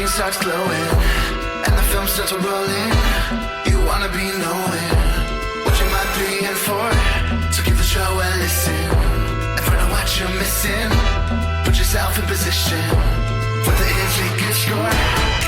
screen starts glowing and the film starts rolling. You wanna be knowing what you might be in for. So give the show a listen and find out what you're missing. Put yourself in position for the easy good score.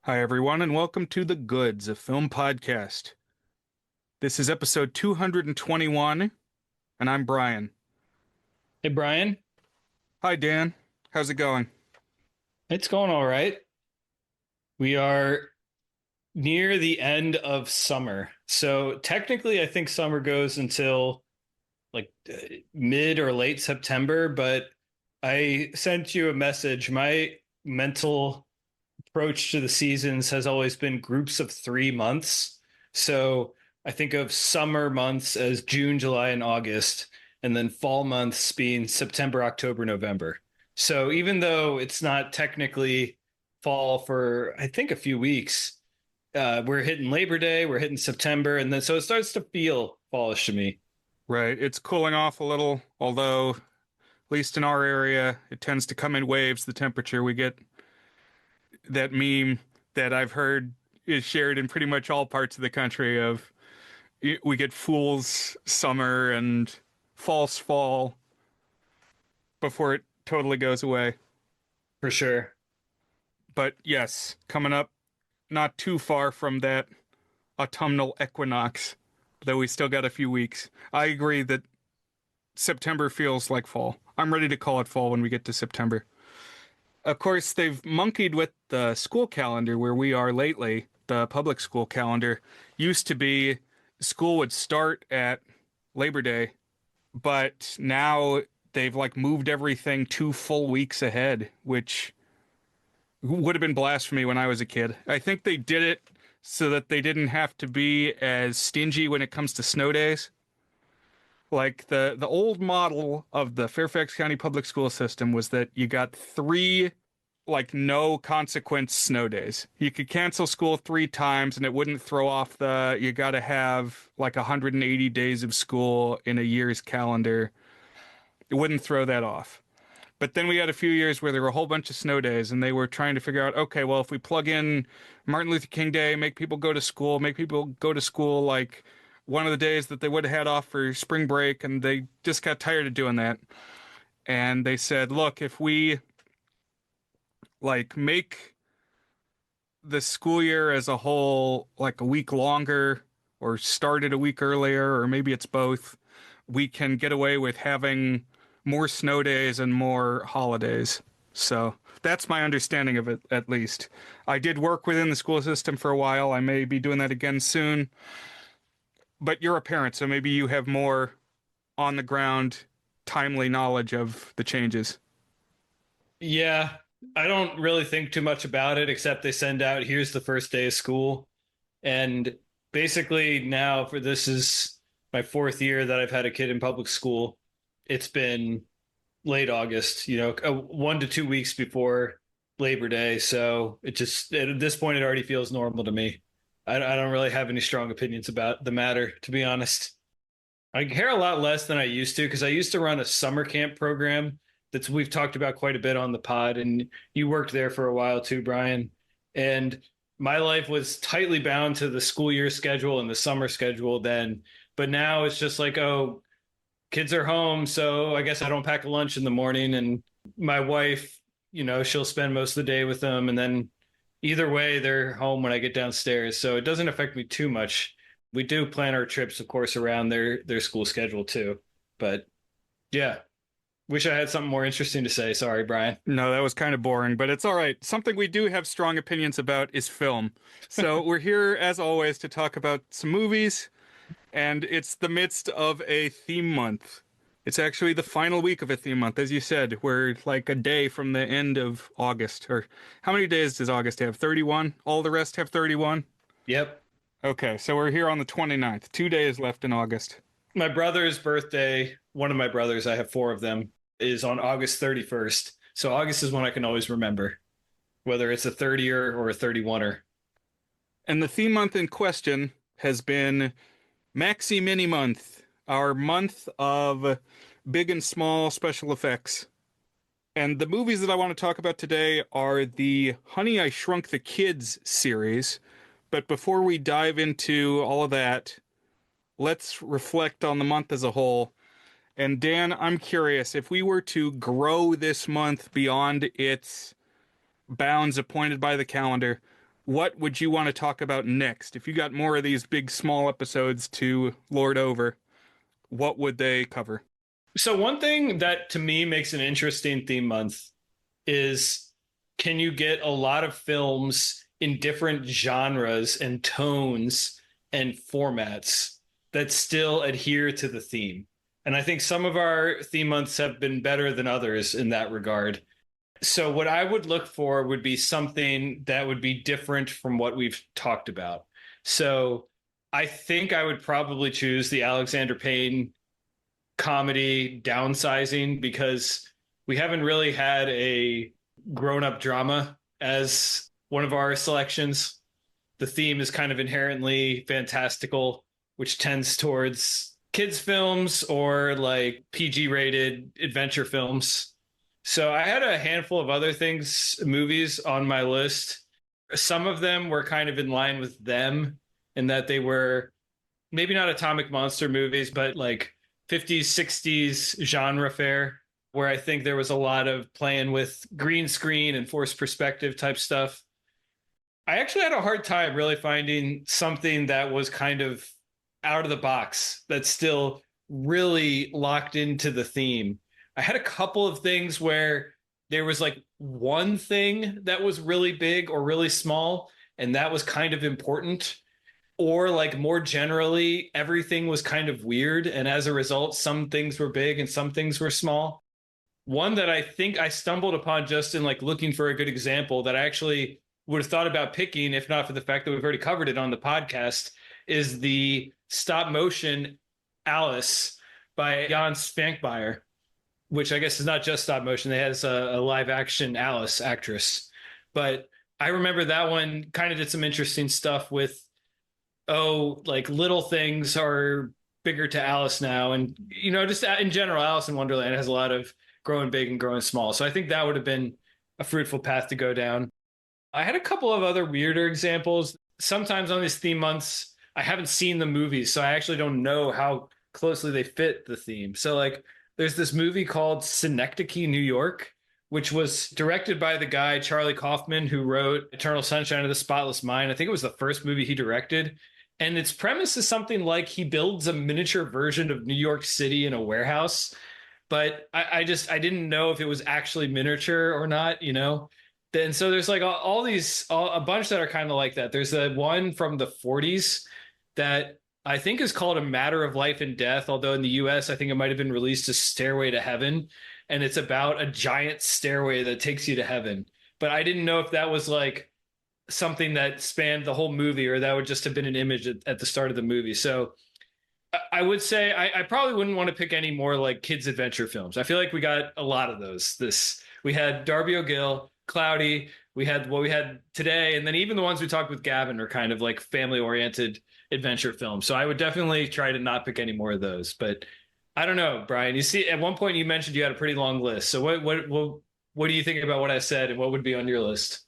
Hi, everyone, and welcome to The Goods, a film podcast. This is episode 221, and I'm Brian. Hey, Brian. Hi, Dan. How's it going? It's going all right. We are near the end of summer. So technically, I think summer goes until mid or late September, but I sent you a message. My mental approach to the seasons has always been groups of 3 months. So I think of summer months as June, July, and August, and then fall months being September, October, November. So even though it's not technically fall for, I think, a few weeks, we're hitting Labor Day, we're hitting September, and then so it starts to feel fallish to me. Right, it's cooling off a little, although, at least in our area, it tends to come in waves, the temperature. We get that meme that I've heard is shared in pretty much all parts of the country of we get fool's summer and false fall before it totally goes away. For sure. But yes, coming up not too far from that autumnal equinox, though we still got a few weeks. I agree that September feels like fall. I'm ready to call it fall when we get to September. Of course, they've monkeyed with the school calendar where we are lately. The public school calendar used to be school would start at Labor Day, but now they've moved everything 2 full weeks ahead, which would have been blasphemy when I was a kid. I think they did it so that they didn't have to be as stingy when it comes to snow days. Like the old model of the Fairfax County public school system was that you got 3 no consequence snow days. You could cancel school 3 times and it wouldn't throw off you got to have 180 days of school in a year's calendar. It wouldn't throw that off. But then we had a few years where there were a whole bunch of snow days and they were trying to figure out, okay, well, if we plug in Martin Luther King Day, make people go to school one of the days that they would have had off for spring break, and they just got tired of doing that. And they said, look, if we make the school year as a whole a week longer or start it a week earlier, or maybe it's both, we can get away with having more snow days and more holidays. So that's my understanding of it, at least. I did work within the school system for a while. I may be doing that again soon. But you're a parent, so maybe you have more on-the-ground, timely knowledge of the changes. Yeah, I don't really think too much about it, except they send out, here's the first day of school. And basically now, this is my 4th year that I've had a kid in public school. It's been late August, 1 to 2 weeks before Labor Day. So it just, at this point, it already feels normal to me. I don't really have any strong opinions about the matter, to be honest. I care a lot less than I used to, because I used to run a summer camp program we've talked about quite a bit on the pod, and you worked there for a while too, Brian. And my life was tightly bound to the school year schedule and the summer schedule then. But now it's just oh, kids are home, so I guess I don't pack a lunch in the morning. And my wife, she'll spend most of the day with them, and then either way, they're home when I get downstairs, so it doesn't affect me too much. We do plan our trips, of course, around their school schedule too. But yeah, wish I had something more interesting to say. Sorry, Brian. No, that was kind of boring, but it's all right. Something we do have strong opinions about is film. So we're here, as always, to talk about some movies, and it's the midst of a theme month. It's actually the final week of a theme month. As you said, we're a day from the end of August. Or how many days does August have? 31? All the rest have 31? Yep. Okay, so we're here on the 29th. 2 days left in August. My brother's birthday, one of my brothers, I have four of them, is on August 31st. So August is one I can always remember, whether it's a 30er or a 31er. And the theme month in question has been Maxi-Mini-Month, our month of big and small special effects. And the movies that I want to talk about today are the Honey, I Shrunk the Kids series. But before we dive into all of that, let's reflect on the month as a whole. And Dan, I'm curious, if we were to grow this month beyond its bounds appointed by the calendar, what would you want to talk about next? If you got more of these big, small episodes to lord over, what would they cover? So one thing that to me makes an interesting theme month is, can you get a lot of films in different genres and tones and formats that still adhere to the theme? And I think some of our theme months have been better than others in that regard. So what I would look for would be something that would be different from what we've talked about. So I think I would probably choose the Alexander Payne comedy Downsizing, because we haven't really had a grown-up drama as one of our selections. The theme is kind of inherently fantastical, which tends towards kids films or like PG-rated adventure films. So I had a handful of other things, movies on my list. Some of them were kind of in line with them in that they were maybe not atomic monster movies, but like 50s, 60s genre fare, where I think there was a lot of playing with green screen and forced perspective type stuff. I actually had a hard time really finding something that was kind of out of the box that's still really locked into the theme. I had a couple of things where there was like one thing that was really big or really small, and that was kind of important. Or like more generally, everything was kind of weird. And as a result, some things were big and some things were small. One that I think I stumbled upon just in like looking for a good example that I actually would have thought about picking, if not for the fact that we've already covered it on the podcast, is the stop motion Alice by Jan Spankmeyer, which I guess is not just stop motion. They has a live action Alice actress. But I remember that one kind of did some interesting stuff with, like little things are bigger to Alice now. And, just in general, Alice in Wonderland has a lot of growing big and growing small. So I think that would have been a fruitful path to go down. I had a couple of other weirder examples. Sometimes on these theme months, I haven't seen the movies, so I actually don't know how closely they fit the theme. So like there's this movie called Synecdoche, New York, which was directed by the guy, Charlie Kaufman, who wrote Eternal Sunshine of the Spotless Mind. I think it was the first movie he directed. And its premise is something like he builds a miniature version of New York City in a warehouse. But I didn't know if it was actually miniature or not, And so there's like a bunch that are kind of like that. There's the one from the 40s that I think is called A Matter of Life and Death, although in the US, I think it might have been released as Stairway to Heaven. And it's about a giant stairway that takes you to heaven. But I didn't know if that was like something that spanned the whole movie, or that would just have been an image at the start of the movie. So I would say I probably wouldn't want to pick any more like kids adventure films. I feel like we got a lot of those. We had Darby O'Gill, Cloudy, we had what we had today, and then even the ones we talked with Gavin are kind of like family oriented adventure films. So I would definitely try to not pick any more of those. But I don't know, Brian. You see, at one point you mentioned you had a pretty long list. So what do you think about what I said, and what would be on your list?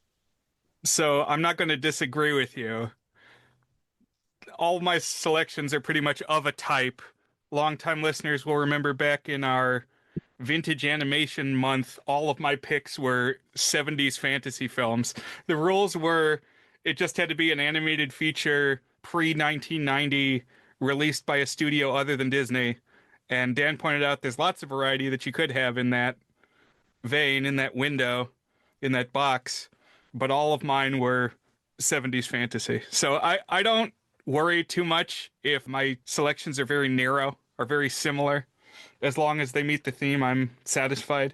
So I'm not going to disagree with you. All my selections are pretty much of a type. Longtime listeners will remember back in our vintage animation month, all of my picks were 70s fantasy films. The rules were it just had to be an animated feature pre-1990 released by a studio other than Disney. And Dan pointed out there's lots of variety that you could have in that vein, in that window, in that box. But all of mine were 70s fantasy. So I don't worry too much if my selections are very narrow or very similar. As long as they meet the theme, I'm satisfied.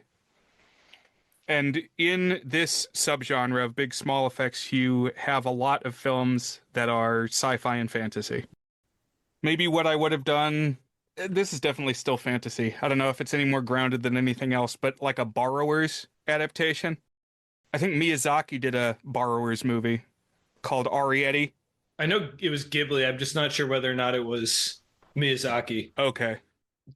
And in this subgenre of big small effects, you have a lot of films that are sci-fi and fantasy. Maybe what I would have done This is definitely still fantasy. I don't know if it's any more grounded than anything else, but like a Borrowers adaptation. I think Miyazaki did a Borrowers movie called Arrietty. I know it was Ghibli. I'm just not sure whether or not it was Miyazaki. Okay.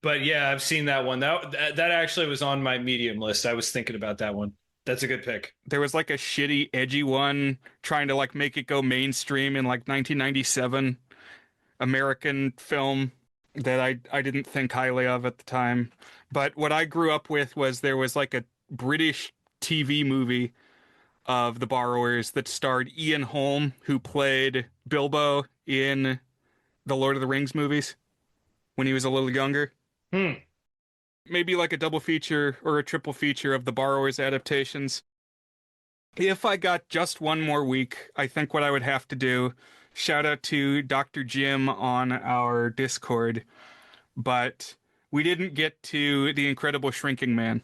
But yeah, I've seen that one. That actually was on my medium list. I was thinking about that one. That's a good pick. There was like a shitty, edgy one trying to like make it go mainstream in like 1997 American film that I didn't think highly of at the time. But what I grew up with was there was like a British TV movie of The Borrowers that starred Ian Holm, who played Bilbo in the Lord of the Rings movies when he was a little younger. Hmm. Maybe like a double feature or a triple feature of The Borrowers adaptations. If I got just one more week, I think what I would have to do, shout out to Dr. Jim on our Discord, but we didn't get to The Incredible Shrinking Man.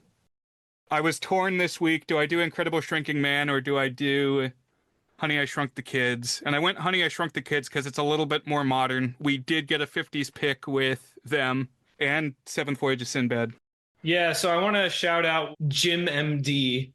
I was torn this week. Do I do Incredible Shrinking Man or do I do Honey, I Shrunk the Kids? And I went Honey, I Shrunk the Kids because it's a little bit more modern. We did get a 50s pick with them and Seventh Voyage of Sinbad. Yeah, so I want to shout out Jim MD.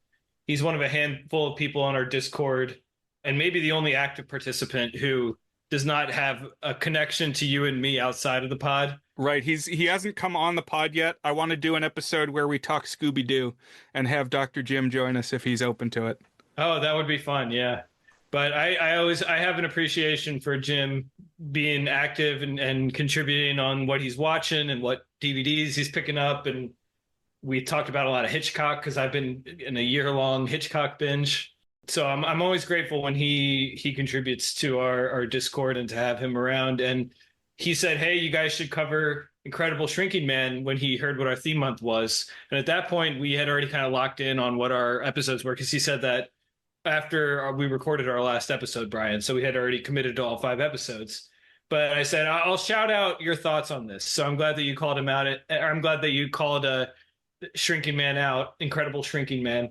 He's one of a handful of people on our Discord, and maybe the only active participant who does not have a connection to you and me outside of the pod. Right, he hasn't come on the pod yet. I want to do an episode where we talk Scooby-Doo and have Dr. Jim join us if he's open to it. Oh, that would be fun, yeah. But I have an appreciation for Jim being active and contributing on what he's watching and what DVDs he's picking up. And we talked about a lot of Hitchcock because I've been in a year-long Hitchcock binge. So I'm always grateful when he contributes to our Discord and to have him around. And he said, hey, you guys should cover Incredible Shrinking Man when he heard what our theme month was. And at that point, we had already kind of locked in on what our episodes were because he said that after we recorded our last episode, Brian. So we had already committed to all 5 episodes. But I said, I'll shout out your thoughts on this. So I'm glad that you called him out. I'm glad that you called Shrinking Man out, Incredible Shrinking Man.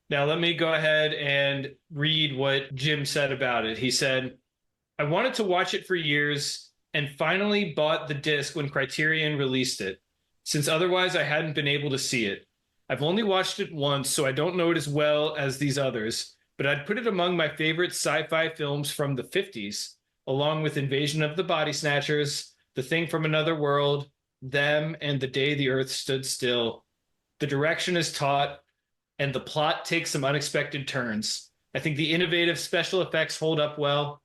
Now, let me go ahead and read what Jim said about it. He said, I wanted to watch it for years and finally bought the disc when Criterion released it, since otherwise I hadn't been able to see it. I've only watched it once, so I don't know it as well as these others, but I'd put it among my favorite sci-fi films from the 50s, along with Invasion of the Body Snatchers, The Thing from Another World, Them, and The Day the Earth Stood Still. The direction is taut, and the plot takes some unexpected turns. I think the innovative special effects hold up well.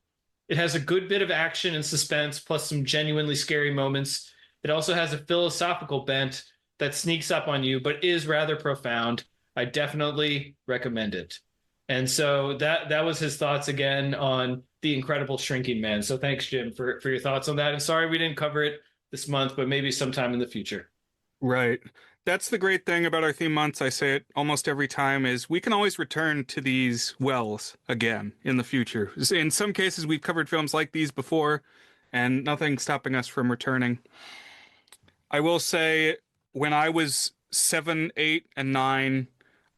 It has a good bit of action and suspense, plus some genuinely scary moments. It also has a philosophical bent that sneaks up on you, but is rather profound. I definitely recommend it. And so that was his thoughts again on The Incredible Shrinking Man. So thanks, Jim, for your thoughts on that. And sorry we didn't cover it this month, but maybe sometime in the future. Right. That's the great thing about our theme months. I say it almost every time is we can always return to these wells again in the future. In some cases, we've covered films like these before and nothing's stopping us from returning. I will say when I was 7, 8, and 9,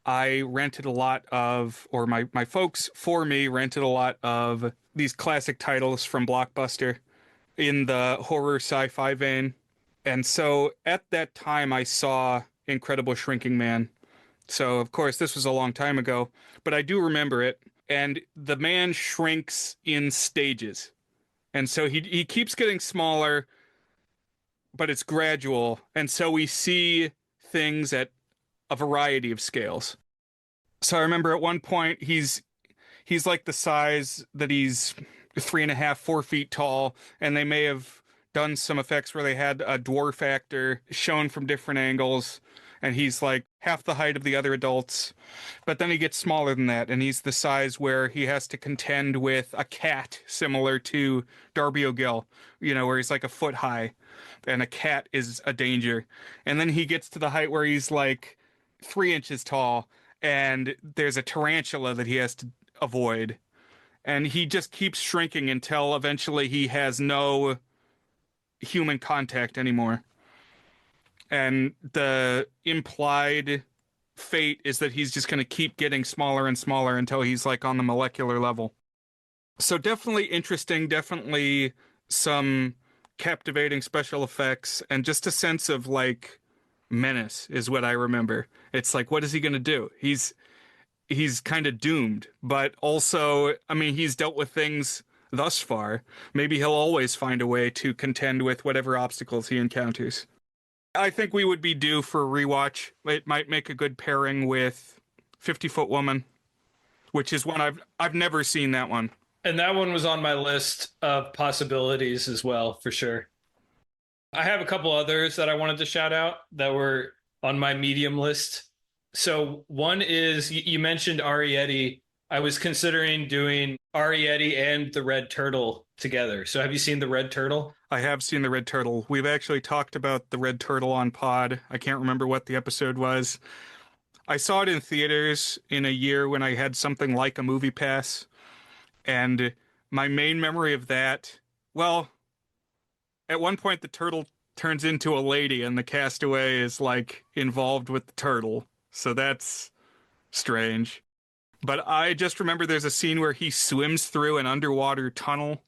I rented a lot of, or my folks for me rented a lot of these classic titles from Blockbuster in the horror sci-fi vein. And so at that time, I saw Incredible Shrinking Man. So, of course, this was a long time ago, but I do remember it. And the man shrinks in stages. And so he keeps getting smaller, but it's gradual. And so we see things at a variety of scales. So I remember at one point, he's like the size that he's 3.5, 4 feet tall, and they may have done some effects where they had a dwarf actor shown from different angles, and he's like half the height of the other adults. But then he gets smaller than that, and he's the size where he has to contend with a cat similar to Darby O'Gill, where he's like a foot high, and a cat is a danger. And then he gets to the height where he's like 3 inches tall, and there's a tarantula that he has to avoid. And he just keeps shrinking until eventually he has no human contact anymore. And the implied fate is that he's just going to keep getting smaller and smaller until he's like on the molecular level. So definitely interesting, definitely some captivating special effects and just a sense of like menace is what I remember. It's like, what is he going to do? He's kind of doomed, but also, I mean, he's dealt with things thus far. Maybe he'll always find a way to contend with whatever obstacles he encounters. I think we would be due for a rewatch. It might make a good pairing with 50-Foot Woman, which is one I've never seen that one. And that one was on my list of possibilities as well, for sure. I have a couple others that I wanted to shout out that were on my medium list. So one is you mentioned Arrietty. I was considering doing Arrietty and the Red Turtle together. So have you seen the Red Turtle? I have seen the Red Turtle. We've actually talked about the Red Turtle on pod. I can't remember what the episode was. I saw it in theaters in a year when I had something like a movie pass. And my main memory of that, well, at one point the turtle turns into a lady and the castaway is like involved with the turtle. So that's strange. But I just remember there's a scene where he swims through an underwater tunnel,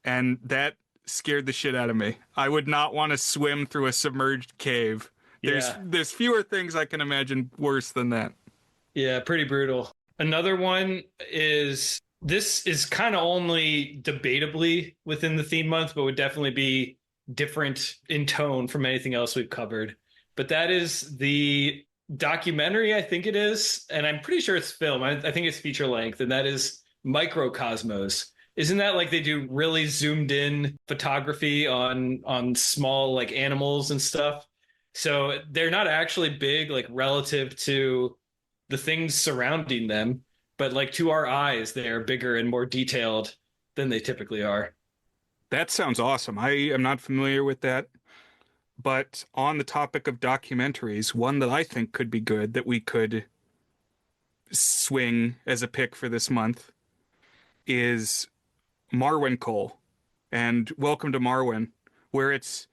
and that scared the shit out of me. I would not want to swim through a submerged cave. There's fewer things I can imagine worse than that. Yeah, pretty brutal. Another one is this is kind of only debatably within the theme month, but would definitely be different in tone from anything else we've covered. But that is the documentary, I think it is, and I'm pretty sure it's film. I think it's feature length, and that is Microcosmos. Isn't that like they do really zoomed in photography on small like animals and stuff? So they're not actually big like relative to the things surrounding them, but like to our eyes, they are bigger and more detailed than they typically are. That sounds awesome. I am not familiar with that. But on the topic of documentaries, one that I think could be good that we could swing as a pick for this month is Marwen Cole and Welcome to Marwen, where it's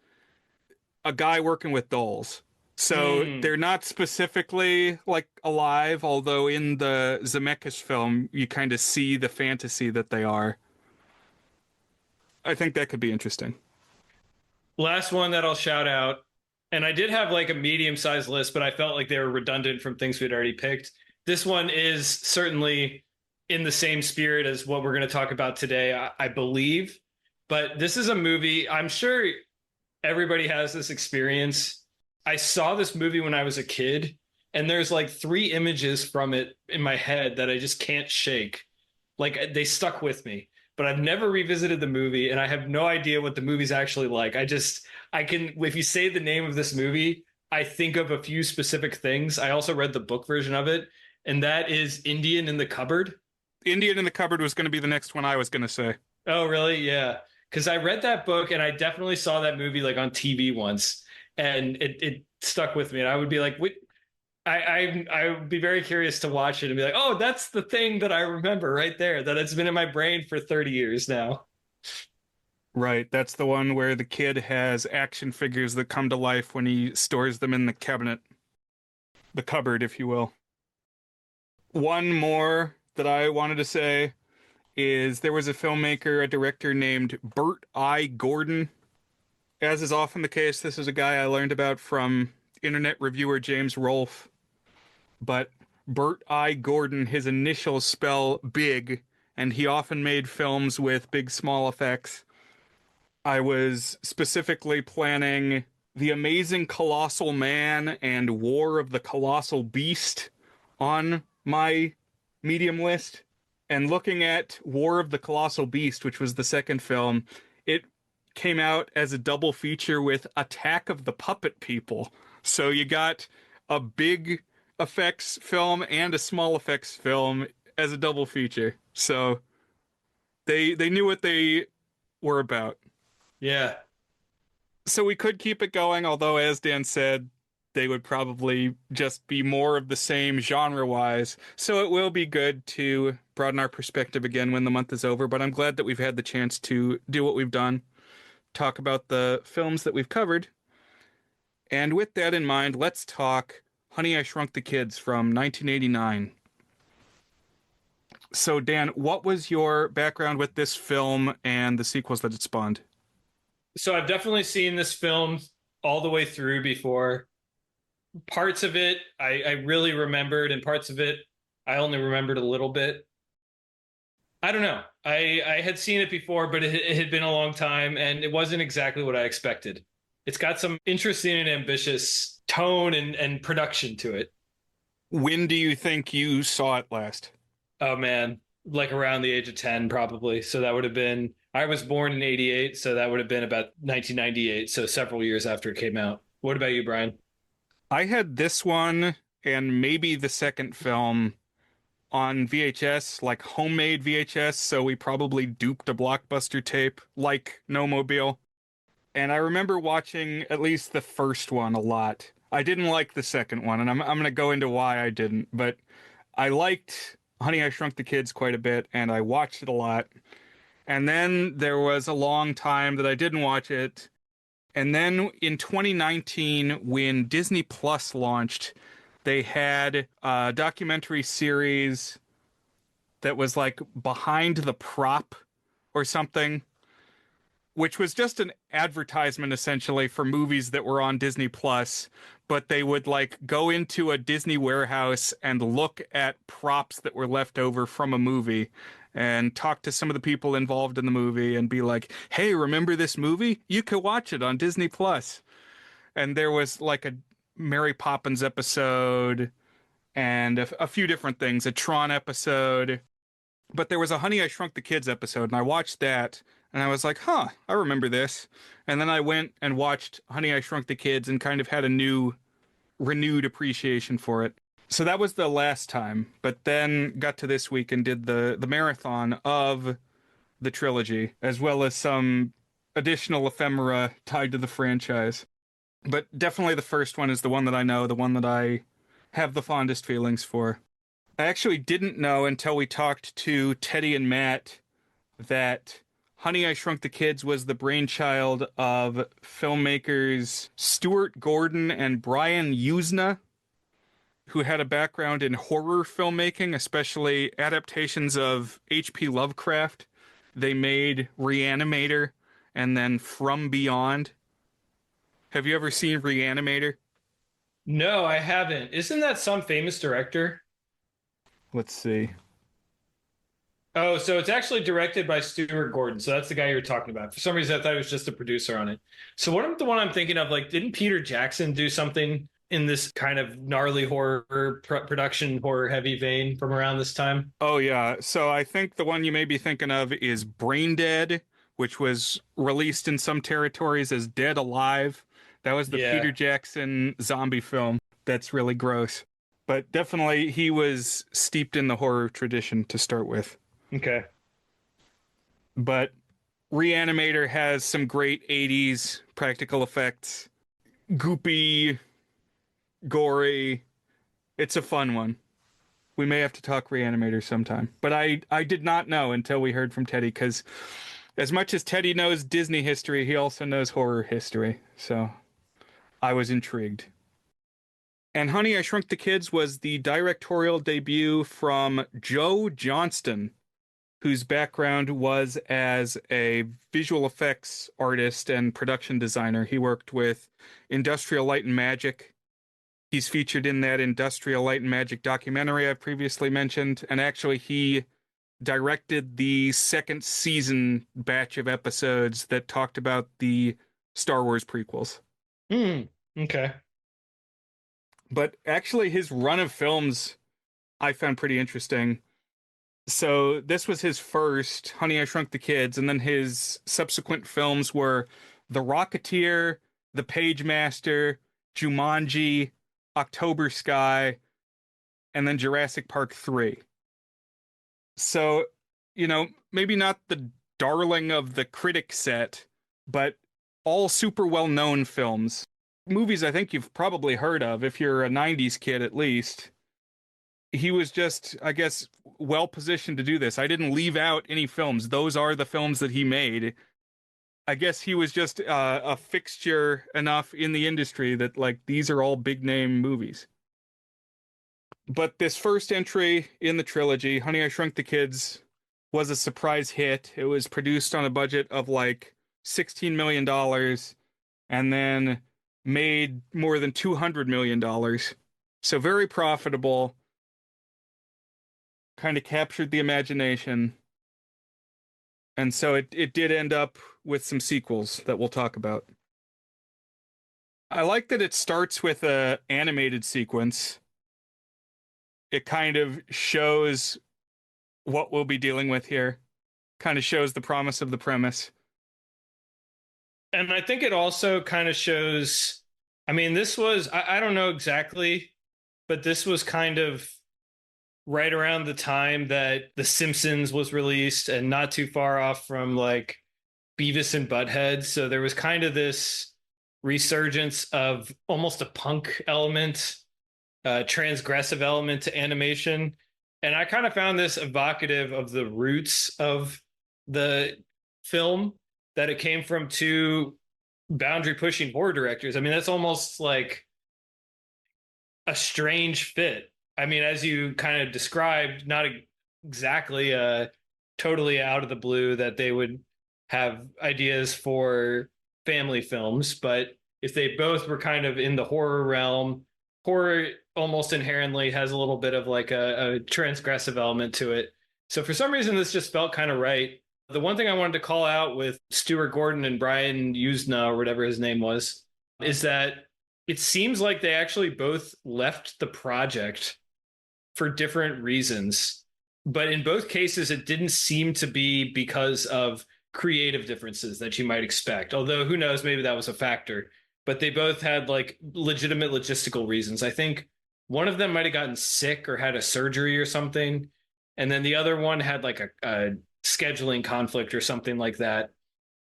a guy working with dolls. So they're not specifically like alive, although in the Zemeckis film, you kind of see the fantasy that they are. I think that could be interesting. Last one that I'll shout out, and I did have like a medium-sized list, but I felt like they were redundant from things we'd already picked. This one is certainly in the same spirit as what we're going to talk about today, I believe. But this is a movie, I'm sure everybody has this experience. I saw this movie when I was a kid, and there's like 3 images from it in my head that I just can't shake. Like they stuck with me. But I've never revisited the movie, and I have no idea what the movie's actually like. I can, if you say the name of this movie, I think of a few specific things. I also read the book version of it, and that is Indian in the Cupboard. Indian in the Cupboard was going to be the next one I was going to say. Oh, really? Yeah. Because I read that book, and I definitely saw that movie like on TV once, and it stuck with me. And I would be like, what? I would be very curious to watch it and be like, oh, that's the thing that I remember right there, that it's been in my brain for 30 years now. Right. That's the one where the kid has action figures that come to life when he stores them in the cabinet. The cupboard, if you will. One more that I wanted to say is there was a filmmaker, a director named Burt I. Gordon. As is often the case, this is a guy I learned about from internet reviewer James Rolfe. But Burt I. Gordon, his initials spell big, and he often made films with big small effects. I was specifically planning The Amazing Colossal Man and War of the Colossal Beast on my medium list. And looking at War of the Colossal Beast, which was the second film, it came out as a double feature with Attack of the Puppet People. So you got a big effects film and a small effects film as a double feature. So they knew what they were about. Yeah. So we could keep it going, although as Dan said, they would probably just be more of the same genre-wise. So it will be good to broaden our perspective again when the month is over, but I'm glad that we've had the chance to do what we've done, talk about the films that we've covered. And with that in mind, let's talk Honey, I Shrunk the Kids from 1989. So Dan, what was your background with this film and the sequels that it spawned? So I've definitely seen this film all the way through before. Parts of it I really remembered, and parts of it I only remembered a little bit. I don't know. I had seen it before, but it had been a long time, and it wasn't exactly what I expected. It's got some interesting and ambitious tone and production to it. When do you think you saw it last? Oh man, like around the age of 10, probably. So that would have been, I was born in 88, so that would have been about 1998, so several years after it came out. What about you, Brian? I had this one and maybe the second film on VHS, like homemade VHS, so we probably duped a Blockbuster tape like No Mobile. And I remember watching at least the first one a lot. I didn't like the second one, and I'm going to go into why I didn't, but I liked Honey, I Shrunk the Kids quite a bit, and I watched it a lot. And then there was a long time that I didn't watch it. And then in 2019, when Disney Plus launched, they had a documentary series that was like Behind the Prop or something, which was just an advertisement essentially for movies that were on Disney Plus, but they would like go into a Disney warehouse and look at props that were left over from a movie and talk to some of the people involved in the movie and be like, "Hey, remember this movie? You could watch it on Disney Plus." And there was like a Mary Poppins episode and a few different things, a Tron episode, but there was a Honey, I Shrunk the Kids episode, and I watched that, and I was like, huh, I remember this. And then I went and watched Honey, I Shrunk the Kids and kind of had a renewed appreciation for it. So that was the last time, but then got to this week and did the marathon of the trilogy, as well as some additional ephemera tied to the franchise. But definitely the first one is the one that I know, the one that I have the fondest feelings for. I actually didn't know until we talked to Teddy and Matt that Honey, I Shrunk the Kids was the brainchild of filmmakers Stuart Gordon and Brian Usna, who had a background in horror filmmaking, especially adaptations of H.P. Lovecraft. They made Reanimator and then From Beyond. Have you ever seen Reanimator? No, I haven't. Isn't that some famous director? Let's see. Oh, so it's actually directed by Stuart Gordon. So that's the guy you were talking about. For some reason, I thought he was just a producer on it. So what I'm the one I'm thinking of, like, didn't Peter Jackson do something in this kind of gnarly horror production, horror heavy vein from around this time? Oh, yeah. So I think the one you may be thinking of is Brain Dead, which was released in some territories as Dead Alive. That was the Yeah. Peter Jackson zombie film. That's really gross. But definitely he was steeped in the horror tradition to start with. Okay. But Reanimator has some great 80s practical effects. Goopy, gory. It's a fun one. We may have to talk Reanimator sometime. But I did not know until we heard from Teddy, because as much as Teddy knows Disney history, he also knows horror history. So I was intrigued. And Honey, I Shrunk the Kids was the directorial debut from Joe Johnston, whose background was as a visual effects artist and production designer. He worked with Industrial Light and Magic. He's featured in that Industrial Light and Magic documentary I've previously mentioned, and actually he directed the second season batch of episodes that talked about the Star Wars prequels. Okay. But actually his run of films I found pretty interesting. So this was his first, Honey, I Shrunk the Kids, and then his subsequent films were The Rocketeer, The Page Master, Jumanji, October Sky, and then Jurassic Park 3. So, maybe not the darling of the critic set, but all super well-known films. Movies I think you've probably heard of if you're a 90s kid at least. He was just, I guess, well positioned to do this. I didn't leave out any films. Those are the films that he made. I guess he was just a fixture enough in the industry that, like, these are all big name movies. But this first entry in the trilogy, Honey, I Shrunk the Kids, was a surprise hit. It was produced on a budget of like $16 million and then made more than $200 million. So very profitable, kind of captured the imagination. And so it did end up with some sequels that we'll talk about. I like that it starts with a animated sequence. It kind of shows what we'll be dealing with here. Kind of shows the promise of the premise. And I think it also kind of shows, I mean, this was, I don't know exactly, but this was kind of right around the time that The Simpsons was released and not too far off from like Beavis and Butthead. So there was kind of this resurgence of almost a punk element, transgressive element to animation. And I kind of found this evocative of the roots of the film, that it came from two boundary pushing horror directors. I mean, that's almost like a strange fit. I mean, as you kind of described, not exactly totally out of the blue that they would have ideas for family films, but if they both were kind of in the horror realm, horror almost inherently has a little bit of like a transgressive element to it. So for some reason, this just felt kind of right. The one thing I wanted to call out with Stuart Gordon and Brian Usna, or whatever his name was, is that it seems like they actually both left the project for different reasons. But in both cases, it didn't seem to be because of creative differences that you might expect. Although, who knows, maybe that was a factor. But they both had like legitimate logistical reasons. I think one of them might have gotten sick or had a surgery or something. And then the other one had like a scheduling conflict or something like that.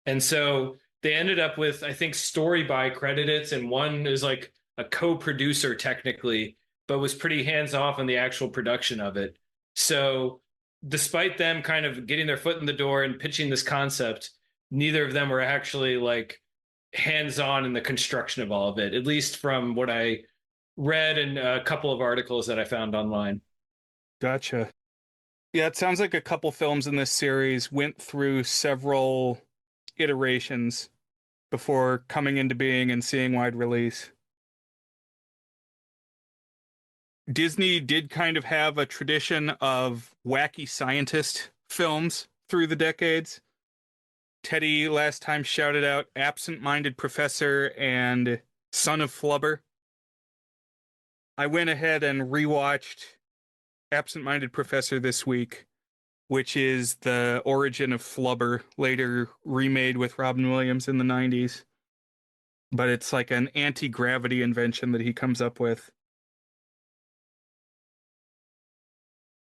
And so they ended up with, I think, story by credits, and one is like a co-producer technically, but was pretty hands-off on the actual production of it. So despite them kind of getting their foot in the door and pitching this concept, neither of them were actually like hands-on in the construction of all of it, at least from what I read in a couple of articles that I found online. Gotcha. Yeah, it sounds like a couple films in this series went through several iterations before coming into being and seeing wide release. Disney did kind of have a tradition of wacky scientist films through the decades. Teddy last time shouted out Absent-Minded Professor and Son of Flubber. I went ahead and rewatched Absent-Minded Professor this week, which is the origin of Flubber, later remade with Robin Williams in the 90s. But it's like an anti-gravity invention that he comes up with.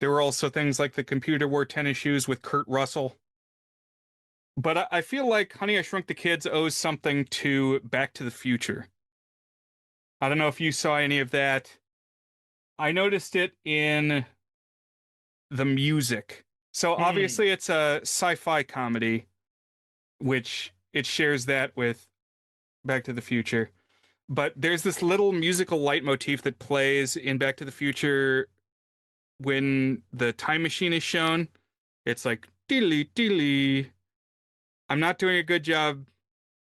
There were also things like the computer wore tennis shoes with Kurt Russell. But I feel like Honey, I Shrunk the Kids owes something to Back to the Future. I don't know if you saw any of that. I noticed it in the music. So obviously it's a sci-fi comedy, which it shares that with Back to the Future. But there's this little musical leitmotif that plays in Back to the Future when the time machine is shown. It's like, diddly, diddly. I'm not doing a good job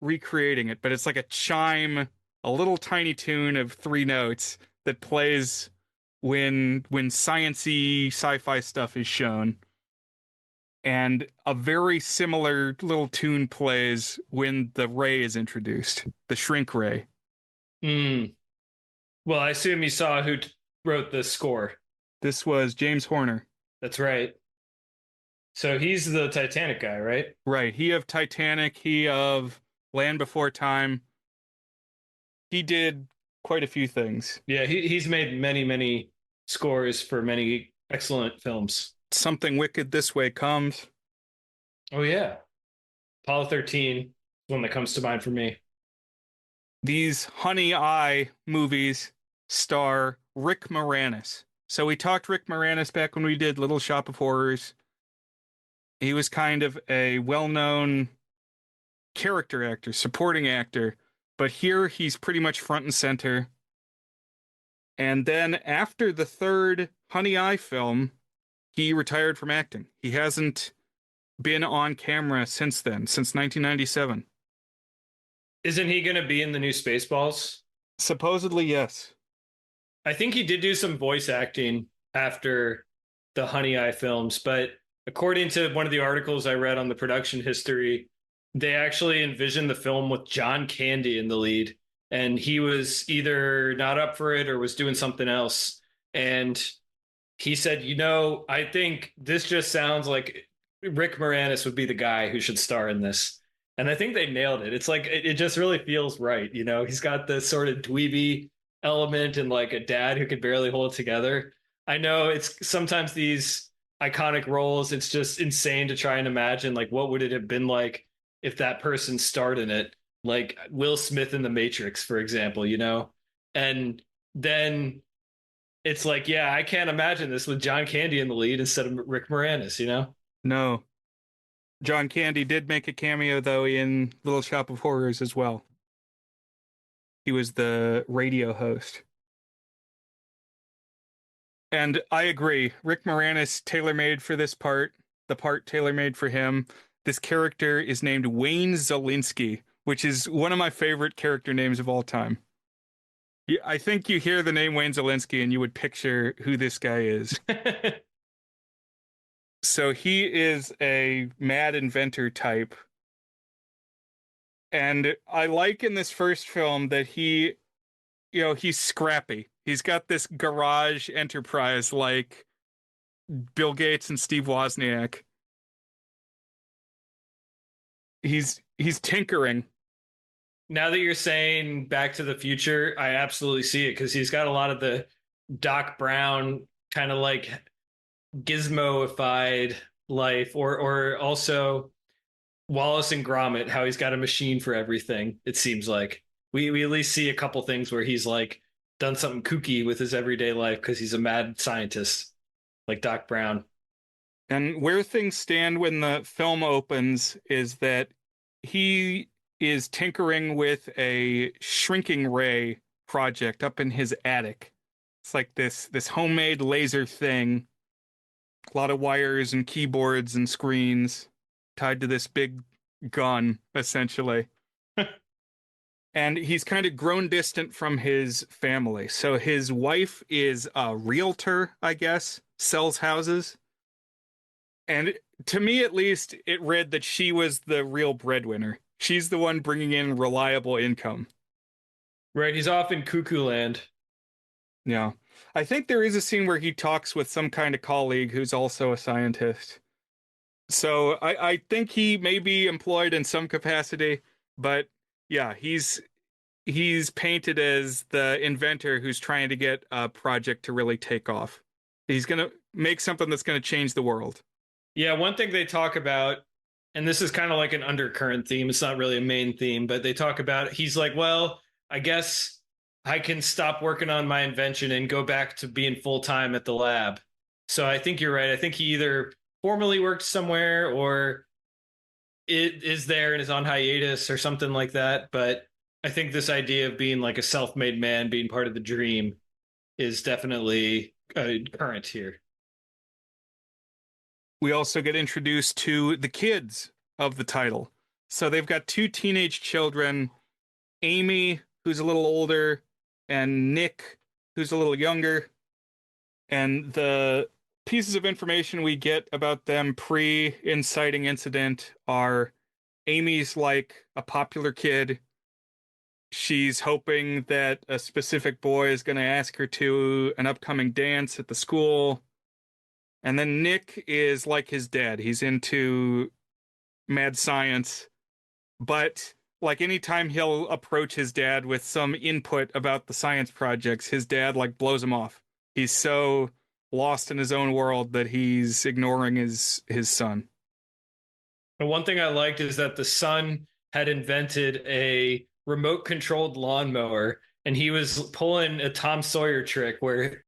recreating it, but it's like a chime, a little tiny tune of 3 notes that plays when science-y sci-fi stuff is shown. And a very similar little tune plays when the ray is introduced, the shrink ray. Well, I assume you saw who wrote the score. This was James Horner. That's right. So he's the Titanic guy, right? Right. He of Titanic, he of Land Before Time. He did quite a few things. Yeah, he's made many, many scores for many excellent films. Something Wicked This Way Comes. Oh, yeah. Apollo 13 is one that comes to mind for me. These Honey Eye movies star Rick Moranis. So we talked Rick Moranis back when we did Little Shop of Horrors. He was kind of a well-known character actor, supporting actor, but here he's pretty much front and center. And then after the third Honey Eye film, he retired from acting. He hasn't been on camera since then, since 1997. Isn't he going to be in the new Spaceballs? Supposedly, yes. I think he did do some voice acting after the Honey Eye films, but according to one of the articles I read on the production history, they actually envisioned the film with John Candy in the lead, and he was either not up for it or was doing something else. And he said, I think this just sounds like Rick Moranis would be the guy who should star in this. And I think they nailed it. It's like it just really feels right. He's got this sort of dweeby element and like a dad who could barely hold it together. I know it's sometimes these iconic roles, it's just insane to try and imagine like what would it have been like if that person starred in it, like Will Smith in The Matrix, for example. And then it's like, yeah, I can't imagine this with John Candy in the lead instead of Rick Moranis. No. John Candy did make a cameo, though, in Little Shop of Horrors as well. He was the radio host. And I agree. Rick Moranis, tailor-made for this part. The part tailor-made for him. This character is named Wayne Zelinsky, which is one of my favorite character names of all time. I think you hear the name Wayne Zelinsky and you would picture who this guy is. So he is a mad inventor type. And I like in this first film that he's scrappy. He's got this garage enterprise like Bill Gates and Steve Wozniak. He's tinkering. Now that you're saying Back to the Future, I absolutely see it because he's got a lot of the Doc Brown kind of like gizmoified life, or also Wallace and Gromit, how he's got a machine for everything. It seems like we at least see a couple things where he's like done something kooky with his everyday life because he's a mad scientist like Doc Brown. And where things stand when the film opens is that he is tinkering with a shrinking ray project up in his attic. It's like this homemade laser thing. A lot of wires and keyboards and screens tied to this big gun, essentially. And he's kind of grown distant from his family. So his wife is a realtor, I guess, sells houses. And to me, at least, it read that she was the real breadwinner. She's the one bringing in reliable income. Right, he's off in Cuckoo Land. Yeah. I think there is a scene where he talks with some kind of colleague who's also a scientist. So I think he may be employed in some capacity, but yeah, he's painted as the inventor who's trying to get a project to really take off. He's going to make something that's going to change the world. Yeah, one thing they talk about, and this is kind of like an undercurrent theme, it's not really a main theme, but they talk about, he's like, well, I guess I can stop working on my invention and go back to being full-time at the lab. So I think you're right. I think he either formerly worked somewhere or it is there and is on hiatus or something like that. But I think this idea of being like a self-made man, being part of the dream, is definitely current here. We also get introduced to the kids of the title. So they've got two teenage children, Amy, who's a little older, and Nick, who's a little younger. And the pieces of information we get about them pre-inciting incident are Amy's like a popular kid. She's hoping that a specific boy is going to ask her to an upcoming dance at the school. And then Nick is like his dad. He's into mad science. But like anytime he'll approach his dad with some input about the science projects, his dad like blows him off. He's so lost in his own world that he's ignoring his son. And one thing I liked is that the son had invented a remote controlled lawnmower, and he was pulling a Tom Sawyer trick where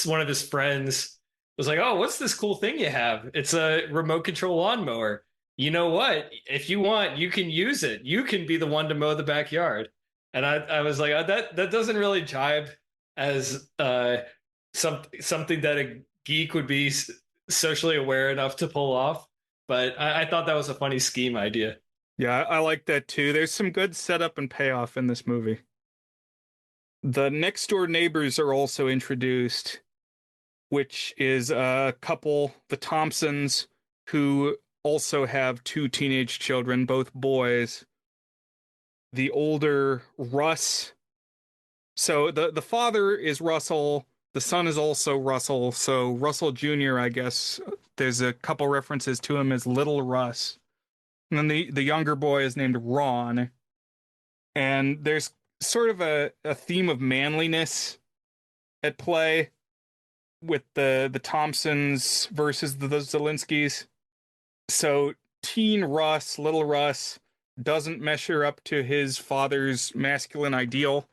one of his friends was like, "Oh, what's this cool thing you have? It's a remote control lawnmower. You know what? If you want, you can use it. You can be the one to mow the backyard." And I was like, that doesn't really jibe as something that a geek would be socially aware enough to pull off. But I thought that was a funny scheme idea. Yeah, I like that too. There's some good setup and payoff in this movie. The next door neighbors are also introduced, which is a couple, the Thompsons, who also have two teenage children, both boys. The older Russ. So the father is Russell, the son is also Russell. So Russell Jr., I guess there's a couple references to him as Little Russ. And then the younger boy is named Ron. And there's sort of a theme of manliness at play with the Thompsons versus the Zelinskys. So teen Russ, little Russ, doesn't measure up to his father's masculine ideal.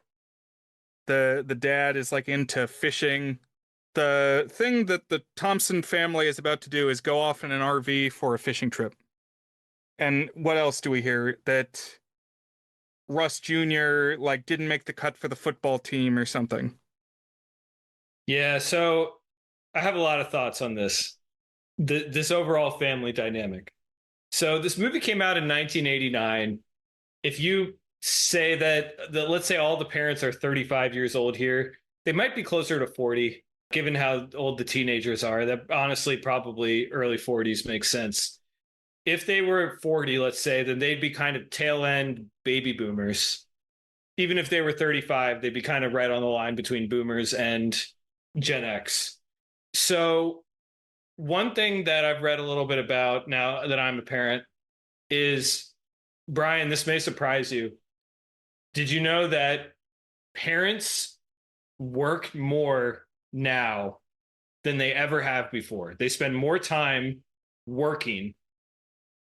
The dad is like into fishing. The thing that the Thompson family is about to do is go off in an RV for a fishing trip. And what else do we hear? That Russ Jr. like didn't make the cut for the football team or something. Yeah, so I have a lot of thoughts on this overall family dynamic. So this movie came out in 1989. If you say that let's say all the parents are 35 years old here, they might be closer to 40, given how old the teenagers are. That honestly probably early 40s makes sense. If they were 40, let's say, then they'd be kind of tail end baby boomers. Even if they were 35, they'd be kind of right on the line between boomers and Gen X. So one thing that I've read a little bit about now that I'm a parent is, Brian, this may surprise you. Did you know that parents work more now than they ever have before? They spend more time working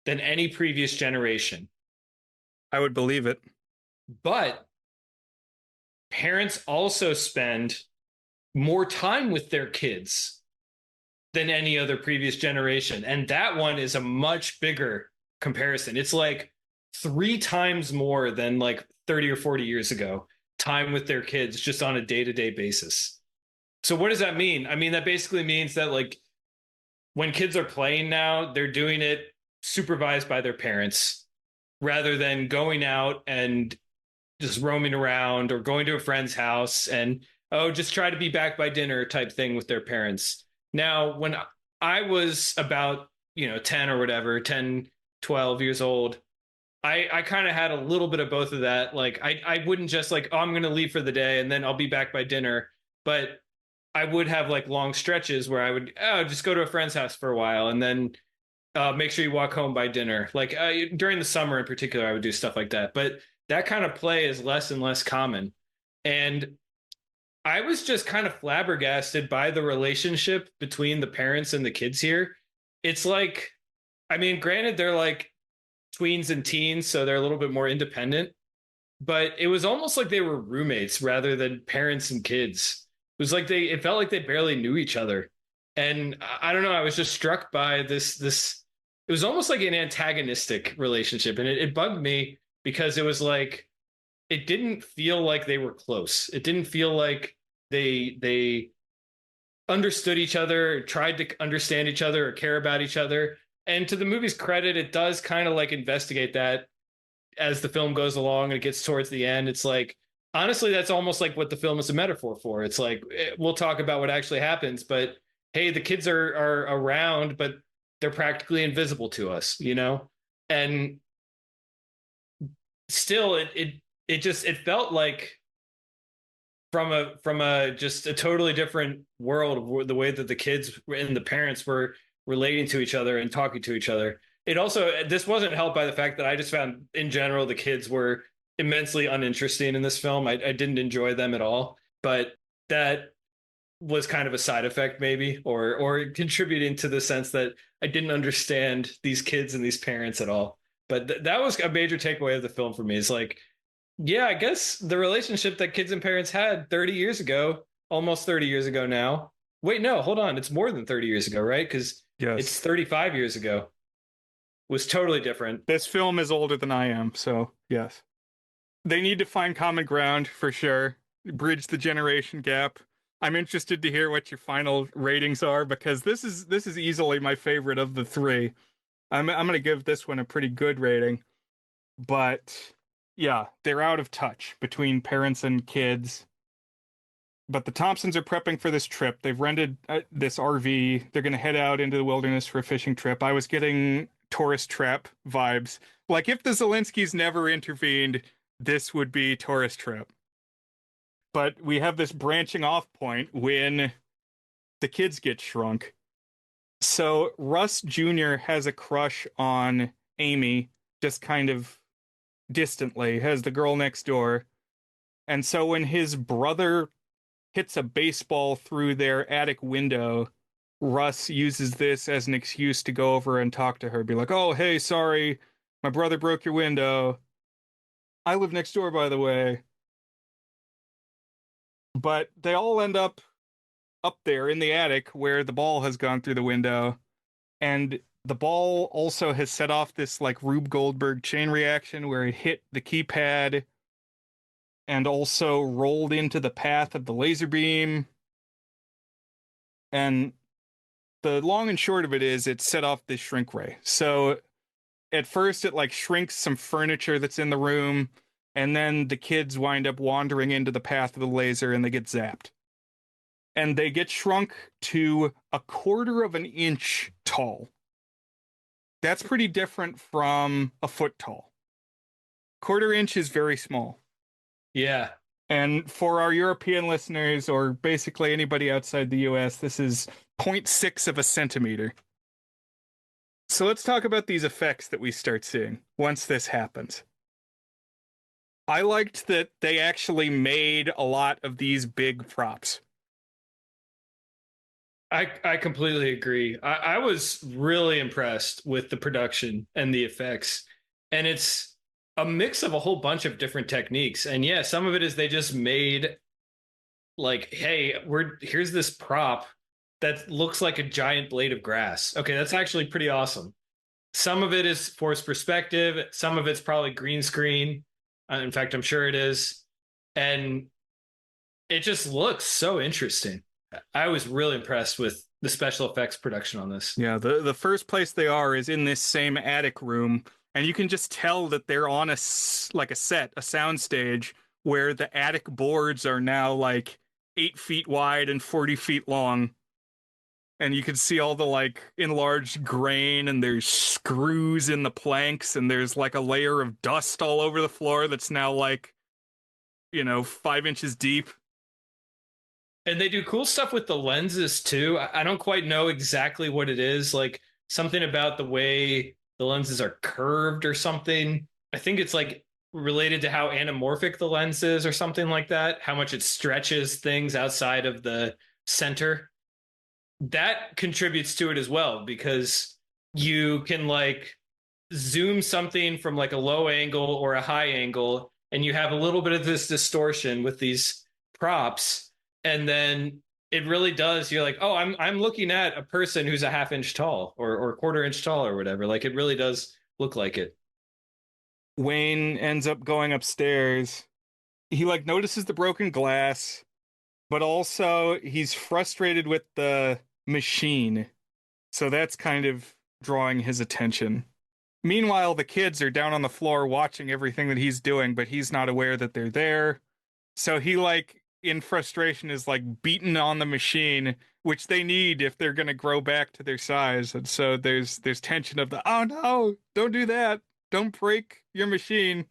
than any previous generation. I would believe it. But parents also spend more time with their kids than any other previous generation. And that one is a much bigger comparison. It's like 3 times more than like 30 or 40 years ago, time with their kids just on a day-to-day basis. So what does that mean? I mean, that basically means that like when kids are playing now, they're doing it supervised by their parents rather than going out and just roaming around or going to a friend's house and, oh, just try to be back by dinner type thing with their parents. Now, when I was about, 10 or whatever, 10, 12 years old, I kind of had a little bit of both of that. Like, I wouldn't just like, oh, I'm going to leave for the day and then I'll be back by dinner. But I would have like long stretches where I would just go to a friend's house for a while and then make sure you walk home by dinner. Like during the summer in particular, I would do stuff like that. But that kind of play is less and less common. And I was just kind of flabbergasted by the relationship between the parents and the kids here. It's like, I mean, granted, they're like tweens and teens, so they're a little bit more independent, but it was almost like they were roommates rather than parents and kids. It felt like they barely knew each other. And I don't know, I was just struck by this, it was almost like an antagonistic relationship. And it bugged me because it was like, it didn't feel like they were close. It didn't feel like they understood each other, tried to understand each other or care about each other. And to the movie's credit, it does kind of like investigate that as the film goes along and it gets towards the end. It's like, honestly, that's almost like what the film is a metaphor for. It's like, we'll talk about what actually happens, but hey, the kids are around, but they're practically invisible to us, And still, it felt like from a just a totally different world, the way that the kids and the parents were relating to each other and talking to each other. This wasn't helped by the fact that I just found in general the kids were immensely uninteresting in this film. I didn't enjoy them at all, but that was kind of a side effect maybe, or contributing to the sense that I didn't understand these kids and these parents at all. But that was a major takeaway of the film for me. It's like, yeah, I guess the relationship that kids and parents had 30 years ago, almost 30 years ago now. Wait, no, hold on. It's more than 30 years ago, right? Because It's 35 years ago. Was totally different. This film is older than I am, so yes. They need to find common ground for sure. Bridge the generation gap. I'm interested to hear what your final ratings are because this is easily my favorite of the three. I'm going to give this one a pretty good rating. But yeah, they're out of touch between parents and kids. But the Thompsons are prepping for this trip. They've rented this RV. They're going to head out into the wilderness for a fishing trip. I was getting tourist trap vibes. Like, if the Zelenskys never intervened, this would be tourist trap. But we have this branching off point when the kids get shrunk. So Russ Jr. has a crush on Amy, just kind of distantly, has the girl next door. And so when his brother hits a baseball through their attic window, Russ uses this as an excuse to go over and talk to her, be like, oh, hey, sorry, my brother broke your window. I live next door, by the way. But they all end up there in the attic where the ball has gone through the window. And the ball also has set off this like Rube Goldberg chain reaction where it hit the keypad and also rolled into the path of the laser beam. And the long and short of it is it set off this shrink ray. So at first it like shrinks some furniture that's in the room, and then the kids wind up wandering into the path of the laser and they get zapped. And they get shrunk to 1/4 of an inch tall. That's pretty different from a foot tall. 1/4 inch is very small. Yeah. And for our European listeners, or basically anybody outside the US, this is 0.6 of a centimeter. So let's talk about these effects that we start seeing once this happens. I liked that they actually made a lot of these big props. I completely agree. I was really impressed with the production and the effects. And it's a mix of a whole bunch of different techniques. And yeah, some of it is they just made like, hey, here's this prop that looks like a giant blade of grass. Okay, that's actually pretty awesome. Some of it is forced perspective. Some of it's probably green screen. In fact, I'm sure it is. And it just looks so interesting. I was really impressed with the special effects production on this. Yeah, the first place they are is in this same attic room, and you can just tell that they're on a set, a sound stage, where the attic boards are now like 8 feet wide and 40 feet long. And you can see all the like enlarged grain, and there's screws in the planks, and there's like a layer of dust all over the floor that's now like, 5 inches deep. And they do cool stuff with the lenses too. I don't quite know exactly what it is, like something about the way the lenses are curved or something. I think it's like related to how anamorphic the lens is or something like that, how much it stretches things outside of the center. That contributes to it as well, because you can like zoom something from like a low angle or a high angle, and you have a little bit of this distortion with these props. And then it really does. You're like, oh, I'm looking at a person who's a 1/2 inch tall or 1/4 inch tall or whatever. Like it really does look like it. Wayne ends up going upstairs. He like notices the broken glass, but also he's frustrated with the machine. So that's kind of drawing his attention. Meanwhile, the kids are down on the floor watching everything that he's doing, but he's not aware that they're there. So he like in frustration is like beaten on the machine, which they need if they're going to grow back to their size. And so there's tension of the, oh no, don't do that. Don't break your machine.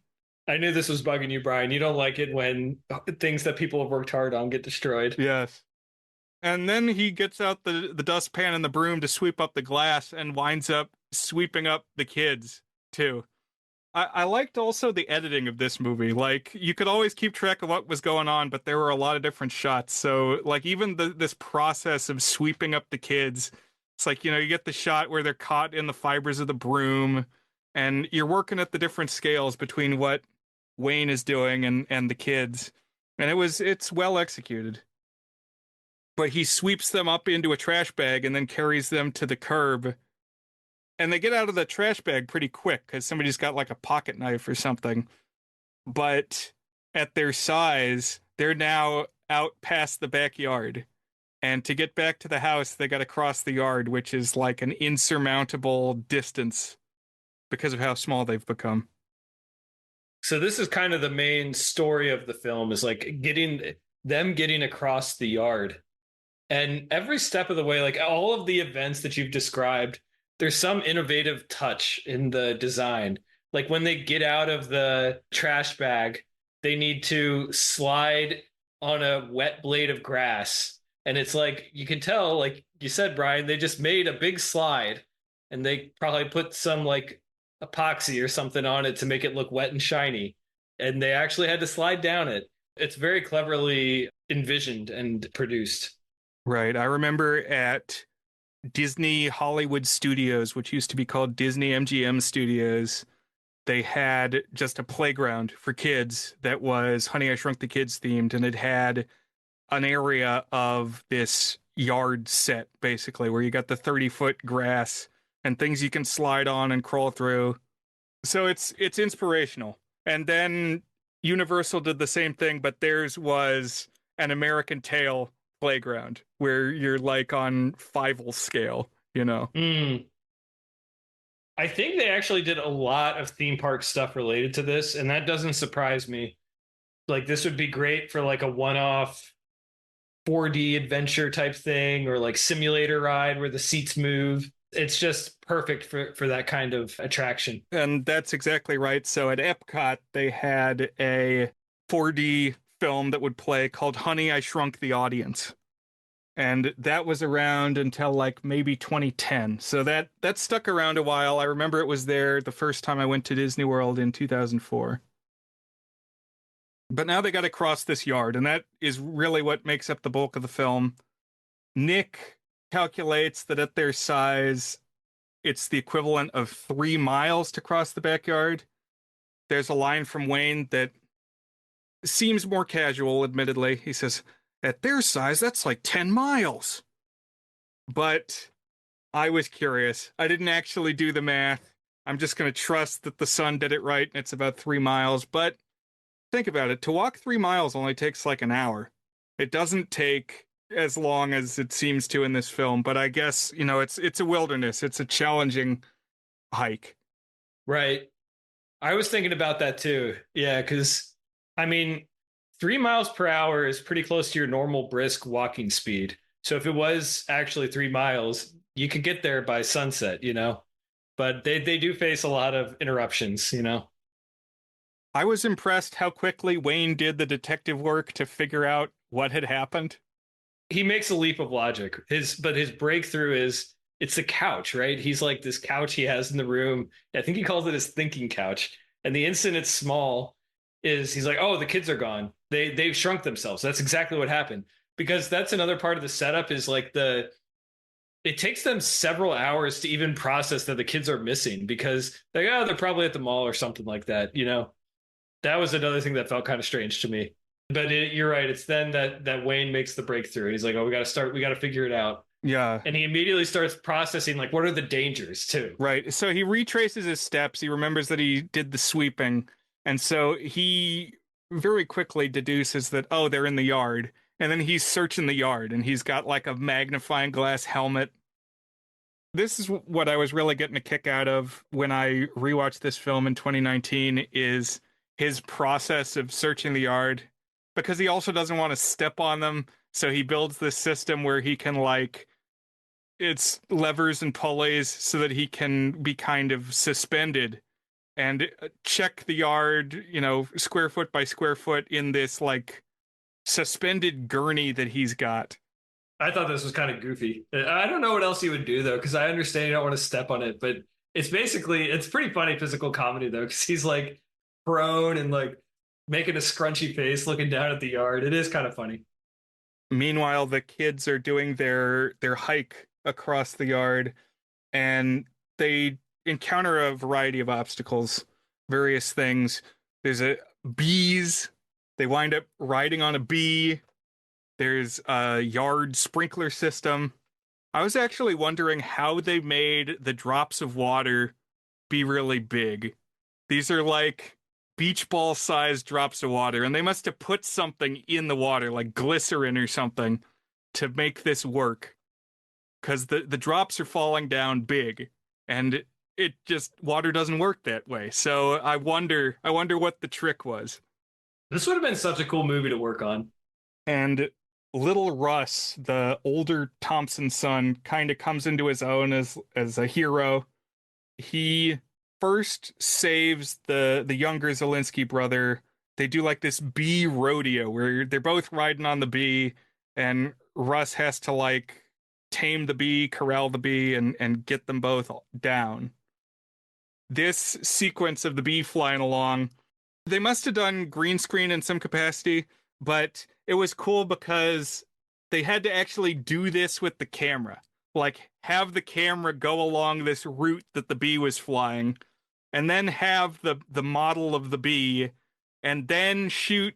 I knew this was bugging you, Brian. You don't like it when things that people have worked hard on get destroyed. Yes. And then he gets out the dustpan and the broom to sweep up the glass and winds up sweeping up the kids too. I liked also the editing of this movie. Like, you could always keep track of what was going on, but there were a lot of different shots. So, like, even this process of sweeping up the kids, it's like, you get the shot where they're caught in the fibers of the broom, and you're working at the different scales between what Wayne is doing and the kids. And it's well executed. But he sweeps them up into a trash bag and then carries them to the curb. And they get out of the trash bag pretty quick because somebody's got like a pocket knife or something. But at their size, they're now out past the backyard. And to get back to the house, they got to cross the yard, which is like an insurmountable distance because of how small they've become. So this is kind of the main story of the film is like getting across the yard. And every step of the way, like all of the events that you've described, there's some innovative touch in the design. Like when they get out of the trash bag, they need to slide on a wet blade of grass. And it's like, you can tell, like you said, Brian, they just made a big slide and they probably put some like epoxy or something on it to make it look wet and shiny. And they actually had to slide down it. It's very cleverly envisioned and produced. Right. I remember at Disney Hollywood Studios, which used to be called Disney MGM Studios, they had just a playground for kids that was Honey, I Shrunk the Kids themed, and it had an area of this yard set, basically, where you got the 30-foot grass and things you can slide on and crawl through. So it's inspirational. And then Universal did the same thing, but theirs was an American Tail playground where you're like on Fievel scale, you know. I think they actually did a lot of theme park stuff related to this, and that doesn't surprise me. Like this would be great for like a one-off 4D adventure type thing or like simulator ride where the seats move. It's just perfect for that kind of attraction. And that's exactly right. So at Epcot, they had a 4D film that would play called Honey, I Shrunk the Audience. And that was around until like maybe 2010. So that stuck around a while. I remember it was there the first time I went to Disney World in 2004. But now they got to cross this yard, and that is really what makes up the bulk of the film. Nick calculates that at their size, it's the equivalent of 3 miles to cross the backyard. There's a line from Wayne that seems more casual, admittedly. He says, at their size, that's like 10 miles. But I was curious. I didn't actually do the math. I'm just going to trust that the son did it right, and it's about 3 miles. But think about it. To walk 3 miles only takes like an hour. It doesn't take as long as it seems to in this film, but I guess, you know, it's a wilderness. It's a challenging hike. Right. I was thinking about that too. Yeah, because I mean, 3 miles per hour is pretty close to your normal brisk walking speed. So if it was actually 3 miles, you could get there by sunset, you know. But they do face a lot of interruptions, you know. I was impressed how quickly Wayne did the detective work to figure out what had happened. He makes a leap of logic. His breakthrough is it's the couch, right? He's like this couch he has in the room. I think he calls it his thinking couch. And the instant it's small is he's like, oh, the kids are gone. They've shrunk themselves. That's exactly what happened. Because that's another part of the setup is like it takes them several hours to even process that the kids are missing because they're probably at the mall or something like that, you know. That was another thing that felt kind of strange to me. But you're right. It's then that Wayne makes the breakthrough. He's like, oh, we got to figure it out. Yeah. And he immediately starts processing, like, what are the dangers, too? Right. So he retraces his steps. He remembers that he did the sweeping. And so he very quickly deduces that, oh, they're in the yard. And then he's searching the yard, and he's got, like, a magnifying glass helmet. This is what I was really getting a kick out of when I rewatched this film in 2019, is his process of searching the yard, because he also doesn't want to step on them. So he builds this system where he can, like, it's levers and pulleys so that he can be kind of suspended and check the yard, you know, square foot by square foot in this, like, suspended gurney that he's got. I thought this was kind of goofy. I don't know what else he would do, though, because I understand you don't want to step on it, but it's pretty funny physical comedy, though, because he's, like, prone and, like, making a scrunchy face looking down at the yard. It is kind of funny. Meanwhile, the kids are doing their hike across the yard, and they encounter a variety of obstacles, various things. There's bees. They wind up riding on a bee. There's a yard sprinkler system. I was actually wondering how they made the drops of water be really big. These are like beach ball sized drops of water, and they must have put something in the water, like glycerin or something, to make this work. Because the drops are falling down big, and it just water doesn't work that way. So I wonder what the trick was. This would have been such a cool movie to work on. And little Russ, the older Thompson son, kind of comes into his own as a hero. He first saves the younger Zelensky brother. They do like this bee rodeo where they're both riding on the bee, and Russ has to like tame the bee, corral the bee, and get them both down. This sequence of the bee flying along, they must have done green screen in some capacity, but it was cool because they had to actually do this with the camera. Like, have the camera go along this route that the bee was flying, and then have the model of the bee, and then shoot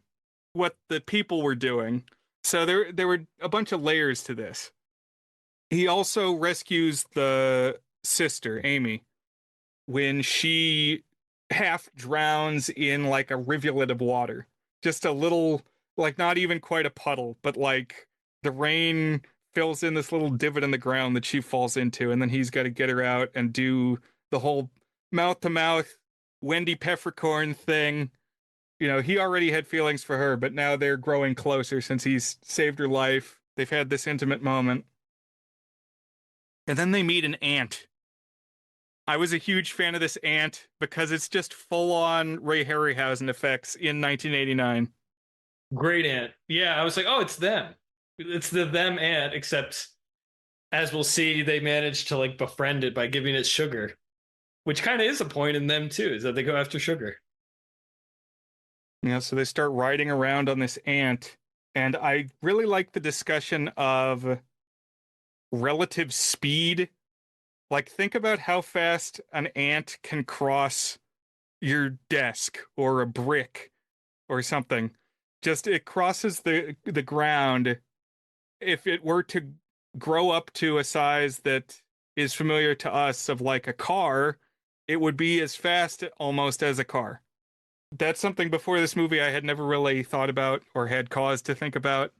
what the people were doing. So there were a bunch of layers to this. He also rescues the sister, Amy, when she half drowns in like a rivulet of water. Just a little, like not even quite a puddle, but like the rain fills in this little divot in the ground that she falls into, and then he's got to get her out and do the whole mouth to mouth Wendy Peppercorn thing. You know, he already had feelings for her, but now they're growing closer since he's saved her life. They've had this intimate moment. And then they meet an ant. I was a huge fan of this ant because it's just full-on Ray Harryhausen effects in 1989. Great ant. Yeah, I was like, oh, it's them. It's the them ant, except as we'll see, they managed to like befriend it by giving it sugar, which kind of is a point in them too, is that they go after sugar. Yeah, so they start riding around on this ant, and I really like the discussion of relative speed. Like, think about how fast an ant can cross your desk or a brick or something. Just it crosses the ground. If it were to grow up to a size that is familiar to us of like a car, it would be as fast almost as a car. That's something before this movie I had never really thought about or had cause to think about.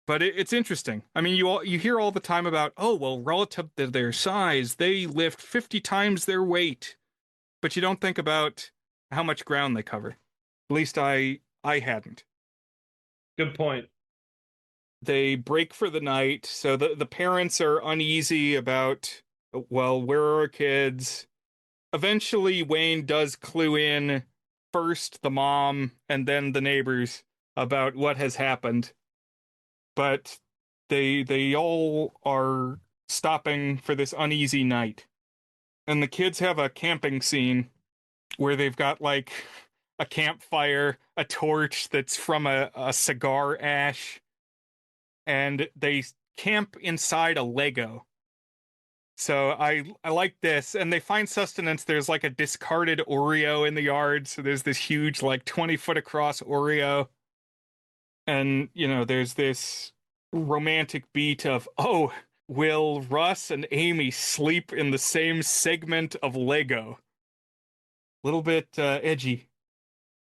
But it's interesting. I mean, you hear all the time about, oh, well, relative to their size, they lift 50 times their weight. But you don't think about how much ground they cover. At least I hadn't. Good point. They break for the night, so the parents are uneasy about, well, where are our kids? Eventually, Wayne does clue in, first the mom and then the neighbors, about what has happened. But they all are stopping for this uneasy night. And the kids have a camping scene where they've got like a campfire, a torch that's from a cigar ash, and they camp inside a Lego. So I like this, and they find sustenance. There's like a discarded Oreo in the yard, so there's this huge like 20-foot across Oreo. And, you know, there's this romantic beat of, oh, will Russ and Amy sleep in the same segment of Lego? A little bit edgy.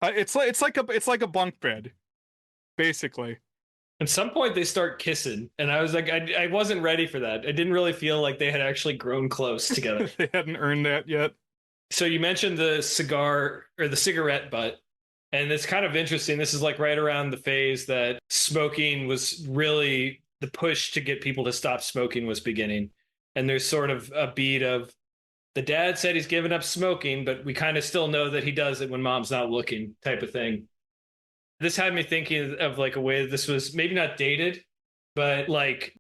It's like a bunk bed, basically. At some point, they start kissing, and I was like, I wasn't ready for that. I didn't really feel like they had actually grown close together. They hadn't earned that yet. So you mentioned the cigar or the cigarette butt. And it's kind of interesting. This is like right around the phase that smoking was really the push to get people to stop smoking was beginning. And there's sort of a beat of the dad said he's given up smoking, but we kind of still know that he does it when mom's not looking type of thing. This had me thinking of like a way that this was maybe not dated, but like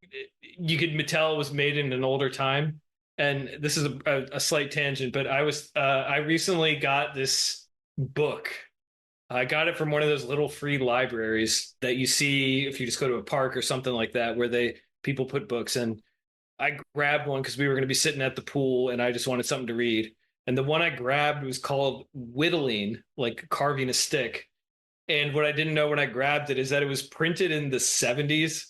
you could tell it was made in an older time. And this is a slight tangent, but I recently got this book. I got it from one of those little free libraries that you see if you just go to a park or something like that, where people put books. And I grabbed one because we were going to be sitting at the pool and I just wanted something to read. And the one I grabbed was called Whittling, like carving a stick. And what I didn't know when I grabbed it is that it was printed in the 70s.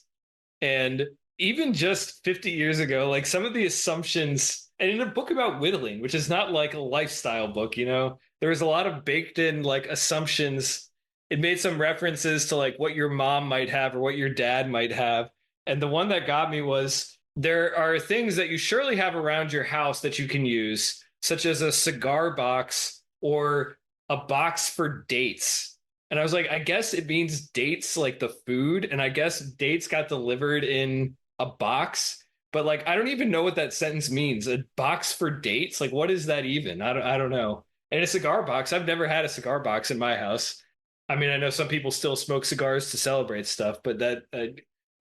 And even just 50 years ago, like some of the assumptions, and in a book about whittling, which is not like a lifestyle book, you know, there was a lot of baked in like assumptions. It made some references to like what your mom might have or what your dad might have. And the one that got me was there are things that you surely have around your house that you can use, such as a cigar box or a box for dates. And I was like, I guess it means dates like the food. And I guess dates got delivered in a box. But like, I don't even know what that sentence means. A box for dates? Like, what is that even? I don't know. And a cigar box. I've never had a cigar box in my house. I mean, I know some people still smoke cigars to celebrate stuff, but that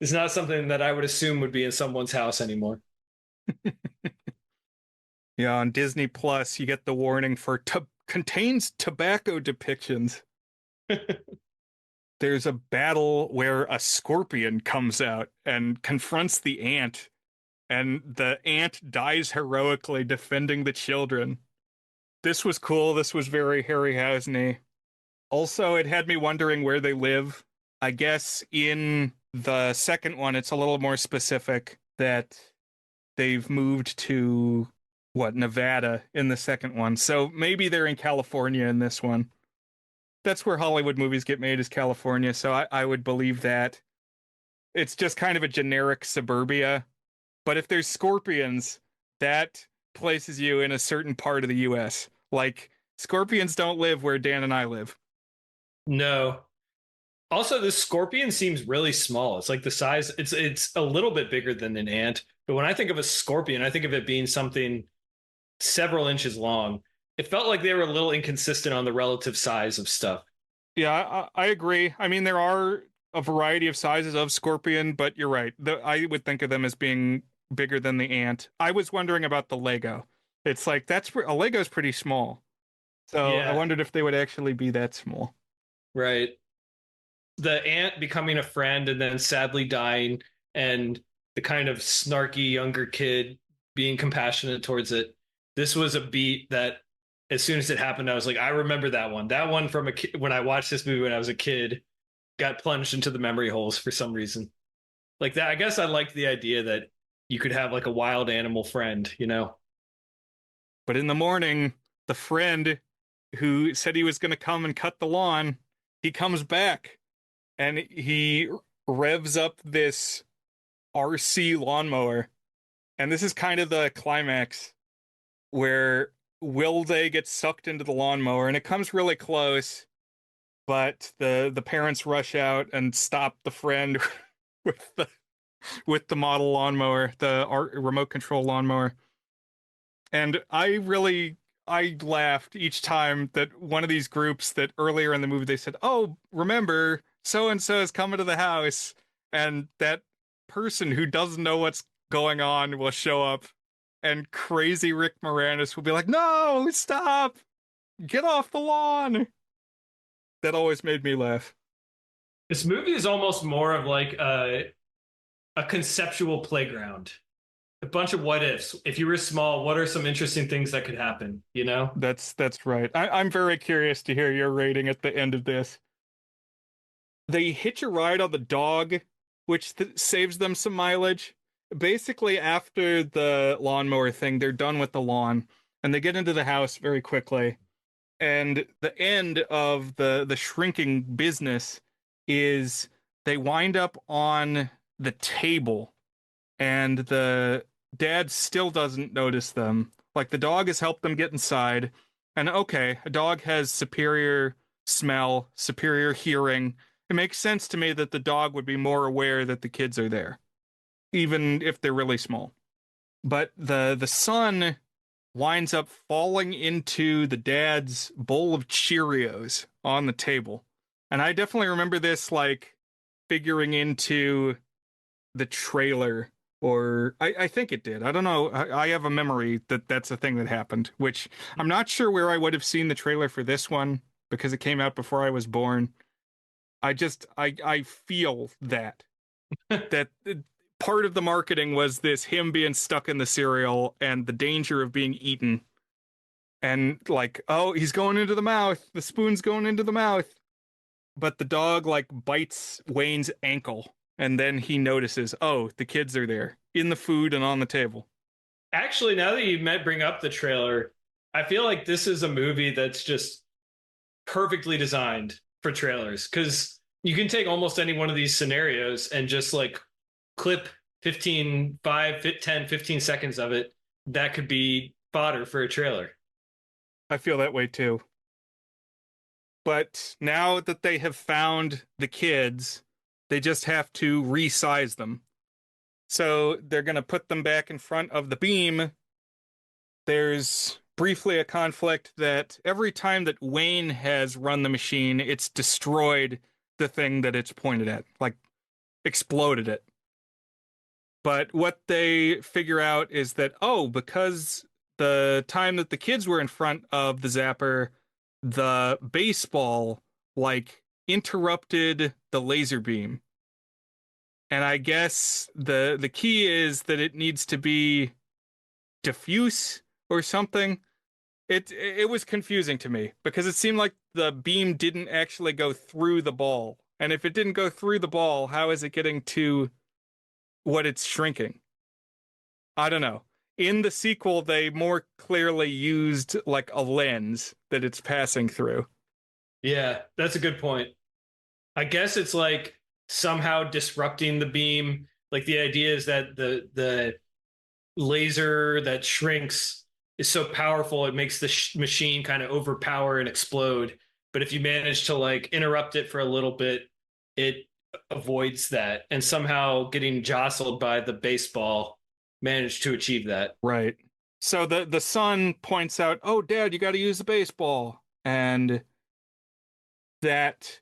is not something that I would assume would be in someone's house anymore. Yeah, on Disney Plus, you get the warning for contains tobacco depictions. There's a battle where a scorpion comes out and confronts the ant, and the ant dies heroically defending the children. This was cool. This was very Harryhausen-y. Also, it had me wondering where they live. I guess in the second one, it's a little more specific that they've moved to, what, Nevada in the second one. So maybe they're in California in this one. That's where Hollywood movies get made, is California. So I would believe that. It's just kind of a generic suburbia. But if there's scorpions, that places you in a certain part of the US. Like, scorpions don't live where Dan and I live. No. Also, this scorpion seems really small. It's like the size, it's a little bit bigger than an ant. But when I think of a scorpion, I think of it being something several inches long. It felt like they were a little inconsistent on the relative size of stuff. Yeah, I agree. I mean, there are a variety of sizes of scorpion, but you're right. I would think of them as being bigger than the ant. I was wondering about the Lego. It's like, a Lego's pretty small. So I Yeah, wondered if they would actually be that small. right. The ant becoming a friend and then sadly dying, and the kind of snarky younger kid being compassionate towards it. This was a beat that as soon as it happened, I was like, I remember that one. That one from a kid, when I watched this movie when I was a kid, got plunged into the memory holes for some reason. Like that, I guess I liked the idea that you could have like a wild animal friend, you know? But in the morning, the friend who said he was going to come and cut the lawn, he comes back and he revs up this RC lawnmower. And this is kind of the climax where will they get sucked into the lawnmower, and it comes really close, but the parents rush out and stop the friend with the model lawnmower, the remote control lawnmower. And I laughed each time that one of these groups that earlier in the movie they said, "Oh, remember, so and so is coming to the house," and that person who doesn't know what's going on will show up, and crazy Rick Moranis will be like, "No, stop! Get off the lawn!" That always made me laugh. This movie is almost more of like a conceptual playground. A bunch of what ifs. If you were small, what are some interesting things that could happen? You know? That's right. I'm very curious to hear your rating at the end of this. They hitch a ride on the dog, which saves them some mileage. Basically, after the lawnmower thing, they're done with the lawn, and they get into the house very quickly. And the end of the shrinking business is they wind up on the table, and the dad still doesn't notice them. Like, the dog has helped them get inside, and okay, a dog has superior smell, superior hearing. It makes sense to me that the dog would be more aware that the kids are there, even if they're really small. But the son winds up falling into the dad's bowl of Cheerios on the table. And I definitely remember this like figuring into the trailer, or I think it did. I don't know. I have a memory that that's a thing that happened, which I'm not sure where I would have seen the trailer for this one because it came out before I was born. I feel that that part of the marketing was this him being stuck in the cereal and the danger of being eaten. And like, oh, he's going into the mouth. The spoon's going into the mouth. But the dog like bites Wayne's ankle, and then he notices, oh, the kids are there in the food and on the table. Actually, now that you might bring up the trailer, I feel like this is a movie that's just perfectly designed for trailers because you can take almost any one of these scenarios and just like clip 10, 15 seconds of it, that could be fodder for a trailer. I feel that way too. But now that they have found the kids, they just have to resize them. So they're going to put them back in front of the beam. There's briefly a conflict that every time that Wayne has run the machine, it's destroyed the thing that it's pointed at, like exploded it. But what they figure out is that, oh, because the time that the kids were in front of the zapper, the baseball like interrupted the laser beam. And I guess the key is that it needs to be diffuse or something. It was confusing to me because it seemed like the beam didn't actually go through the ball. And if it didn't go through the ball, how is it getting to what it's shrinking? I don't know. In the sequel, they more clearly used like a lens that it's passing through. Yeah, that's a good point. I guess it's like somehow disrupting the beam. Like the idea is that the laser that shrinks is so powerful it makes the machine kind of overpower and explode. But if you manage to like interrupt it for a little bit, it avoids that, and somehow getting jostled by the baseball managed to achieve that. Right. So the son points out, "Oh, Dad, you got to use the baseball," and that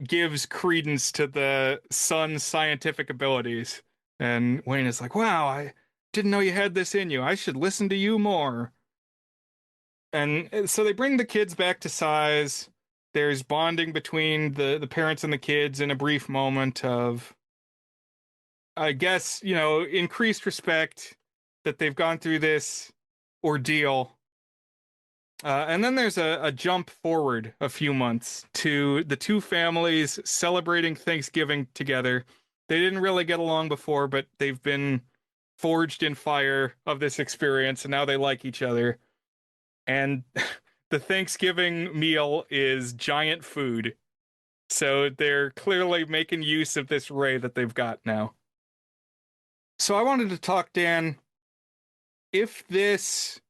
gives credence to the son's scientific abilities. And Wayne is like, "Wow, I didn't know you had this in you. I should listen to you more." And so they bring the kids back to size. There's bonding between the parents and the kids in a brief moment of, I guess, increased respect that they've gone through this ordeal. And then there's a jump forward a few months to the two families celebrating Thanksgiving together. They didn't really get along before, but they've been forged in fire of this experience, and now they like each other. And the Thanksgiving meal is giant food. So they're clearly making use of this ray that they've got now. So I wanted to talk, Dan, if this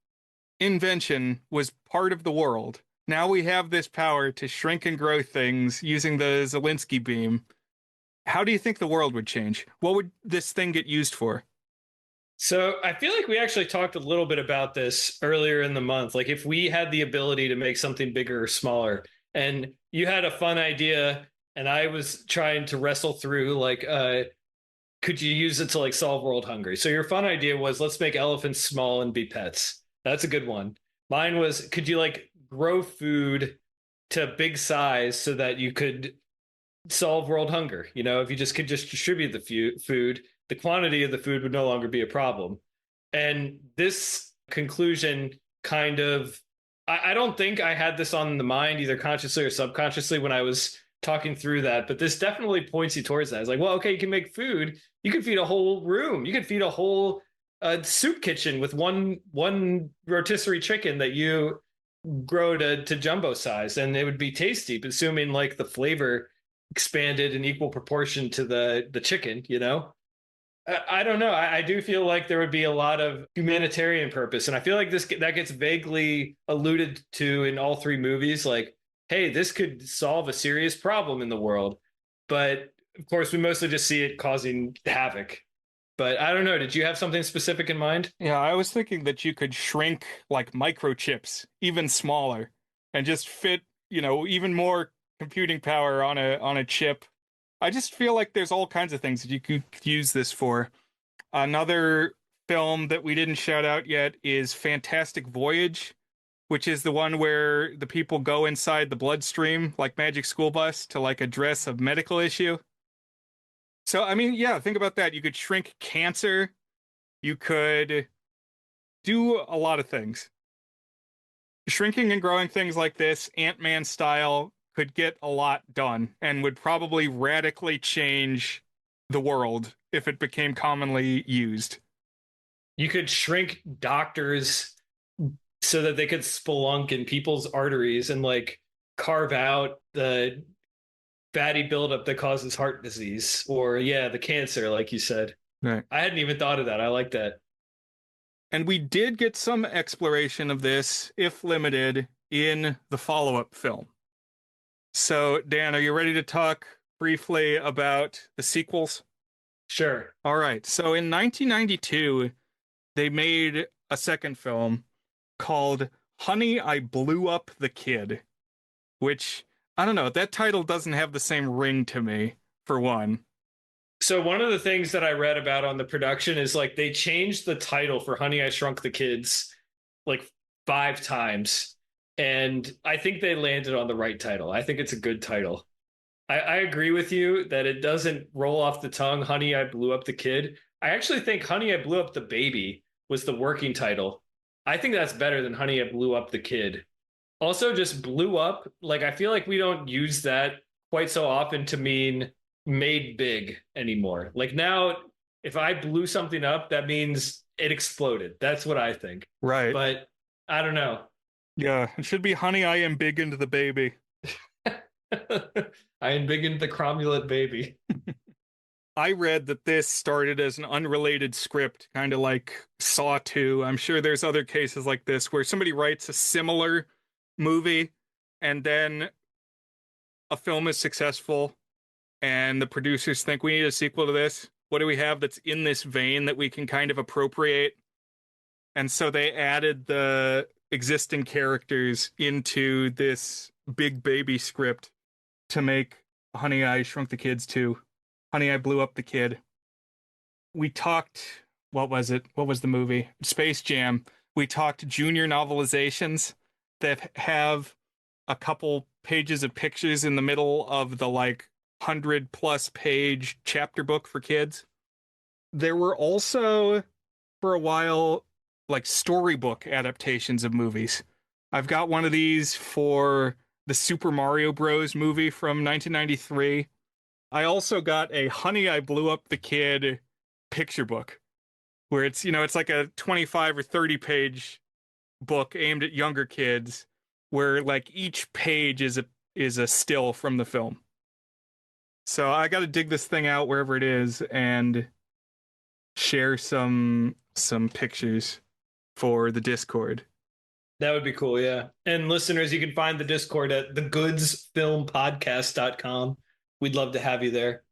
invention was part of the world, now we have this power to shrink and grow things using the Zelinsky beam. How do you think the world would change? What would this thing get used for? So I feel like we actually talked a little bit about this earlier in the month. Like if we had the ability to make something bigger or smaller, and you had a fun idea, and I was trying to wrestle through like, could you use it to like solve world hunger? So your fun idea was let's make elephants small and be pets. That's a good one. Mine was, could you like grow food to big size so that you could solve world hunger? If you could just distribute the food, the quantity of the food would no longer be a problem. And this conclusion kind of, I don't think I had this on the mind either consciously or subconsciously when I was talking through that, but this definitely points you towards that. It's like, well, okay, you can make food. You can feed a whole room. You can feed a whole soup kitchen with one rotisserie chicken that you grow to jumbo size, and it would be tasty, but assuming like the flavor expanded in equal proportion to the chicken. I don't know. I do feel like there would be a lot of humanitarian purpose, and I feel like that gets vaguely alluded to in all three movies. Like, hey, this could solve a serious problem in the world, but of course, we mostly just see it causing havoc. But I don't know. Did you have something specific in mind? Yeah, I was thinking that you could shrink like microchips even smaller and just fit, even more computing power on a chip. I just feel like there's all kinds of things that you could use this for. Another film that we didn't shout out yet is Fantastic Voyage, which is the one where the people go inside the bloodstream like Magic School Bus to like address a medical issue. So, I mean, yeah, think about that. You could shrink cancer. You could do a lot of things. Shrinking and growing things like this, Ant-Man style, could get a lot done and would probably radically change the world if it became commonly used. You could shrink doctors so that they could spelunk in people's arteries and like carve out the fatty buildup that causes heart disease or the cancer, like you said. Right. I hadn't even thought of that. I like that. And we did get some exploration of this, if limited, in the follow-up film. So, Dan, are you ready to talk briefly about the sequels? Sure. All right. So in 1992, they made a second film called Honey, I Blew Up the Kid, which, I don't know, that title doesn't have the same ring to me, for one. So one of the things that I read about on the production is like they changed the title for Honey, I Shrunk the Kids like 5 times. And I think they landed on the right title. I think it's a good title. I agree with you that it doesn't roll off the tongue, Honey, I Blew Up the Kid. I actually think Honey, I Blew Up the Baby was the working title. I think that's better than Honey, I Blew Up the Kid. Also, just blew up. Like, I feel like we don't use that quite so often to mean made big anymore. Like, now, if I blew something up, that means it exploded. That's what I think. Right. But I don't know. Yeah, it should be Honey, I Am Big Into the Baby. I embiggened the cromulent baby. I read that this started as an unrelated script, kind of like Saw 2. I'm sure there's other cases like this where somebody writes a similar movie and then a film is successful and the producers think we need a sequel to this. What do we have that's in this vein that we can kind of appropriate? And so they added the existing characters into this big baby script to make Honey, I Shrunk the Kids 2. Honey, I Blew Up the Kid. We talked, what was it? What was the movie? Space Jam. We talked junior novelizations that have a couple pages of pictures in the middle of the like 100+ page chapter book for kids. There were also, for a while, like storybook adaptations of movies. I've got one of these for the Super Mario Bros. Movie from 1993. I also got a Honey, I Blew Up the Kid picture book where it's, it's like a 25 or 30 page book aimed at younger kids where like each page is a still from the film. So I got to dig this thing out wherever it is and share some pictures for the Discord. That would be cool, yeah. And listeners, you can find the Discord at thegoodsfilmpodcast.com. We'd love to have you there.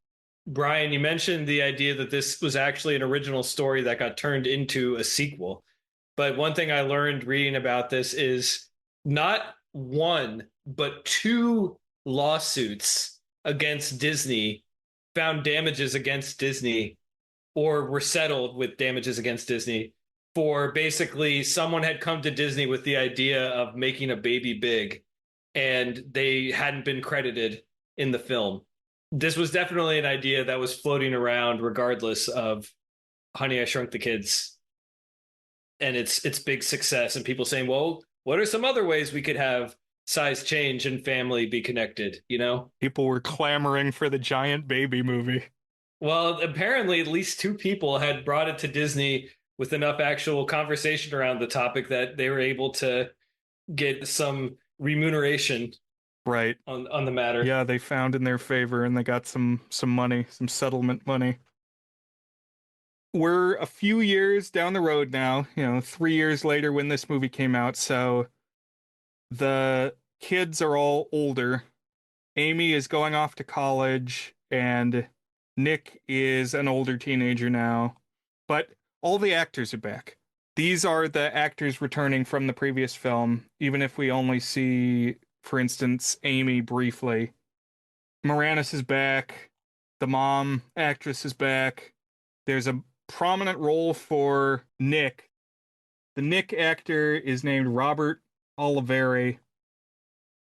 Brian, you mentioned the idea that this was actually an original story that got turned into a sequel. But one thing I learned reading about this is not one, but 2 lawsuits against Disney found damages against Disney or were settled with damages against Disney for basically someone had come to Disney with the idea of making a baby big and they hadn't been credited in the film. This was definitely an idea that was floating around regardless of Honey, I Shrunk the Kids and its big success and people saying, well, what are some other ways we could have size change and family be connected, People were clamoring for the giant baby movie. Well, apparently at least 2 people had brought it to Disney with enough actual conversation around the topic that they were able to get some remuneration Right. on the matter. Yeah, they found in their favor and they got some money, some settlement money. We're a few years down the road now, 3 years later when this movie came out, so the kids are all older. Amy is going off to college and Nick is an older teenager now, but all the actors are back. These are the actors returning from the previous film, even if we only see, for instance, Amy briefly. Moranis is back. The mom actress is back. There's a prominent role for Nick. The Nick actor is named Robert Oliveri,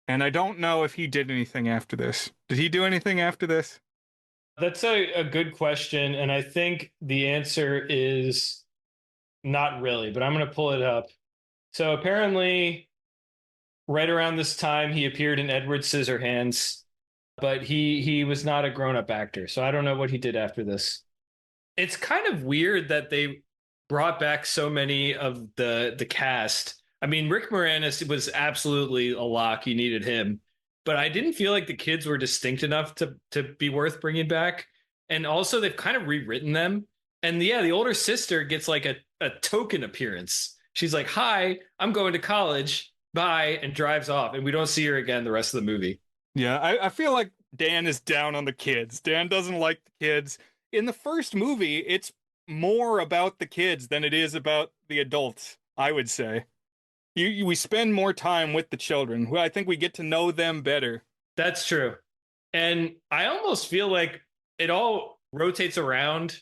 and I don't know if he did anything after this. Did he do anything after this? That's a good question. And I think the answer is not really, but I'm going to pull it up. So apparently, right around this time, he appeared in Edward Scissorhands, but he was not a grown-up actor. So I don't know what he did after this. It's kind of weird that they brought back so many of the cast. I mean, Rick Moranis was absolutely a lock. You needed him. But I didn't feel like the kids were distinct enough to be worth bringing back. And also, they've kind of rewritten them. And yeah, the older sister gets like a token appearance. She's like, "Hi, I'm going to college. Bye," and drives off. And we don't see her again the rest of the movie. Yeah, I feel like Dan is down on the kids. Dan doesn't like the kids. In the first movie, it's more about the kids than it is about the adults, I would say. We spend more time with the children, who I think we get to know them better. That's true. And I almost feel like it all rotates around,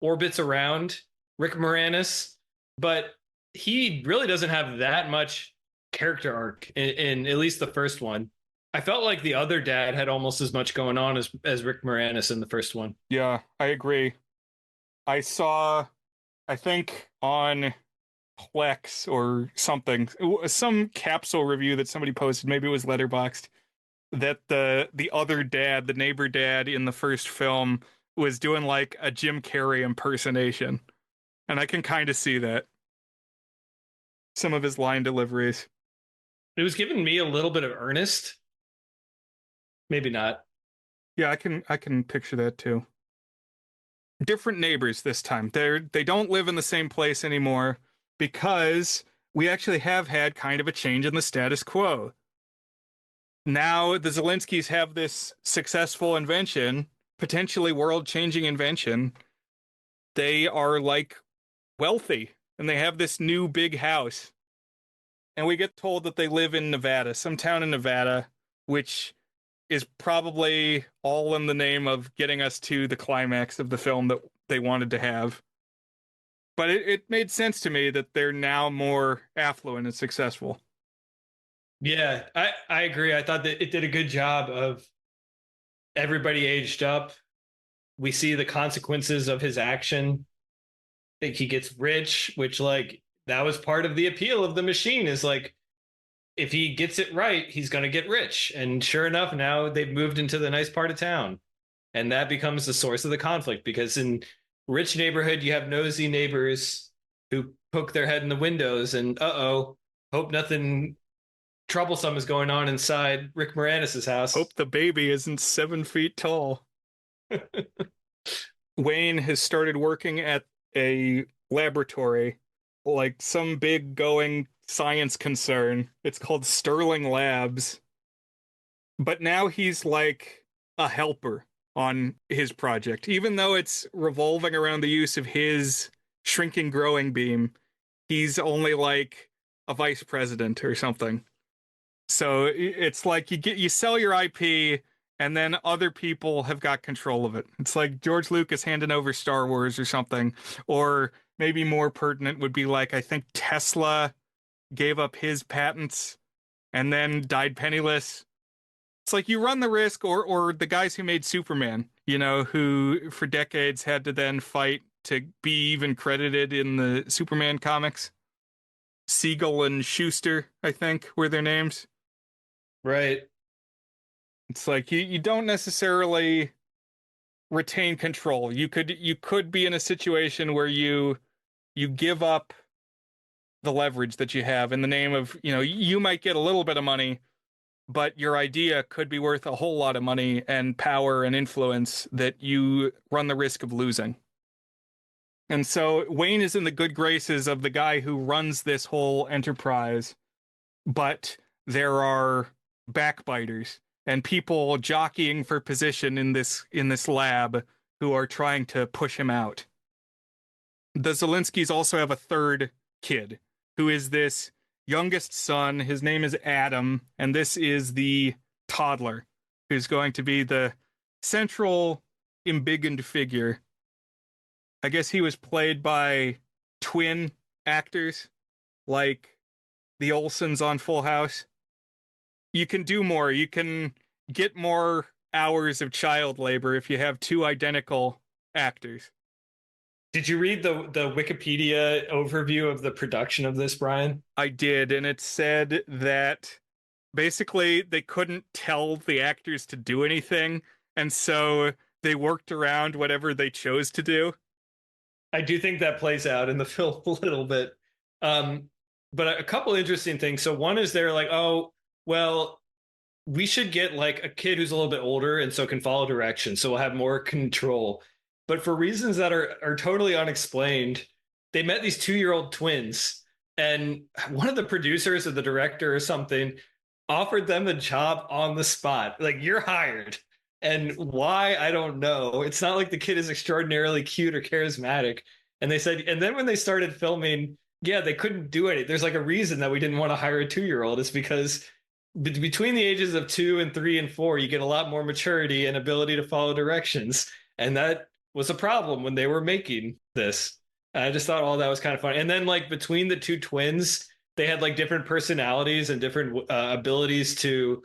orbits around Rick Moranis, but he really doesn't have that much character arc in at least the first one. I felt like the other dad had almost as much going on as Rick Moranis in the first one. Yeah, I agree. I saw, I think on Plex or something, some capsule review that somebody posted, maybe it was Letterboxd, that the other dad, the neighbor dad in the first film, was doing like a Jim Carrey impersonation. And I can kind of see that. Some of his line deliveries. It was giving me a little bit of Ernest. Maybe not. Yeah, I can picture that too. Different neighbors this time. They don't live in the same place anymore because we actually have had kind of a change in the status quo. Now the Zelinskys have this successful invention, potentially world-changing invention. They are like wealthy and they have this new big house. And we get told that they live in Nevada, some town in Nevada, which is probably all in the name of getting us to the climax of the film that they wanted to have. But it made sense to me that they're now more affluent and successful. Yeah, I agree. I thought that it did a good job of everybody aged up. We see the consequences of his action. I think he gets rich, which like that was part of the appeal of the machine is like if he gets it right, he's going to get rich. And sure enough, now they've moved into the nice part of town. And that becomes the source of the conflict because in rich neighborhood, you have nosy neighbors who poke their head in the windows and hope nothing troublesome is going on inside Rick Moranis' house. Hope the baby isn't 7 feet tall. Wayne has started working at a laboratory, like some big going science concern. It's called Sterling Labs. But now he's like a helper on his project. Even though it's revolving around the use of his shrinking growing beam, he's only like a vice president or something. So it's like you sell your IP and then other people have got control of it. It's like George Lucas handing over Star Wars or something. Or maybe more pertinent would be like I think Tesla gave up his patents and then died penniless. It's like you run the risk, or the guys who made Superman, who for decades had to then fight to be even credited in the Superman comics. Siegel and Schuster, I think, were their names. Right. It's like you don't necessarily retain control. You could be in a situation where you give up the leverage that you have in the name of, you might get a little bit of money, but your idea could be worth a whole lot of money and power and influence that you run the risk of losing. And so Wayne is in the good graces of the guy who runs this whole enterprise, but there are backbiters and people jockeying for position in this lab who are trying to push him out. The Zelinskys also have a third kid who is this youngest son. His name is Adam, and this is the toddler who's going to be the central embiggened figure. I guess he was played by twin actors like the Olsens on Full House. You can do more. You can get more hours of child labor if you have two identical actors. Did you read the Wikipedia overview of the production of this, Brian? I did, and it said that basically they couldn't tell the actors to do anything, and so they worked around whatever they chose to do. I do think that plays out in the film a little bit. But a couple interesting things. So one is they're like, oh, well, we should get like a kid who's a little bit older and so can follow directions. So we'll have more control. but for reasons that are totally unexplained, they met these 2-year-old twins, and one of the producers or the director or something offered them the job on the spot. Like, you're hired. And why, I don't know. It's not like the kid is extraordinarily cute or charismatic. And they said, and then when they started filming, yeah, they couldn't do it. There's like a reason that we didn't want to hire a 2-year-old. It's because between the ages of 2 and 3 and 4, you get a lot more maturity and ability to follow directions. And that was a problem when they were making this. I just thought all that was kind of fun. And then like between the two twins, they had like different personalities and different abilities to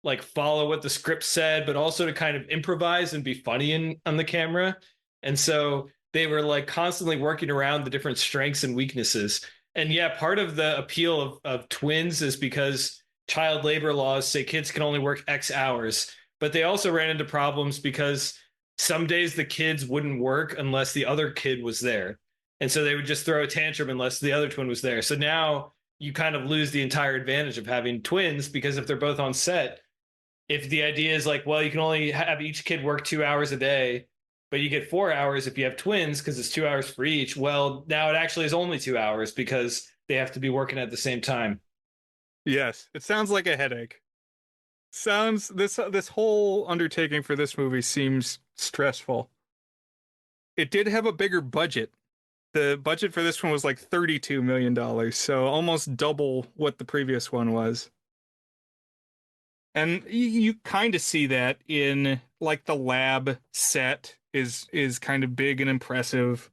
like follow what the script said, but also to kind of improvise and be funny on the camera. And so they were like constantly working around the different strengths and weaknesses. And yeah, part of the appeal of twins is because child labor laws say kids can only work X hours, but they also ran into problems because some days the kids wouldn't work unless the other kid was there. And so they would just throw a tantrum unless the other twin was there. So now you kind of lose the entire advantage of having twins, because if they're both on set, if the idea is like, well, you can only have each kid work 2 hours a day, but you get 4 hours if you have twins because it's 2 hours for each. Well, now it actually is only 2 hours because they have to be working at the same time. Yes, it sounds like a headache. Sounds this whole undertaking for this movie seems stressful. It did have a bigger budget. The budget for this one was like $32 million, so almost double what the previous one was. And you kind of see that in like the lab set is kind of big and impressive.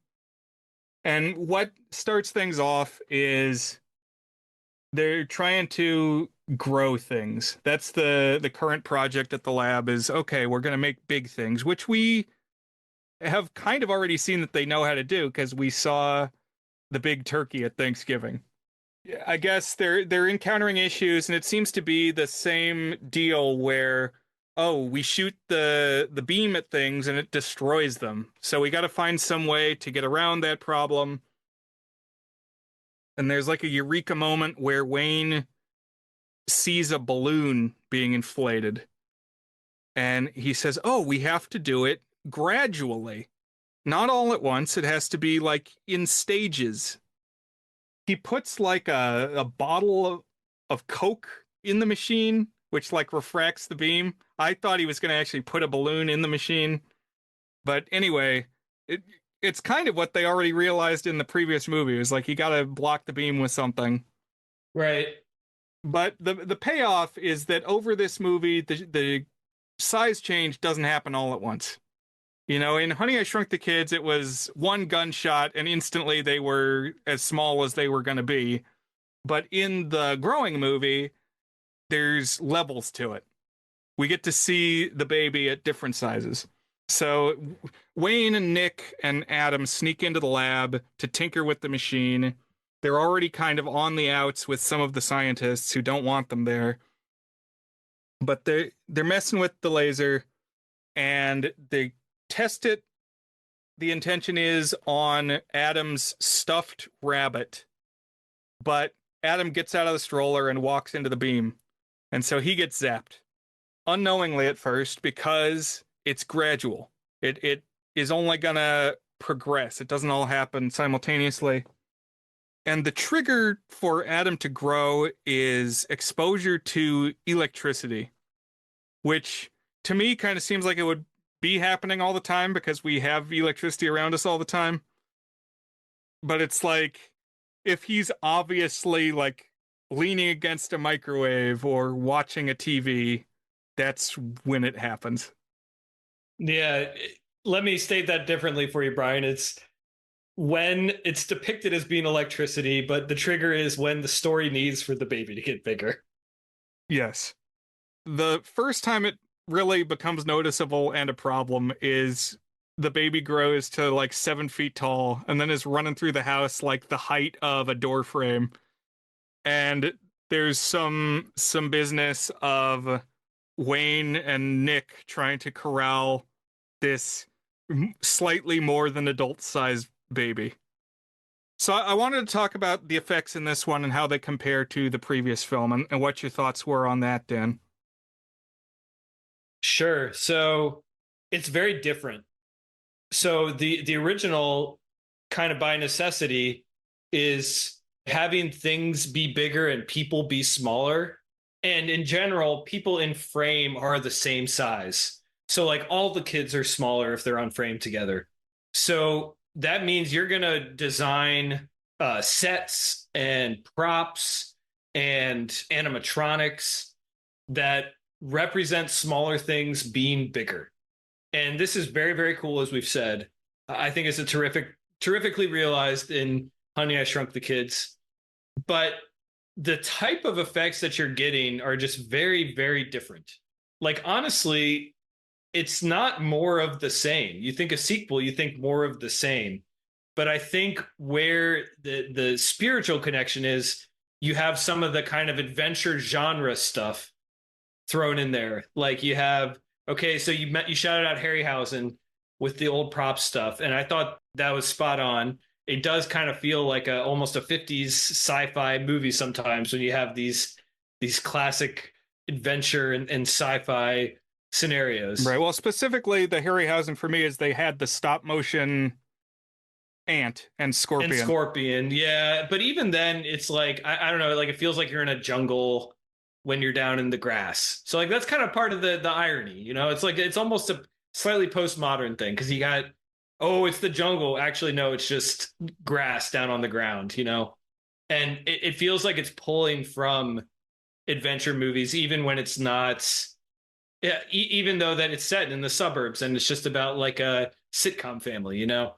And what starts things off is they're trying to grow things. That's the current project at the lab is, okay, we're going to make big things, which we have kind of already seen that they know how to do because we saw the big turkey at Thanksgiving. I guess they're encountering issues, and it seems to be the same deal where, oh, we shoot the beam at things and it destroys them. So we got to find some way to get around that problem. And there's like a eureka moment where Wayne sees a balloon being inflated. And he says, oh, we have to do it gradually. Not all at once. It has to be like in stages. He puts like a bottle of Coke in the machine, which like refracts the beam. I thought he was going to actually put a balloon in the machine. But anyway, it's kind of what they already realized in the previous movie. It was like you got to block the beam with something. Right. But the payoff is that over this movie, the size change doesn't happen all at once. You know, in Honey, I Shrunk the Kids, it was one gunshot and instantly they were as small as they were going to be. But in the growing movie, there's levels to it. We get to see the baby at different sizes. So Wayne and Nick and Adam sneak into the lab to tinker with the machine. They're already kind of on the outs with some of the scientists who don't want them there. But they're messing with the laser and they test it. The intention is on Adam's stuffed rabbit. But Adam gets out of the stroller and walks into the beam. And so he gets zapped. Unknowingly at first, because it's gradual. It is only gonna progress. It doesn't all happen simultaneously. And the trigger for Adam to grow is exposure to electricity, which to me kind of seems like it would be happening all the time because we have electricity around us all the time. But it's like, if he's obviously like leaning against a microwave or watching a TV, that's when it happens. Yeah. Let me state that differently for you, Brian. It's when it's depicted as being electricity, but the trigger is when the story needs for the baby to get bigger. Yes. The first time it really becomes noticeable and a problem is the baby grows to like 7 feet tall and then is running through the house like the height of a door frame. And there's some business of Wayne and Nick trying to corral this slightly more than adult sized baby. So I wanted to talk about the effects in this one and how they compare to the previous film and what your thoughts were on that, Dan. Sure. So it's very different. So the original, kind of by necessity, is having things be bigger and people be smaller. And in general, people in frame are the same size. So like all the kids are smaller if they're on frame together. So that means you're gonna design sets and props and animatronics that represent smaller things being bigger. And this is very, very cool, as we've said. I think it's a terrifically realized in Honey, I Shrunk the Kids. But the type of effects that you're getting are just very, very different. Like, honestly, it's not more of the same. You think a sequel, you think more of the same. But I think where the spiritual connection is, you have some of the kind of adventure genre stuff thrown in there. Like you have, okay, so you shouted out Harryhausen with the old prop stuff, and I thought that was spot on. It does kind of feel like almost a 50s sci-fi movie sometimes when you have these classic adventure and sci-fi scenarios. Right. Well, specifically the Harryhausen for me is they had the stop motion ant and scorpion. And scorpion, yeah. But even then, it's like I don't know, like it feels like you're in a jungle when you're down in the grass. So like that's kind of part of the irony, you know? It's like it's almost a slightly postmodern thing because you got, oh, it's the jungle. Actually, no, it's just grass down on the ground, you know? And it feels like it's pulling from adventure movies, even when it's not. Yeah, even though that it's set in the suburbs and it's just about like a sitcom family, you know?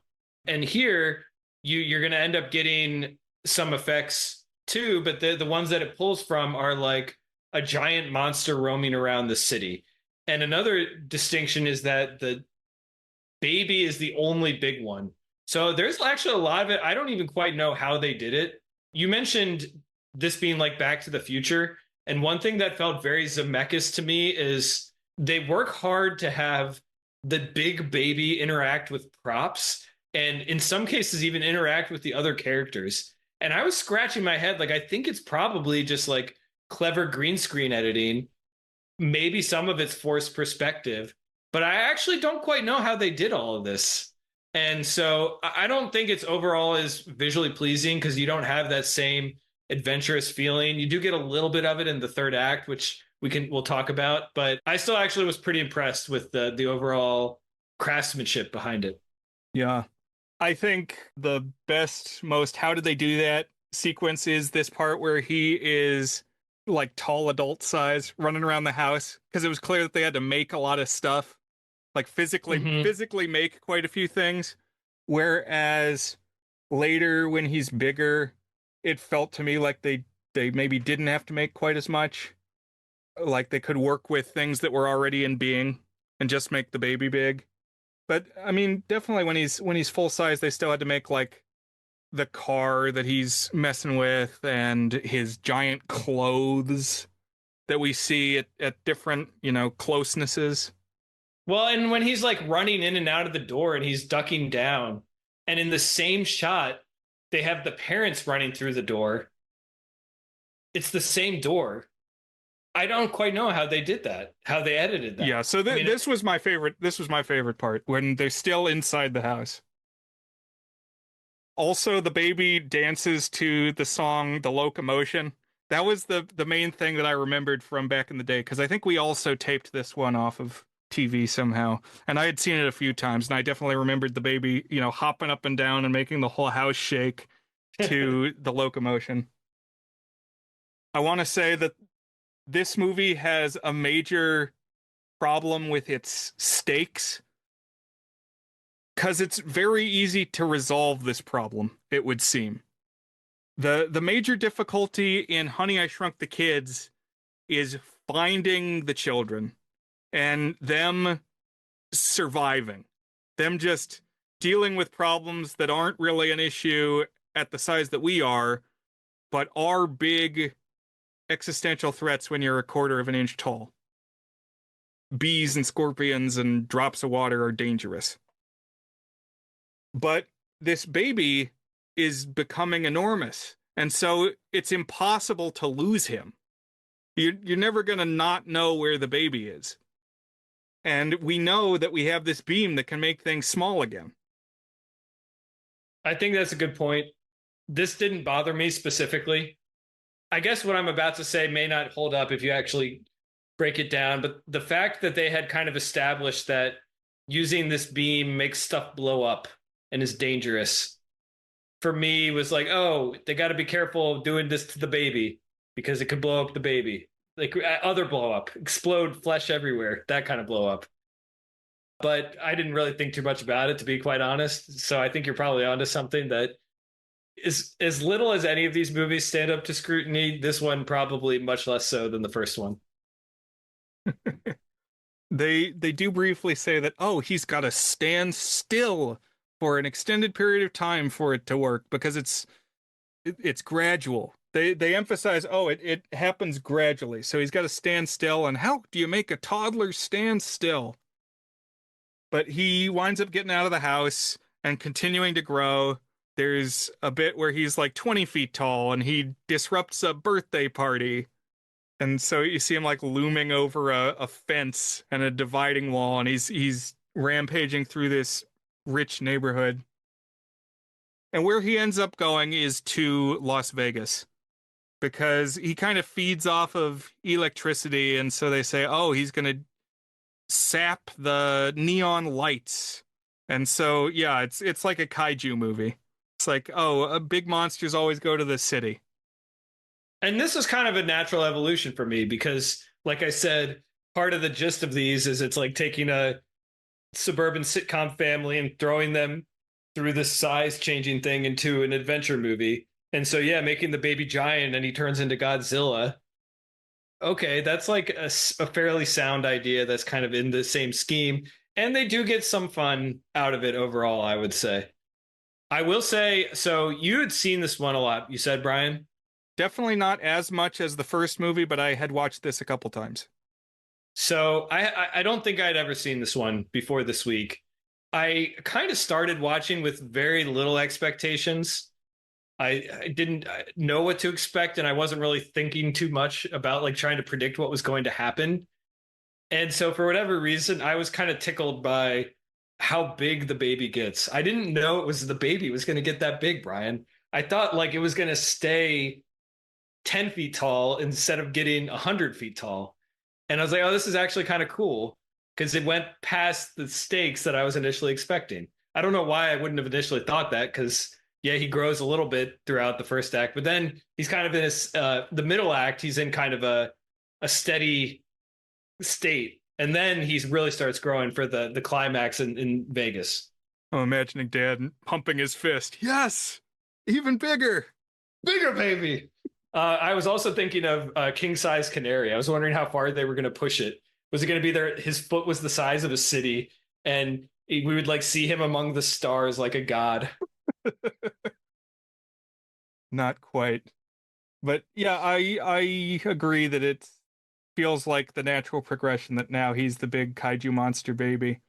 And here you're going to end up getting some effects too, but the ones that it pulls from are like a giant monster roaming around the city. And another distinction is that the baby is the only big one. So there's actually a lot of it. I don't even quite know how they did it. You mentioned this being like Back to the Future. And one thing that felt very Zemeckis to me is they work hard to have the big baby interact with props and in some cases even interact with the other characters. And I was scratching my head, like I think it's probably just like clever green screen editing. Maybe some of it's forced perspective, but I actually don't quite know how they did all of this. And so I don't think it's overall as visually pleasing because you don't have that same adventurous feeling. You do get a little bit of it in the third act, which we'll talk about, but I still actually was pretty impressed with the overall craftsmanship behind it. Yeah. I think the best, most how did they do that sequence is this part where he is like tall adult size running around the house because it was clear that they had to make a lot of stuff, like physically make quite a few things. Whereas later when he's bigger, it felt to me like they maybe didn't have to make quite as much. Like they could work with things that were already in being and just make the baby big. But I mean, definitely when he's full size, they still had to make like the car that he's messing with and his giant clothes that we see at different, closenesses. Well, and when he's like running in and out of the door and he's ducking down, and in the same shot, they have the parents running through the door. It's the same door. I don't quite know how they did that, how they edited that. Yeah, so this was my favorite. This was my favorite part when they're still inside the house. Also, the baby dances to the song "The Locomotion." That was the main thing that I remembered from back in the day because I think we also taped this one off of TV somehow, and I had seen it a few times, and I definitely remembered the baby, hopping up and down and making the whole house shake to "The Locomotion." I want to say that this movie has a major problem with its stakes because it's very easy to resolve this problem, it would seem. The major difficulty in Honey, I Shrunk the Kids is finding the children and them surviving, them just dealing with problems that aren't really an issue at the size that we are, but are big existential threats when you're a quarter of an inch tall. Bees and scorpions and drops of water are dangerous. But this baby is becoming enormous, and so it's impossible to lose him. You're never going to not know where the baby is. And we know that we have this beam that can make things small again. I think that's a good point. This didn't bother me specifically. I guess what I'm about to say may not hold up if you actually break it down, but the fact that they had kind of established that using this beam makes stuff blow up and is dangerous for me was like, oh, they got to be careful doing this to the baby because it could blow up the baby. Like other blow up, explode flesh everywhere, that kind of blow up. But I didn't really think too much about it, to be quite honest. So I think you're probably onto something that is as little as any of these movies stand up to scrutiny. This one probably much less so than the first one. They do briefly say that, oh, he's got to stand still for an extended period of time for it to work because it's gradual. They emphasize, oh, it happens gradually. So he's got to stand still. And how do you make a toddler stand still? But he winds up getting out of the house and continuing to grow. There's a bit where he's like 20 feet tall and he disrupts a birthday party. And so you see him like looming over a fence and a dividing wall, and he's rampaging through this rich neighborhood. And where he ends up going is to Las Vegas because he kind of feeds off of electricity. And so they say, oh, he's going to sap the neon lights. And so, yeah, it's like a kaiju movie. It's like, oh, big monsters always go to the city. And this is kind of a natural evolution for me because, like I said, part of the gist of these is it's like taking a suburban sitcom family and throwing them through this size changing thing into an adventure movie. And so, yeah, making the baby giant and he turns into Godzilla. Okay, that's like a fairly sound idea that's kind of in the same scheme. And they do get some fun out of it overall, I would say. I will say, so you had seen this one a lot, you said, Brian? Definitely not as much as the first movie, but I had watched this a couple times. So I don't think I'd ever seen this one before this week. I kind of started watching with very little expectations. I didn't know what to expect, and I wasn't really thinking too much about like trying to predict what was going to happen. And so for whatever reason, I was kind of tickled by how big the baby gets. I didn't know it was the baby was going to get that big, Brian. I thought like it was going to stay 10 feet tall instead of getting 100 feet tall. And I was like, oh, this is actually kind of cool because it went past the stakes that I was initially expecting. I don't know why I wouldn't have initially thought that because, yeah, he grows a little bit throughout the first act, but then he's kind of in the middle act. He's in kind of a steady state. And then he really starts growing for the climax in Vegas. I'm imagining Dad pumping his fist. Yes, even bigger. Bigger, baby. I was also thinking of King Size Canary. I was wondering how far they were going to push it. Was it going to be there? His foot was the size of a city, and we would like see him among the stars like a god. Not quite. But yeah, I agree that it feels like the natural progression that now he's the big kaiju monster baby.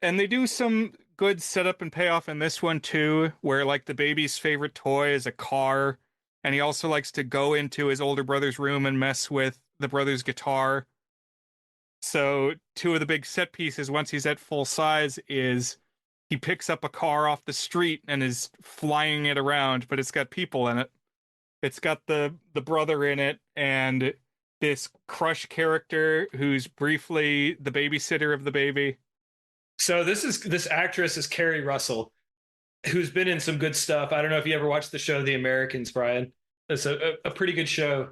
And they do some good setup and payoff in this one too, where like the baby's favorite toy is a car. And he also likes to go into his older brother's room and mess with the brother's guitar. So two of the big set pieces, once he's at full size, is he picks up a car off the street and is flying it around, but it's got people in it. It's got the brother in it and this Crush character who's briefly the babysitter of the baby. So this actress is Carrie Russell, who's been in some good stuff. I don't know if you ever watched the show The Americans, Brian. It's a pretty good show.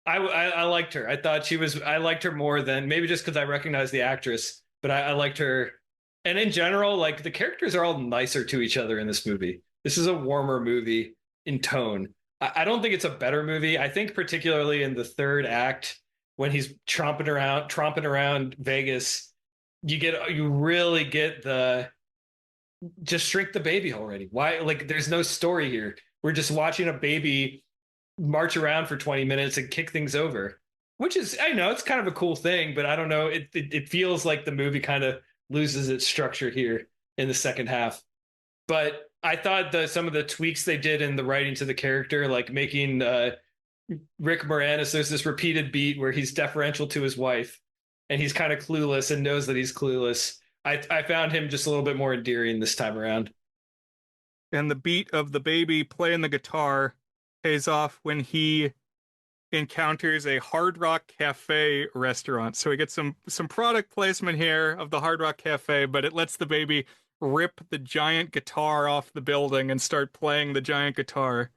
I liked her. I liked her more than maybe just because I recognize the actress, but I liked her. And in general, like the characters are all nicer to each other in this movie. This is a warmer movie in tone. I don't think it's a better movie. I think particularly in the third act when he's tromping around Vegas, you really get the just shrink the baby already. Why? Like, there's no story here. We're just watching a baby march around for 20 minutes and kick things over, which is, I know it's kind of a cool thing, but I don't know. It feels like the movie kind of loses its structure here in the second half. But I thought some of the tweaks they did in the writing to the character, like making Rick Moranis, there's this repeated beat where he's deferential to his wife. and he's kind of clueless and knows that he's clueless. I found him just a little bit more endearing this time around. And the beat of the baby playing the guitar pays off when he encounters a Hard Rock Cafe restaurant. So we get some product placement here of the Hard Rock Cafe, but it lets the baby rip the giant guitar off the building and start playing the giant guitar.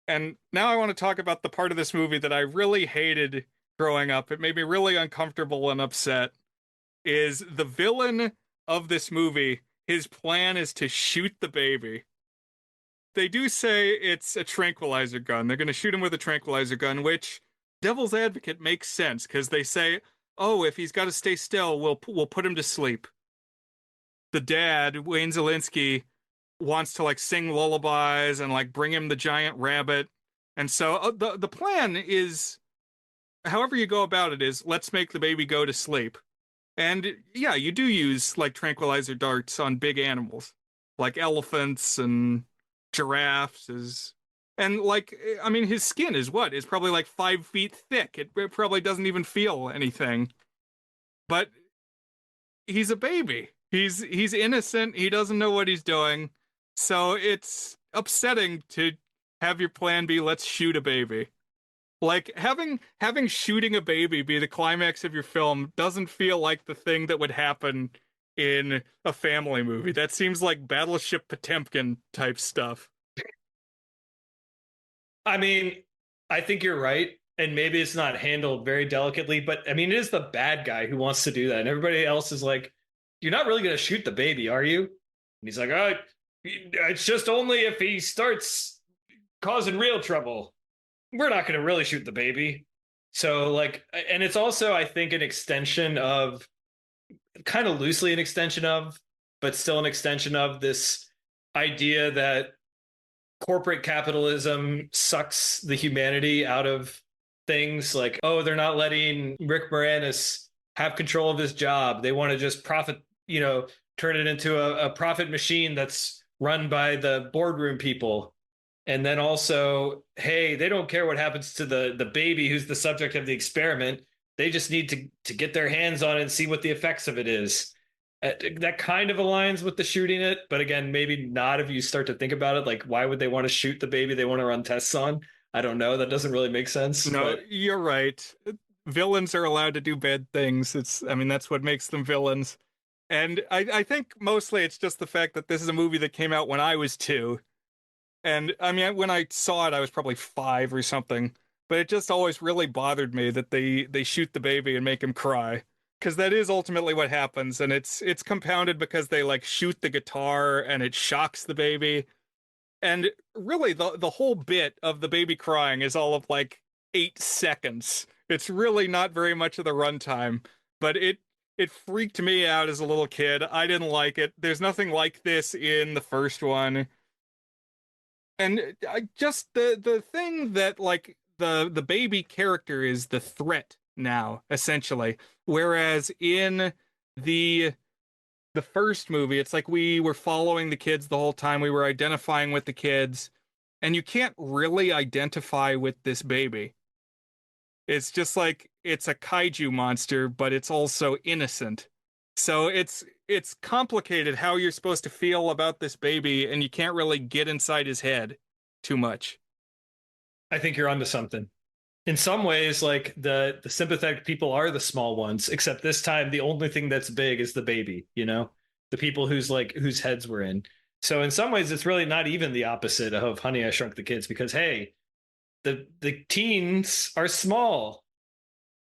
And now I want to talk about the part of this movie that I really hated growing up. It made me really uncomfortable and upset. Is the villain of this movie, his plan is to shoot the baby. They do say it's a tranquilizer gun. They're going to shoot him with a tranquilizer gun, which devil's advocate makes sense because they say, "Oh, if he's got to stay still, we'll put him to sleep." The dad, Wayne Zielinski, wants to like sing lullabies and like bring him the giant rabbit. And so the plan is, however you go about it, is let's make the baby go to sleep. And yeah, you do use like tranquilizer darts on big animals, like elephants and giraffes. And like, I mean, his skin is what? It's probably like 5 feet thick. It probably doesn't even feel anything. But he's a baby. He's innocent. He doesn't know what he's doing. So it's upsetting to have your plan be let's shoot a baby. Like having shooting a baby be the climax of your film doesn't feel like the thing that would happen in a family movie. That seems like Battleship Potemkin type stuff. I mean, I think you're right. And maybe it's not handled very delicately, but I mean, it is the bad guy who wants to do that. And everybody else is like, you're not really going to shoot the baby, are you? And he's like, oh, it's just only if he starts causing real trouble. We're not going to really shoot the baby. So like, and it's also, I think, an extension of, kind of loosely an extension of, but still an extension of this idea that corporate capitalism sucks the humanity out of things. Like, oh, they're not letting Rick Moranis have control of his job. They want to just profit, turn it into a profit machine that's run by the boardroom people. And then also, hey, they don't care what happens to the baby who's the subject of the experiment. They just need to get their hands on it and see what the effects of it is. That kind of aligns with the shooting it. But again, maybe not if you start to think about it. Like, why would they want to shoot the baby they want to run tests on? I don't know. That doesn't really make sense. No, but... you're right. Villains are allowed to do bad things. That's what makes them villains. And I think mostly it's just the fact that this is a movie that came out when I was 2. And I mean, when I saw it, I was probably 5 or something. But it just always really bothered me that they shoot the baby and make him cry. Because that is ultimately what happens. And it's compounded because they like shoot the guitar and it shocks the baby. And really, the whole bit of the baby crying is all of like 8 seconds. It's really not very much of the runtime. But it freaked me out as a little kid. I didn't like it. There's nothing like this in the first one. And just the thing that like the baby character is the threat now, essentially. Whereas in the first movie, it's like we were following the kids the whole time. We were identifying with the kids, and you can't really identify with this baby. It's just like it's a kaiju monster, but it's also innocent. So it's complicated how you're supposed to feel about this baby, and you can't really get inside his head too much. I think you're onto something. In some ways, like the sympathetic people are the small ones, except this time the only thing that's big is the baby, the people whose heads we're in. So in some ways, it's really not even the opposite of Honey, I Shrunk the Kids, because hey, the teens are small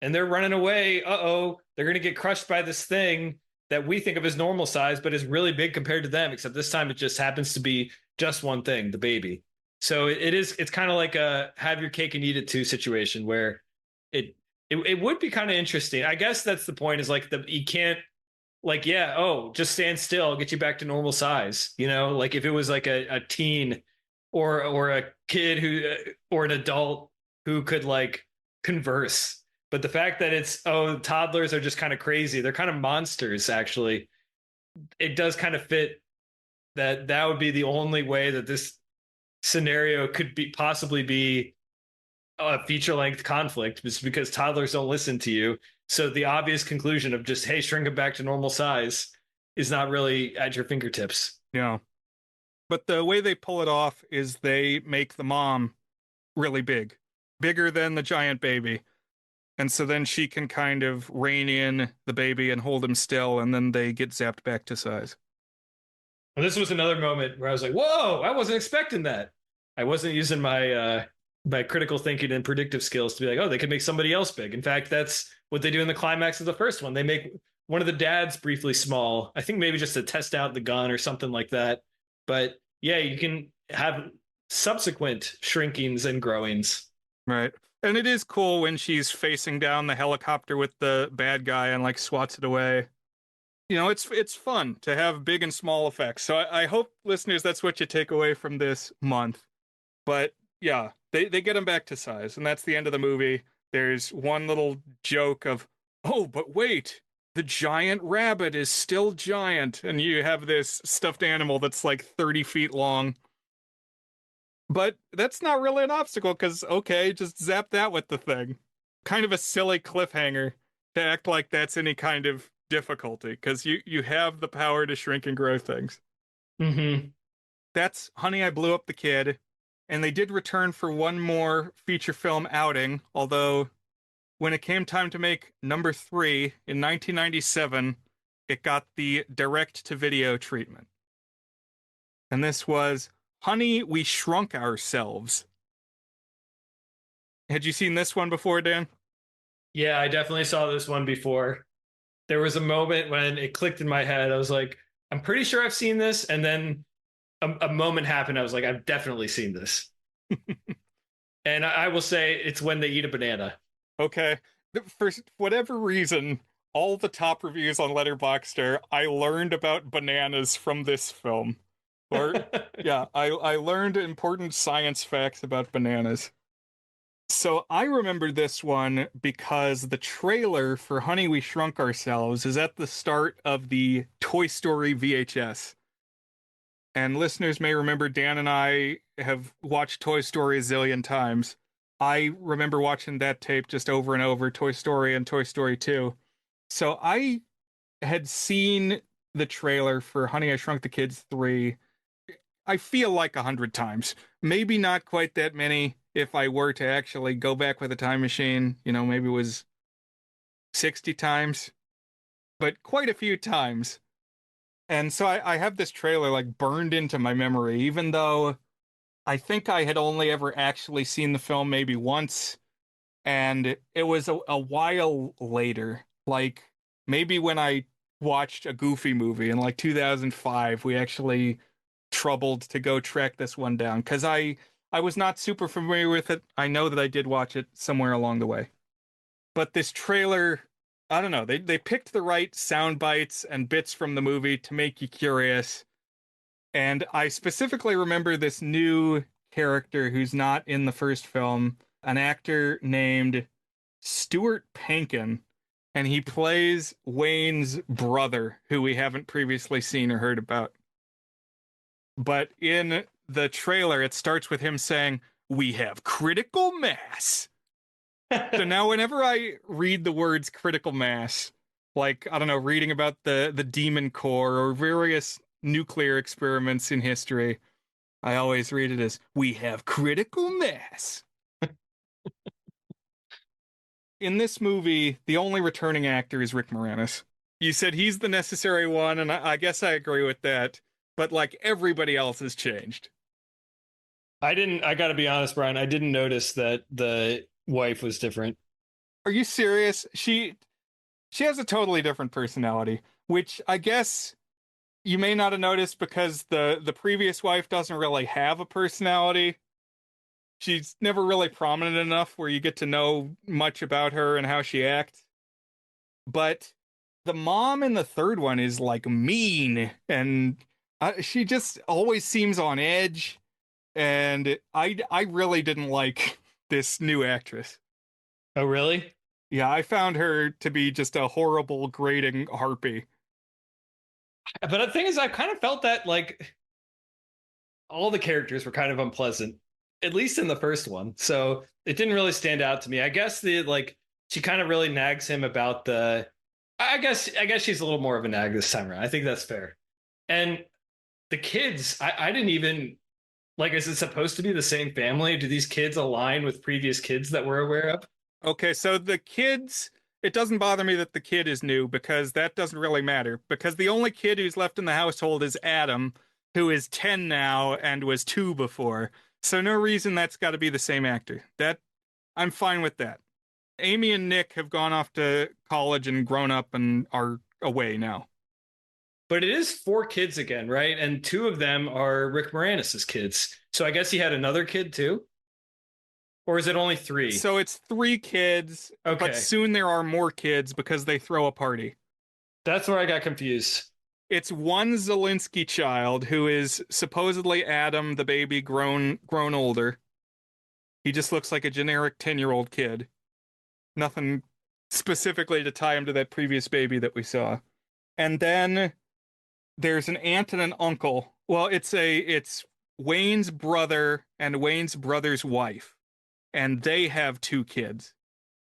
and they're running away. Uh-oh, they're going to get crushed by this thing that we think of as normal size, but is really big compared to them, except this time it just happens to be just one thing, the baby. So it's kind of like a have your cake and eat it too situation where it would be kind of interesting. I guess that's the point, is like you can't, like, yeah, oh, just stand still, I'll get you back to normal size. Like if it was like a teen or a kid who or an adult who could like converse. But the fact that it's, oh, toddlers are just kind of crazy. They're kind of monsters, actually. It does kind of fit that would be the only way that this scenario could possibly be a feature-length conflict, is because toddlers don't listen to you. So the obvious conclusion of just, hey, shrink it back to normal size is not really at your fingertips. Yeah. But the way they pull it off is they make the mom really big, bigger than the giant baby. And so then she can kind of rein in the baby and hold him still, and then they get zapped back to size. And this was another moment where I was like, whoa, I wasn't expecting that. I wasn't using my critical thinking and predictive skills to be like, oh, they could make somebody else big. In fact, that's what they do in the climax of the first one. They make one of the dads briefly small. I think maybe just to test out the gun or something like that. But yeah, you can have subsequent shrinkings and growings. Right. And it is cool when she's facing down the helicopter with the bad guy and like swats it away. You know, it's fun to have big and small effects. So I hope, listeners, that's what you take away from this month. But yeah, they get him back to size, and that's the end of the movie. There's one little joke of, oh, but wait, the giant rabbit is still giant, and you have this stuffed animal that's like 30 feet long. But that's not really an obstacle, because, okay, just zap that with the thing. Kind of a silly cliffhanger to act like that's any kind of difficulty, because you have the power to shrink and grow things. Mm-hmm. That's Honey, I Blew Up the Kid. And they did return for one more feature film outing, although when it came time to make number 3 in 1997, it got the direct-to-video treatment. And this was Honey, We Shrunk Ourselves. Had you seen this one before, Dan? Yeah, I definitely saw this one before. There was a moment when it clicked in my head. I was like, I'm pretty sure I've seen this. And then a moment happened. I was like, I've definitely seen this. And I will say it's when they eat a banana. Okay. For whatever reason, all the top reviews on Letterboxd I learned about bananas from this film. Or, yeah, I learned important science facts about bananas. So I remember this one because the trailer for Honey, We Shrunk Ourselves is at the start of the Toy Story VHS. And listeners may remember Dan and I have watched Toy Story a zillion times. I remember watching that tape just over and over, Toy Story and Toy Story 2. So I had seen the trailer for Honey, I Shrunk the Kids 3, I feel like 100 times. Maybe not quite that many if I were to actually go back with a time machine. You know, maybe it was 60 times, but quite a few times. And so I have this trailer like burned into my memory, even though I think I had only ever actually seen the film maybe once. And it was a while later, like maybe when I watched a Goofy movie in like 2005, we actually troubled to go track this one down because I was not super familiar with it. I know that I did watch it somewhere along the way. But this trailer, I don't know, they picked the right sound bites and bits from the movie to make you curious. And I specifically remember this new character who's not in the first film, an actor named Stuart Pankin, and he plays Wayne's brother, who we haven't previously seen or heard about. But in the trailer, it starts with him saying, "We have critical mass." So now whenever I read the words critical mass, like, I don't know, reading about the demon core or various nuclear experiments in history, I always read it as, "We have critical mass." In this movie, the only returning actor is Rick Moranis. You said he's the necessary one, and I guess I agree with that. But like everybody else has changed. I gotta be honest, Brian, I didn't notice that the wife was different. Are you serious? She has a totally different personality, which I guess you may not have noticed because the previous wife doesn't really have a personality. She's never really prominent enough where you get to know much about her and how she acts. But the mom in the third one is like mean, and she just always seems on edge. And I really didn't like this new actress. Oh, really? Yeah, I found her to be just a horrible, grating harpy. But the thing is, I kind of felt that like all the characters were kind of unpleasant, at least in the first one. So it didn't really stand out to me. I guess the like she kind of really nags him about the. I guess she's a little more of a nag this time around. I think that's fair. And the kids, I didn't even like. Is it supposed to be the same family? Do these kids align with previous kids that we're aware of? Okay, so the kids, it doesn't bother me that the kid is new because that doesn't really matter. Because the only kid who's left in the household is Adam, who is 10 now and was 2 before. So no reason that's got to be the same actor. That I'm fine with that. Amy and Nick have gone off to college and grown up and are away now. But it is 4 kids again, right? And 2 of them are Rick Moranis's kids. So I guess he had another kid too, or is it only 3? So it's 3 kids, but Okay, soon there are more kids because they throw a party. that's where I got confused. It's one Zelensky child who is supposedly Adam, the baby grown older. He just looks like a generic 10-year-old kid. Nothing specifically to tie him to that previous baby that we saw. And then there's an aunt and an uncle. Well, it's Wayne's brother and Wayne's brother's wife, and they have 2 kids.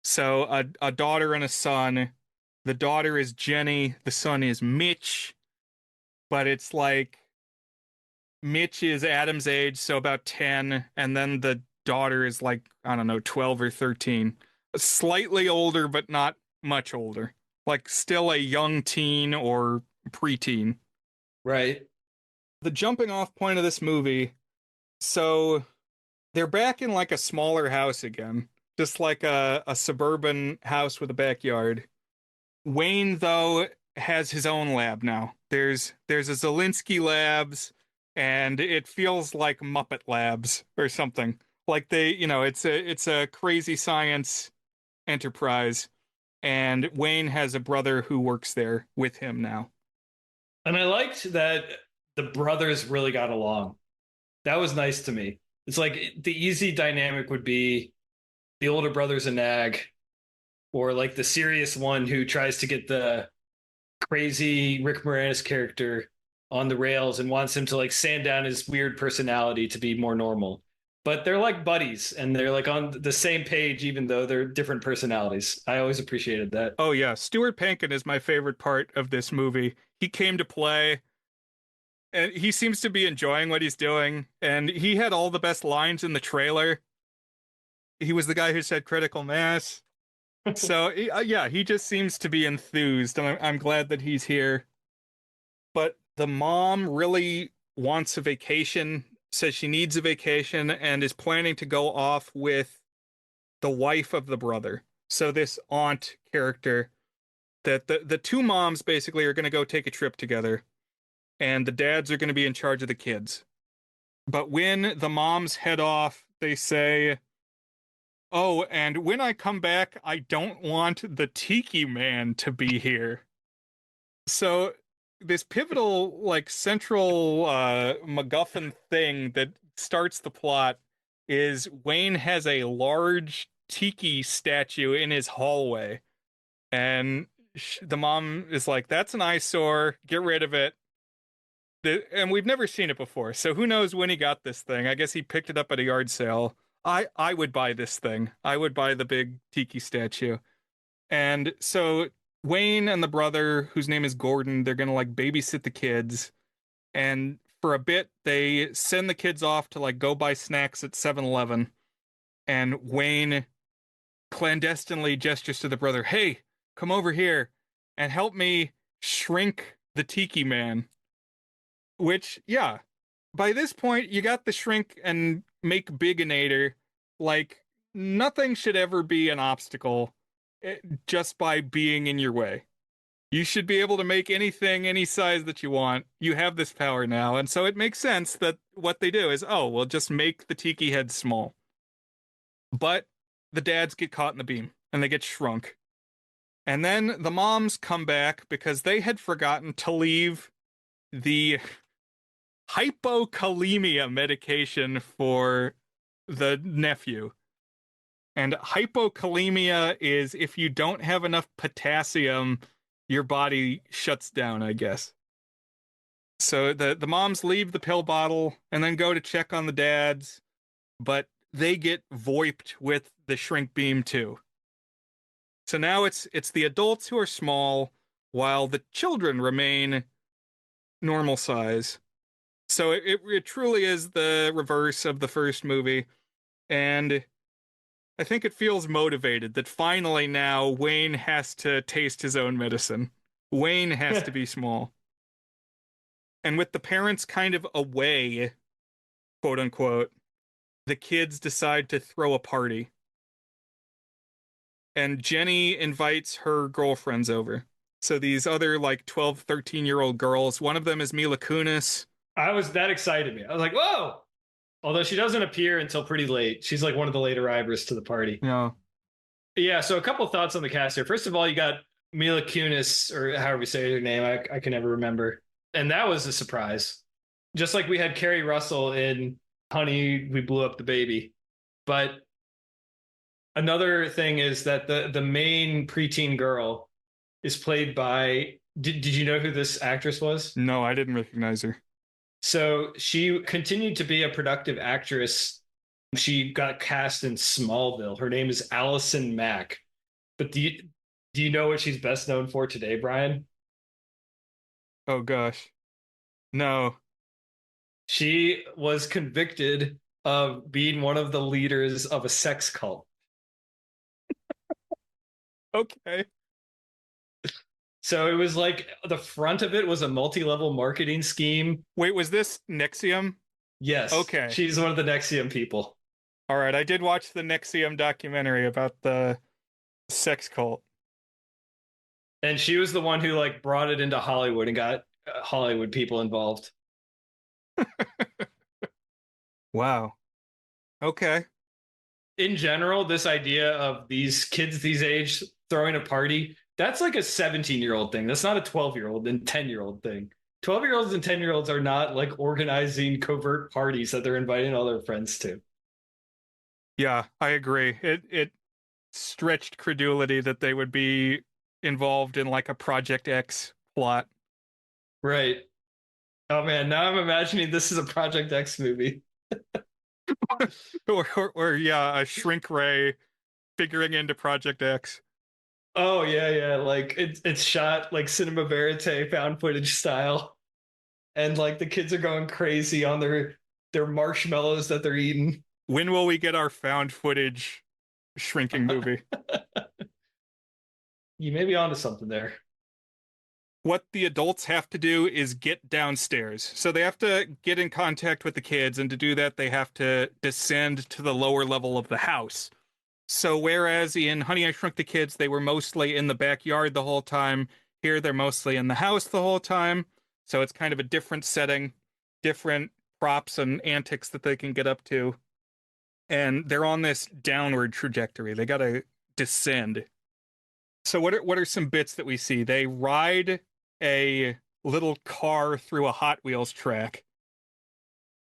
So a daughter and a son. The daughter is Jenny, the son is Mitch, but it's like Mitch is Adam's age, so about 10, and then the daughter is like, I don't know, 12 or 13. Slightly older, but not much older. Like still a young teen or preteen. Right. The jumping off point of this movie, so they're back in like a smaller house again, just like a suburban house with a backyard. Wayne, though, has his own lab now. There's a Zelensky Labs, and it feels like Muppet Labs or something. Like it's a crazy science enterprise, and Wayne has a brother who works there with him now. And I liked that the brothers really got along. That was nice to me. It's like the easy dynamic would be the older brother's a nag, or like the serious one who tries to get the crazy Rick Moranis character on the rails and wants him to like sand down his weird personality to be more normal. But they're like buddies and they're like on the same page, even though they're different personalities. I always appreciated that. Oh yeah, Stuart Pankin is my favorite part of this movie. He came to play, and he seems to be enjoying what he's doing, and he had all the best lines in the trailer. He was the guy who said critical mass. So yeah, he just seems to be enthused, and I'm glad that he's here. But the mom really wants a vacation, says she needs a vacation, and is planning to go off with the wife of the brother. So this aunt character, that the 2 moms basically are going to go take a trip together, and the dads are going to be in charge of the kids. But when the moms head off, they say, "Oh, and when I come back, I don't want the Tiki Man to be here." So this pivotal, like central MacGuffin thing that starts the plot is Wayne has a large Tiki statue in his hallway, and the mom is like, "That's an eyesore. Get rid of it." And we've never seen it before, so who knows when he got this thing? I guess he picked it up at a yard sale. I would buy this thing. I would buy the big Tiki statue. And so Wayne and the brother, whose name is Gordon, they're gonna like babysit the kids. And for a bit, they send the kids off to like go buy snacks at 7-Eleven. And Wayne clandestinely gestures to the brother, "Hey, come over here and help me shrink the Tiki Man." Which, yeah, by this point, you got the shrink and make biginator. Like, nothing should ever be an obstacle just by being in your way. You should be able to make anything any size that you want. You have this power now. And so it makes sense that what they do is, oh, we'll just make the tiki head small. But the dads get caught in the beam and they get shrunk. And then the moms come back because they had forgotten to leave the hypokalemia medication for the nephew. And hypokalemia is if you don't have enough potassium, your body shuts down, I guess. So the moms leave the pill bottle and then go to check on the dads, but they get voiped with the shrink beam too. So now it's the adults who are small while the children remain normal size. So it truly is the reverse of the first movie. And I think it feels motivated that finally now Wayne has to taste his own medicine. Wayne has to be small. And with the parents kind of away, quote unquote, the kids decide to throw a party. And Jenny invites her girlfriends over. So these other like 12, 13-year-old girls, one of them is Mila Kunis. That excited me. I was like, whoa. Although she doesn't appear until pretty late. She's like one of the late arrivers to the party. Yeah. Yeah, so a couple thoughts on the cast here. First of all, you got Mila Kunis, or however you say her name. I can never remember. And that was a surprise. Just like we had Kerry Russell in Honey, We Blew Up the Baby. But another thing is that the main preteen girl is played by, did you know who this actress was? No, I didn't recognize her. So she continued to be a productive actress. She got cast in Smallville. Her name is Allison Mack. But do you know what she's best known for today, Brian? Oh gosh. No. She was convicted of being one of the leaders of a sex cult. Okay. So it was like the front of it was a multi-level marketing scheme. Wait, was this Nexium? Yes. Okay. She's one of the Nexium people. All right, I did watch the Nexium documentary about the sex cult. And she was the one who like brought it into Hollywood and got Hollywood people involved. Wow. Okay. In general, this idea of these kids these age throwing a party, that's like a 17-year-old thing. That's not a 12-year-old and 10-year-old thing. 12-year-olds and 10-year-olds are not like organizing covert parties that they're inviting all their friends to. Yeah, I agree. It stretched credulity that they would be involved in like a Project X plot. Right. Oh man, now I'm imagining this is a Project X movie. or yeah, a Shrink Ray figuring into Project X. Oh yeah, like it's shot like cinema verite found footage style. And like the kids are going crazy on their marshmallows that they're eating. When will we get our found footage shrinking movie? You may be onto something there. What the adults have to do is get downstairs. So they have to get in contact with the kids, and to do that, they have to descend to the lower level of the house. So whereas in Honey, I Shrunk the Kids, they were mostly in the backyard the whole time, here they're mostly in the house the whole time. So it's kind of a different setting, different props and antics that they can get up to. And they're on this downward trajectory. They got to descend. So what are some bits that we see? They ride a little car through a Hot Wheels track.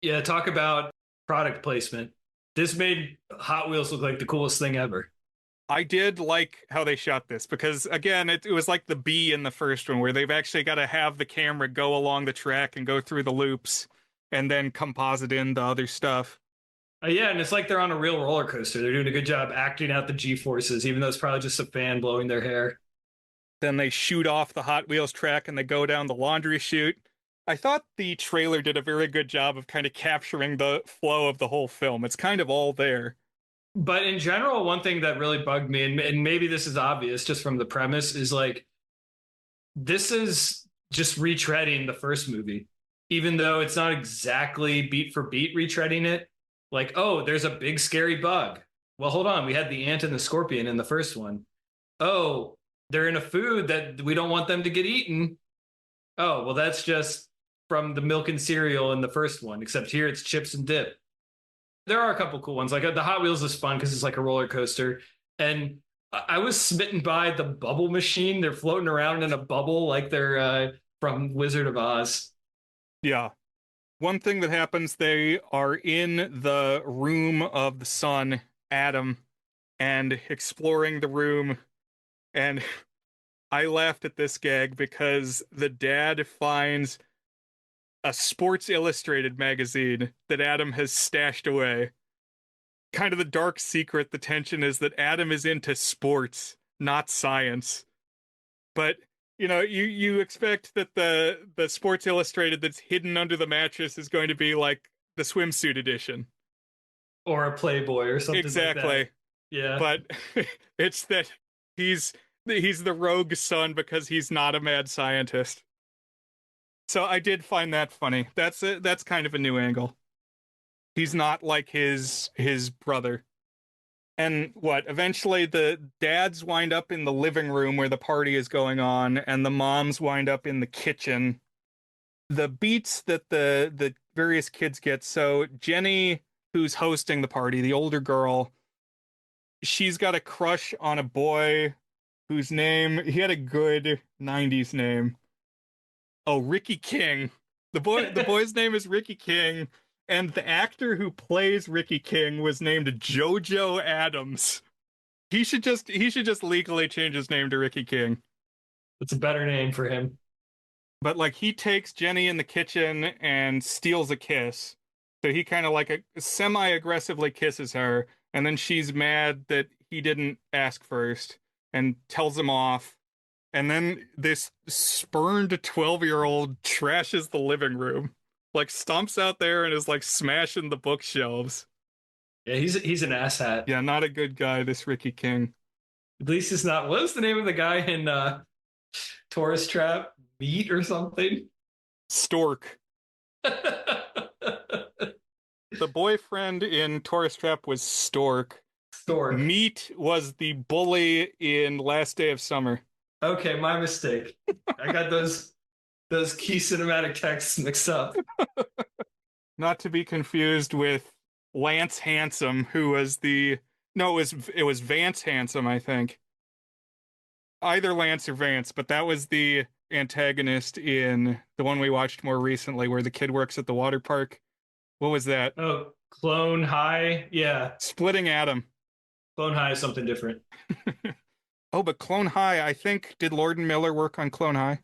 Yeah, talk about product placement. This made Hot Wheels look like the coolest thing ever. I did like how they shot this because, again, it was like the bee in the first one where they've actually got to have the camera go along the track and go through the loops and then composite in the other stuff. Yeah, and it's like they're on a real roller coaster. They're doing a good job acting out the G-forces, even though it's probably just a fan blowing their hair. Then they shoot off the Hot Wheels track and they go down the laundry chute. I thought the trailer did a very good job of kind of capturing the flow of the whole film. It's kind of all there. But in general, one thing that really bugged me, and maybe this is obvious just from the premise, is like, this is just retreading the first movie, even though it's not exactly beat for beat retreading it. Like, oh, there's a big scary bug. Well, hold on. We had the ant and the scorpion in the first one. Oh, they're in a food that we don't want them to get eaten. Oh, well, that's just from the milk and cereal in the first one, except here it's chips and dip. There are a couple cool ones. Like the Hot Wheels is fun because it's like a roller coaster. And I was smitten by the bubble machine. They're floating around in a bubble like they're from Wizard of Oz. Yeah. One thing that happens, they are in the room of the son, Adam, and exploring the room. And I laughed at this gag because the dad finds a Sports Illustrated magazine that Adam has stashed away. Kind of the dark secret, the tension is that Adam is into sports not science. But you expect that the Sports Illustrated that's hidden under the mattress is going to be like the swimsuit edition. Or a Playboy or something like that. Exactly. Yeah. But it's that he's he's the rogue son because he's not a mad scientist. So I did find that funny. That's kind of a new angle. He's not like his brother. And what? Eventually the dads wind up in the living room where the party is going on, and the moms wind up in the kitchen. The beats that the various kids get. So Jenny, who's hosting the party, the older girl, she's got a crush on a boy whose name, he had a good 90s name. Oh, Ricky King. The boy's name is Ricky King, and the actor who plays Ricky King was named Jojo Adams. He should just legally change his name to Ricky King. It's a better name for him. But like he takes Jenny in the kitchen and steals a kiss. So he kind of like semi-aggressively kisses her, and then she's mad that he didn't ask first and tells him off. And then this spurned 12-year-old trashes the living room, like stomps out there and is like smashing the bookshelves. Yeah, he's an asshat. Yeah, not a good guy, this Ricky King. At least it's not. What was the name of the guy in Tourist Trap? Meat or something? Stork. The boyfriend in Tourist Trap was Stork. Stork. Meat was the bully in Last Day of Summer. Okay, my mistake. I got those key cinematic texts mixed up. Not to be confused with Lance Handsome, who was the no, it was Vance Handsome, I think. Either Lance or Vance, but that was the antagonist in the one we watched more recently where the kid works at the water park. What was that? Oh, Clone High? Yeah. Splitting Atom. Clone High is something different. Oh, but Clone High, I think, did Lord and Miller work on Clone High?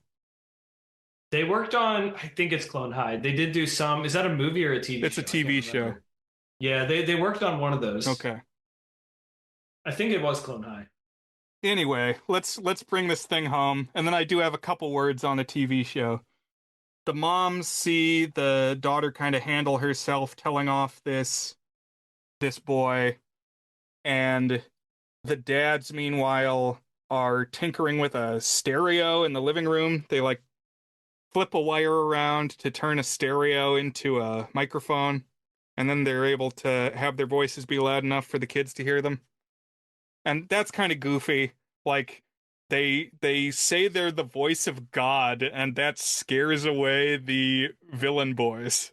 They worked on, I think it's Clone High. They did do some, is that a movie or a TV It's show? a TV show. Yeah, they worked on one of those. Okay. I think it was Clone High. Anyway, let's bring this thing home, and then I do have a couple words on a TV show. The moms see the daughter kind of handle herself, telling off this boy, and the dads, meanwhile, are tinkering with a stereo in the living room. They like flip a wire around to turn a stereo into a microphone, and then they're able to have their voices be loud enough for the kids to hear them. And that's kind of goofy. Like they say they're the voice of God, and that scares away the villain boys.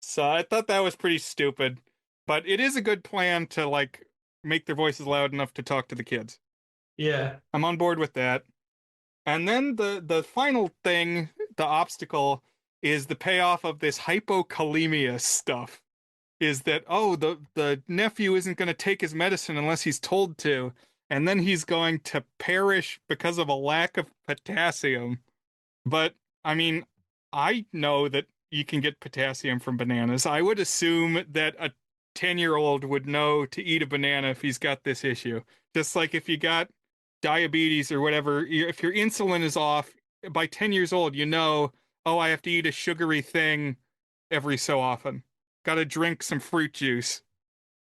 So I thought that was pretty stupid, but it is a good plan to like make their voices loud enough to talk to the kids. Yeah. I'm on board with that. And then the final thing, the obstacle, is the payoff of this hypokalemia stuff. Is that, oh, the nephew isn't going to take his medicine unless he's told to, and then he's going to perish because of a lack of potassium. But I mean, I know that you can get potassium from bananas. I would assume that a 10-year-old would know to eat a banana if he's got this issue. Just like if you got diabetes or whatever, if your insulin is off by 10 years old, you know, oh, I have to eat a sugary thing every so often. Got to drink some fruit juice.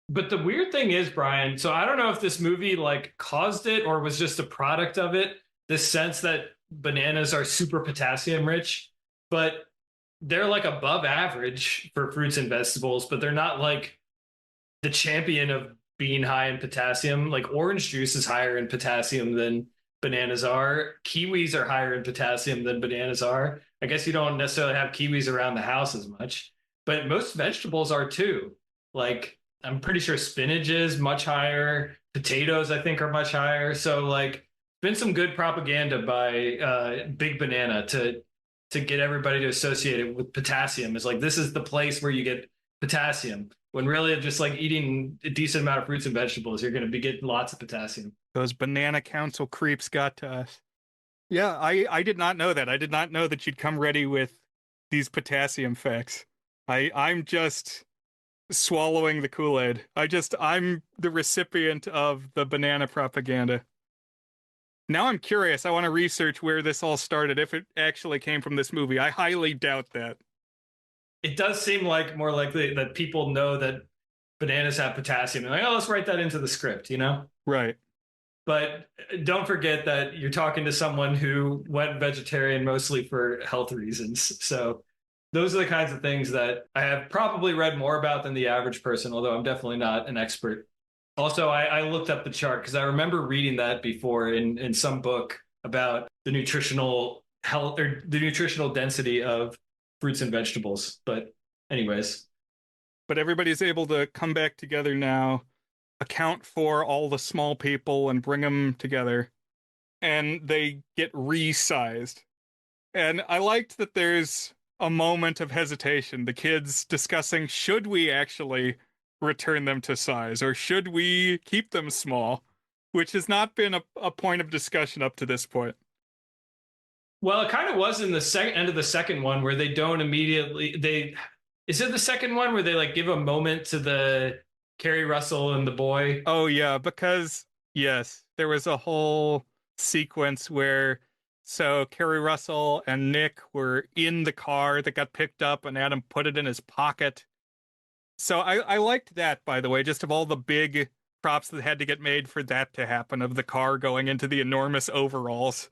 But the weird thing is, Brian, so I don't know if this movie like caused it or was just a product of it, this sense that bananas are super potassium rich, but they're like above average for fruits and vegetables, but they're not like the champion of being high in potassium. Like orange juice is higher in potassium than bananas are. Kiwis are higher in potassium than bananas are. I guess you don't necessarily have kiwis around the house as much, but most vegetables are too. Like I'm pretty sure spinach is much higher. Potatoes, I think, are much higher. So like, been some good propaganda by Big Banana to get everybody to associate it with potassium. It's like this is the place where you get potassium. When really just like eating a decent amount of fruits and vegetables, you're going to be getting lots of potassium. Those banana council creeps got to us. Yeah, I did not know that. I did not know that you'd come ready with these potassium facts. I'm just swallowing the Kool-Aid. I'm the recipient of the banana propaganda. Now I'm curious. I want to research where this all started, if it actually came from this movie. I highly doubt that. It does seem like more likely that people know that bananas have potassium. They're like, oh, let's write that into the script, you know? Right. But don't forget that you're talking to someone who went vegetarian mostly for health reasons. So those are the kinds of things that I have probably read more about than the average person, although I'm definitely not an expert. Also, I looked up the chart because I remember reading that before in some book about the nutritional health or the nutritional density of fruits and vegetables. But anyways, But everybody's able to come back together now, account for all the small people and bring them together, and they get resized. And I liked that there's a moment of hesitation. The kids discussing, should we actually return them to size or should we keep them small? Which has not been a point of discussion up to this point. well, it kind of was in the second end of the second one where they don't immediately they is it the second one where they like give a moment to the Carrie Russell and the boy? Oh, yeah, because, yes, there was a whole sequence where so Kerry Russell and Nick were in the car that got picked up and Adam put it in his pocket. So I liked that, by the way, just of all the big props that had to get made for that to happen, of the car going into the enormous overalls.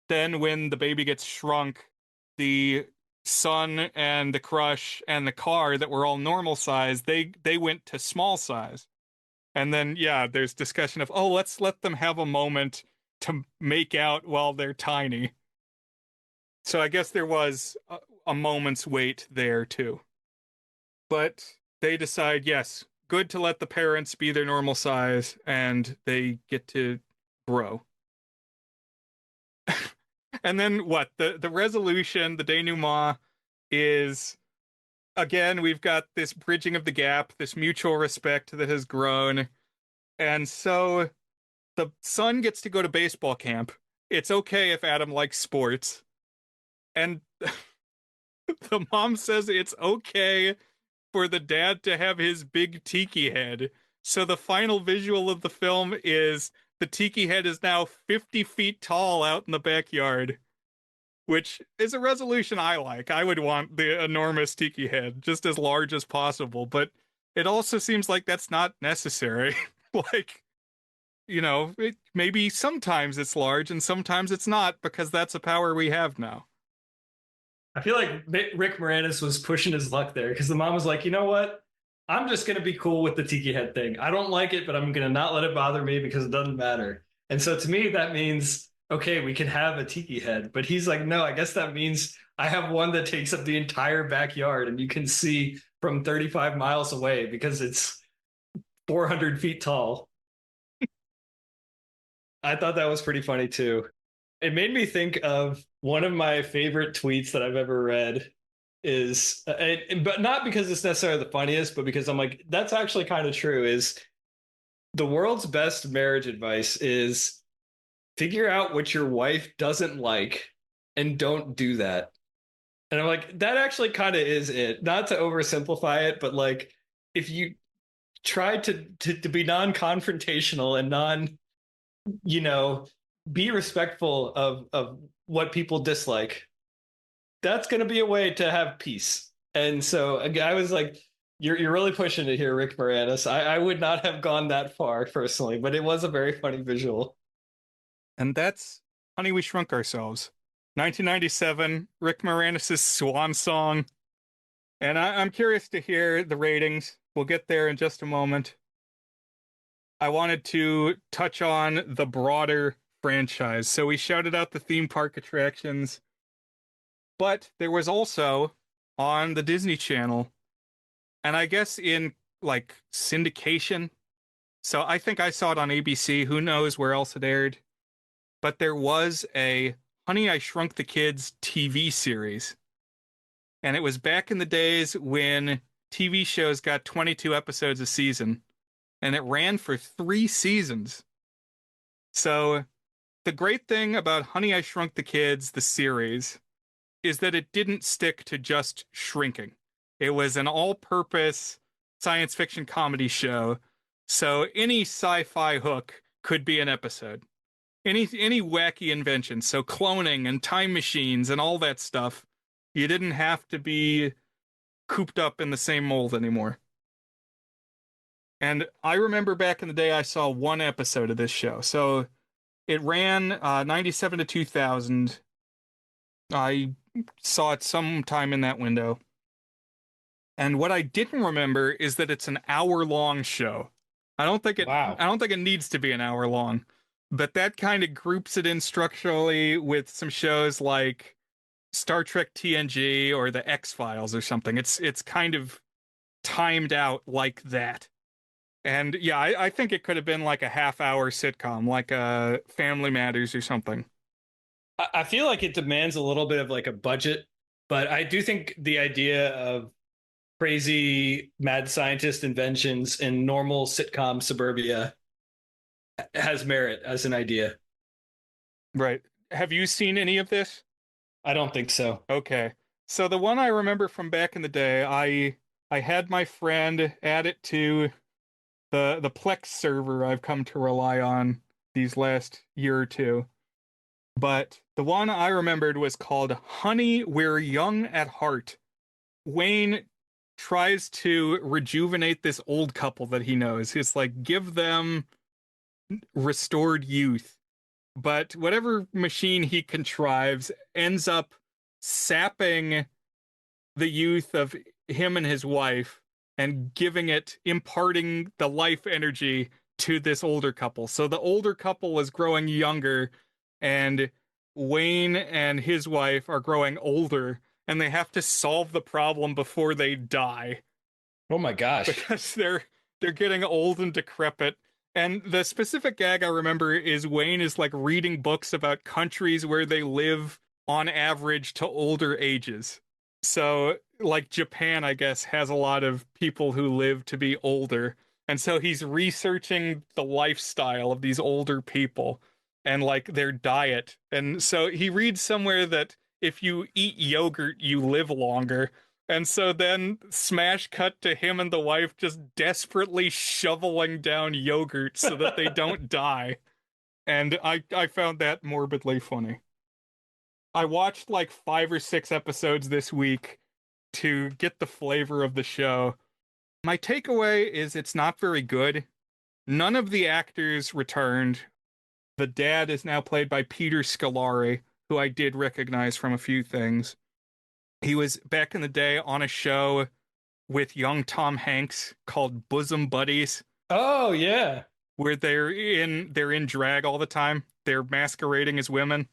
Then when the baby gets shrunk, the son and the crush and the car that were all normal size, they went to small size. And then, yeah, there's discussion of, oh, let's let them have a moment to make out while they're tiny. So I guess there was a moment's wait there, too. But they decide, yes, good to let the parents be their normal size, and they get to grow. And then what? The resolution, the denouement, is, again, we've got this bridging of the gap, this mutual respect that has grown. And so the son gets to go to baseball camp. It's okay if Adam likes sports. And the mom says it's okay for the dad to have his big tiki head. So the final visual of the film is the tiki head is now 50 feet tall out in the backyard, which is a resolution I like. I would want the enormous tiki head, just as large as possible, but it also seems like that's not necessary. Like, maybe sometimes it's large and sometimes it's not, because that's a power we have now. I feel like Rick Moranis was pushing his luck there because the mom was like, you know what? I'm just going to be cool with the tiki head thing. I don't like it, but I'm going to not let it bother me because it doesn't matter. And so to me, that means, okay, we can have a tiki head. But he's like, no, I guess that means I have one that takes up the entire backyard and you can see from 35 miles away because it's 400 feet tall. I thought that was pretty funny too. It made me think of one of my favorite tweets that I've ever read is, but not because it's necessarily the funniest, but because I'm like, that's actually kind of true, is the world's best marriage advice is figure out what your wife doesn't like and don't do that. And I'm like, that actually kind of is it. Not to oversimplify it, but like if you try to be non-confrontational and you know, be respectful of what people dislike, that's going to be a way to have peace. And so I was like, you're really pushing it here, Rick Moranis. I would not have gone that far personally, but it was a very funny visual. And that's Honey, We Shrunk Ourselves. 1997, Rick Moranis' swan song. And I'm curious to hear the ratings. We'll get there in just a moment. I wanted to touch on the broader franchise. So we shouted out the theme park attractions, but there was also on the Disney Channel, and I guess in like syndication. So I think I saw it on ABC. Who knows where else it aired? But there was a Honey, I Shrunk the Kids TV series. And it was back in the days when TV shows got 22 episodes a season, and it ran for 3 seasons. So the great thing about Honey, I Shrunk the Kids, the series, is that it didn't stick to just shrinking. It was an all-purpose science fiction comedy show, so any sci-fi hook could be an episode. any wacky inventions. So cloning and time machines and all that stuff. You didn't have to be cooped up in the same mold anymore. And I remember back in the day, I saw one episode of this show. So it ran 97 to 2000. I saw it sometime in that window. And what I didn't remember is that it's an hour-long show. Wow. I don't think it needs to be an hour long, but that kind of groups it in structurally with some shows like Star Trek TNG or the X-Files or something. It's kind of timed out like that. And yeah, I think it could have been like a half-hour sitcom, like Family Matters or something. I feel like it demands a little bit of like a budget, but I do think the idea of crazy mad scientist inventions in normal sitcom suburbia has merit as an idea. Right. Have you seen any of this? I don't think so. Okay. So the one I remember from back in the day, I had my friend add it to the Plex server I've come to rely on these last year or two. But the one I remembered was called Honey, We're Young at Heart. Wayne tries to rejuvenate this old couple that he knows. It's like give them restored youth. But whatever machine he contrives ends up sapping the youth of him and his wife and imparting the life energy to this older couple. So the older couple is growing younger, and Wayne and his wife are growing older, and they have to solve the problem before they die Oh my gosh. because they're getting old and decrepit. And the specific gag I remember is Wayne is like reading books about countries where they live on average to older ages. So, like Japan, I guess, has a lot of people who live to be older. And so he's researching the lifestyle of these older people and like their diet. And so he reads somewhere that if you eat yogurt, you live longer. And so then smash cut to him and the wife just desperately shoveling down yogurt so that they don't die. And I found that morbidly funny. I watched like 5 or 6 episodes this week to get the flavor of the show. My takeaway is it's not very good. None of the actors returned. The dad is now played by Peter Scolari, who I did recognize from a few things. He was back in the day on a show with young Tom Hanks called Bosom Buddies, Oh yeah. where they're in drag all the time. They're masquerading as women.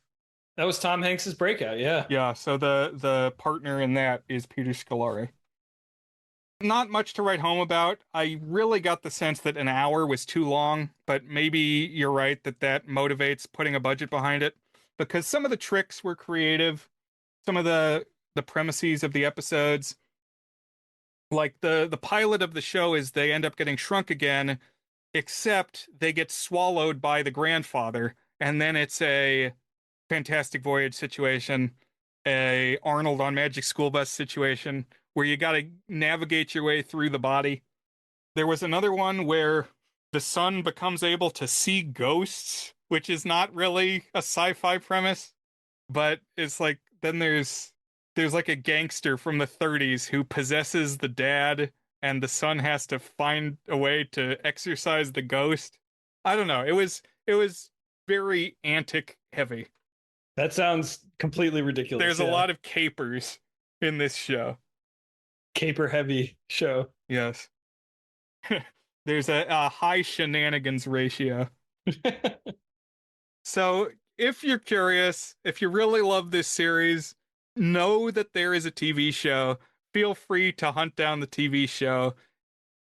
That was Tom Hanks's breakout, yeah. Yeah, so the partner in that is Peter Scolari. Not much to write home about. I really got the sense that an hour was too long, but maybe you're right that motivates putting a budget behind it because some of the tricks were creative, some of the premises of the episodes. Like the pilot of the show is they end up getting shrunk again, except they get swallowed by the grandfather, and then it's a Fantastic Voyage situation, a Arnold on Magic School Bus situation, where you got to navigate your way through the body. There was another one where the son becomes able to see ghosts, which is not really a sci-fi premise, but it's like then there's like a gangster from the 30s who possesses the dad and the son has to find a way to exorcise the ghost. I don't know. It was very antic heavy. That sounds completely ridiculous. There's a lot of capers in this show. caper heavy show. Yes. There's a high shenanigans ratio. So, if you're curious, if you really love this series, know that there is a TV show. Feel free to hunt down the TV show.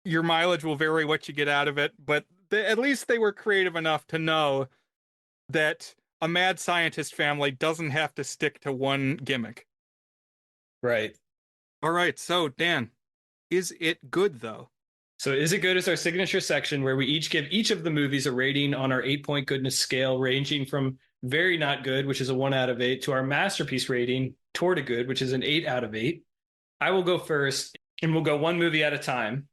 Your mileage will vary what you get out of it, but at least they were creative enough to know that a mad scientist family doesn't have to stick to one gimmick. Right. All right, so Dan, is it good though? So Is It Good is our signature section where we each give each of the movies a rating on our 8-point goodness scale, ranging from very not good, which is a 1 out of 8, to our masterpiece rating, toward a good, which is an 8 out of 8. I will go first, and we'll go one movie at a time.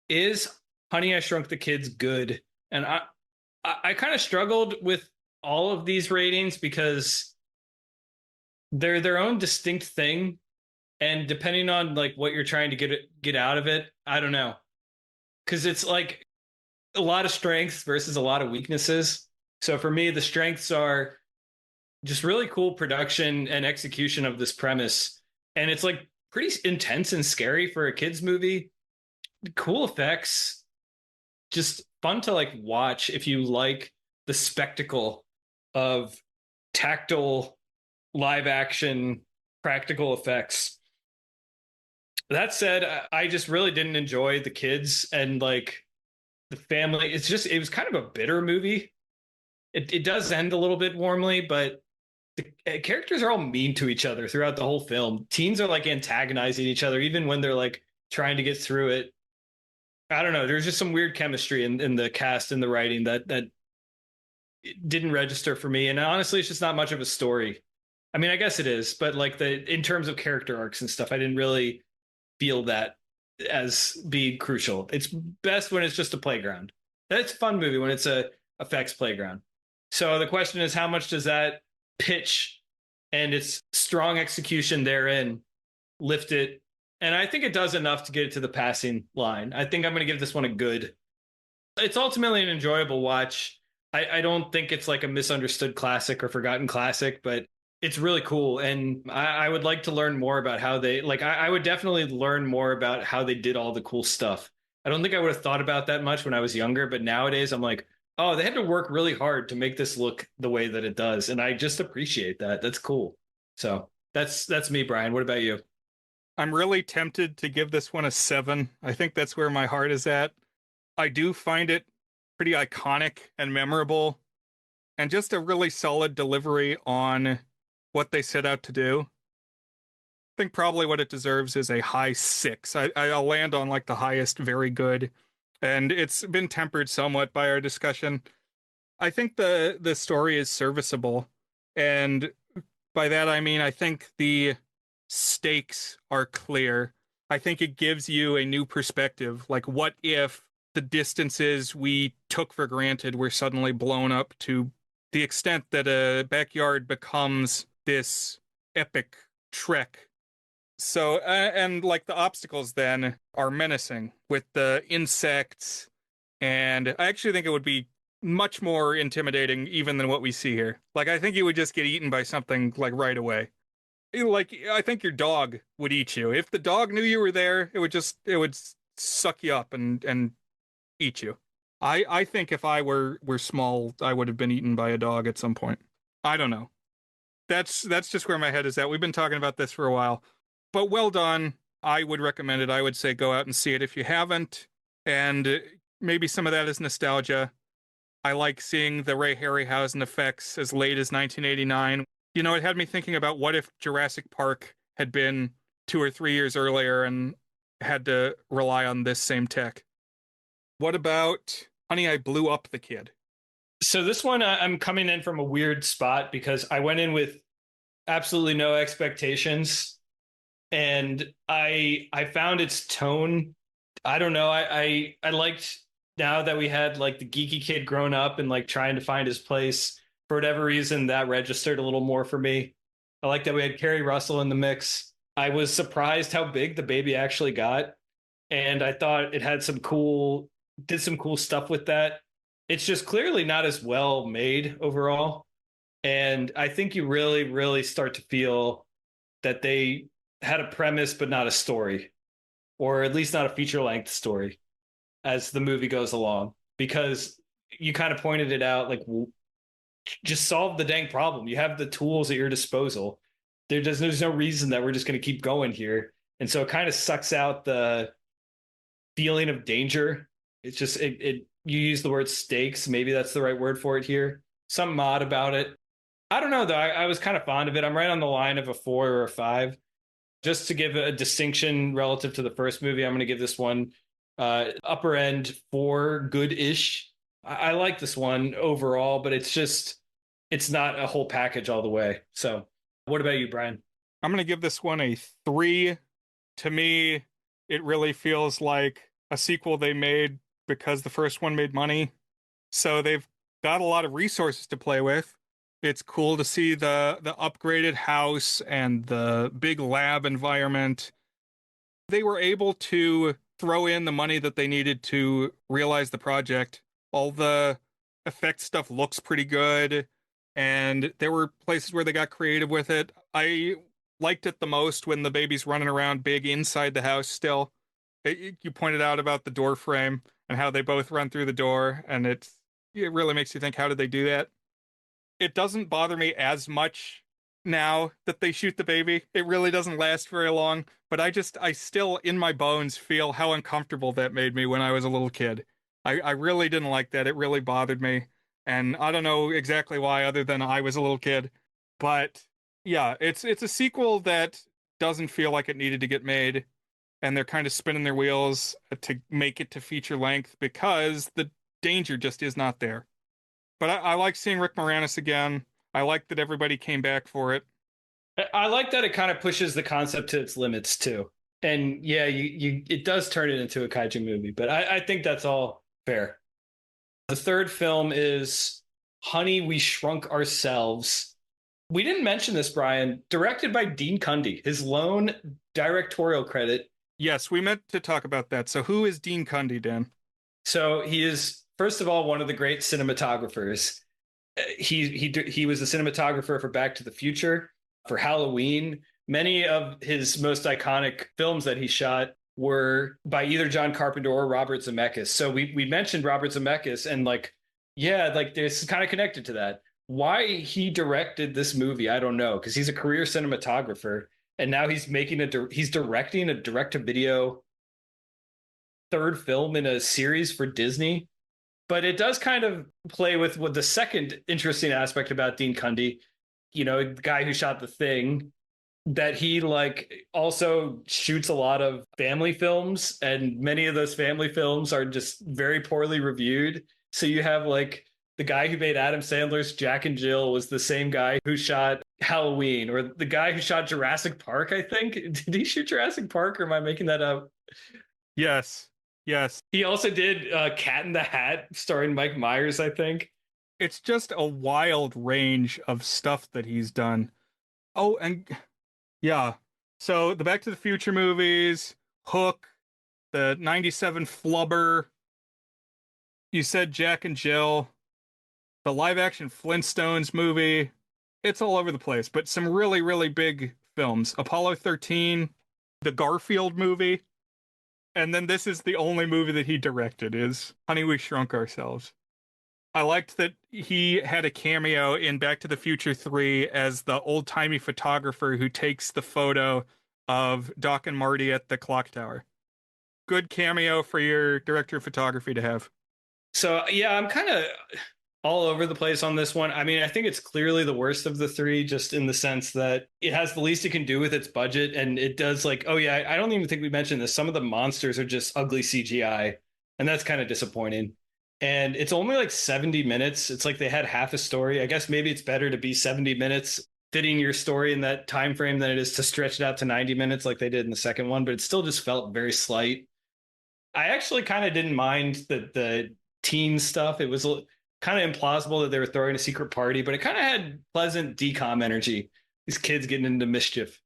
Is Honey, I Shrunk the Kids good? And I kind of struggled with all of these ratings because they're their own distinct thing, and depending on like what you're trying to get out of it, I don't know, because it's like a lot of strengths versus a lot of weaknesses. So for me, the strengths are just really cool production and execution of this premise, and it's like pretty intense and scary for a kids movie. Cool effects, just fun to like watch if you like the spectacle of tactile live action practical effects. That said, I just really didn't enjoy the kids and like the family. It was kind of a bitter movie. It does end a little bit warmly, but the characters are all mean to each other throughout the whole film. Teens are like antagonizing each other even when they're like trying to get through it. I don't know. There's just some weird chemistry in the cast and the writing that didn't register for me. And honestly, it's just not much of a story. I mean, I guess it is, but like in terms of character arcs and stuff, I didn't really feel that as being crucial. It's best when it's just a playground. That's a fun movie when it's a effects playground. So the question is, how much does that pitch and its strong execution therein lift it? And I think it does enough to get it to the passing line. I think I'm going to give this one a good. It's ultimately an enjoyable watch. I don't think it's like a misunderstood classic or forgotten classic, but it's really cool. And I would like to learn more about how they like. I would definitely learn more about how they did all the cool stuff. I don't think I would have thought about that much when I was younger, but nowadays I'm like, oh, they had to work really hard to make this look the way that it does, and I just appreciate that. That's cool. So that's me, Brian. What about you? I'm really tempted to give this one a 7. I think that's where my heart is at. I do find it pretty iconic and memorable, and just a really solid delivery on what they set out to do. I think probably what it deserves is a high 6. I'll land on like the highest very good, and it's been tempered somewhat by our discussion. I think the story is serviceable, and by that I mean I think the stakes are clear. I think it gives you a new perspective. Like, what if the distances we took for granted were suddenly blown up to the extent that a backyard becomes this epic trek? So, and like the obstacles then are menacing with the insects, and I actually think it would be much more intimidating even than what we see here. Like, I think you would just get eaten by something like right away. Like, I think your dog would eat you. If the dog knew you were there, it would suck you up and eat you. I think if I were small, I would have been eaten by a dog at some point. I don't know. That's just where my head is at. We've been talking about this for a while. But well done. I would recommend it. I would say go out and see it if you haven't. And maybe some of that is nostalgia. I like seeing the Ray Harryhausen effects as late as 1989. You know, it had me thinking about what if Jurassic Park had been 2 or 3 years earlier and had to rely on this same tech. What about Honey, I Blew Up the Kid? So this one, I'm coming in from a weird spot because I went in with absolutely no expectations, and I found its tone. I don't know. I liked, now that we had like the geeky kid grown up and like trying to find his place. For whatever reason, that registered a little more for me. I like that we had Kerry Russell in the mix. I was surprised how big the baby actually got, and I thought it had did some cool stuff with that. It's just clearly not as well made overall. And I think you really, really start to feel that they had a premise, but not a story, or at least not a feature length story as the movie goes along. Because you kind of pointed it out, like, just solve the dang problem. You have the tools at your disposal. There's no reason that we're just going to keep going here. And so it kind of sucks out the feeling of danger. It's just, you use the word stakes. Maybe that's the right word for it here. Something odd about it. I don't know, though. I was kind of fond of it. I'm right on the line of a 4 or a 5. Just to give a distinction relative to the first movie, I'm going to give this one upper end 4, good-ish. I like this one overall, but it's not a whole package all the way. So what about you, Brian? I'm going to give this one a 3. To me, it really feels like a sequel they made because the first one made money. So they've got a lot of resources to play with. It's cool to see the upgraded house and the big lab environment. They were able to throw in the money that they needed to realize the project. All the effect stuff looks pretty good, and there were places where they got creative with it. I liked it the most when the baby's running around big inside the house still. You pointed out about the door frame and how they both run through the door, and it really makes you think, how did they do that? It doesn't bother me as much now that they shoot the baby. It really doesn't last very long, but I still in my bones feel how uncomfortable that made me when I was a little kid. I really didn't like that. It really bothered me. And I don't know exactly why, other than I was a little kid. But yeah, it's a sequel that doesn't feel like it needed to get made, and they're kind of spinning their wheels to make it to feature length because the danger just is not there. But I like seeing Rick Moranis again. I like that everybody came back for it. I like that it kind of pushes the concept to its limits too. And yeah, it does turn it into a kaiju movie, but I think that's all fair. The third film is Honey, We Shrunk Ourselves. We didn't mention this, Brian. Directed by Dean Cundey, his lone directorial credit. Yes, we meant to talk about that. So who is Dean Cundey, Dan? So he is, first of all, one of the great cinematographers. He was the cinematographer for Back to the Future, for Halloween. Many of his most iconic films that he shot were by either John Carpenter or Robert Zemeckis. So we mentioned Robert Zemeckis, and this is kind of connected to that. Why he directed this movie, I don't know, because he's a career cinematographer, and now he's directing a direct-to-video third film in a series for Disney. But it does kind of play with what the second interesting aspect about Dean Cundey, the guy who shot The Thing, that he also shoots a lot of family films, and many of those family films are just very poorly reviewed. So you have the guy who made Adam Sandler's Jack and Jill was the same guy who shot Halloween, or the guy who shot Jurassic Park, I think. Did he shoot Jurassic Park, or am I making that up? Yes. Yes. He also did Cat in the Hat starring Mike Myers, I think. It's just a wild range of stuff that he's done. Oh, and yeah. So the Back to the Future movies, Hook, the 97 Flubber. You said Jack and Jill, the live action Flintstones movie. It's all over the place, but some really, really big films. Apollo 13, the Garfield movie. And then this is the only movie that he directed, is Honey, We Shrunk Ourselves. I liked that he had a cameo in Back to the Future 3 as the old-timey photographer who takes the photo of Doc and Marty at the clock tower. Good cameo for your director of photography to have. So, yeah, I'm kind of all over the place on this one. I mean, I think it's clearly the worst of the three, just in the sense that it has the least it can do with its budget. And it does I don't even think we mentioned this. Some of the monsters are just ugly CGI, and that's kind of disappointing. And it's only 70 minutes. It's like they had half a story. I guess maybe it's better to be 70 minutes fitting your story in that time frame than it is to stretch it out to 90 minutes like they did in the second one, but it still just felt very slight. I actually kind of didn't mind the teen stuff. It was kind of implausible that they were throwing a secret party, but it kind of had pleasant decom energy. These kids getting into mischief.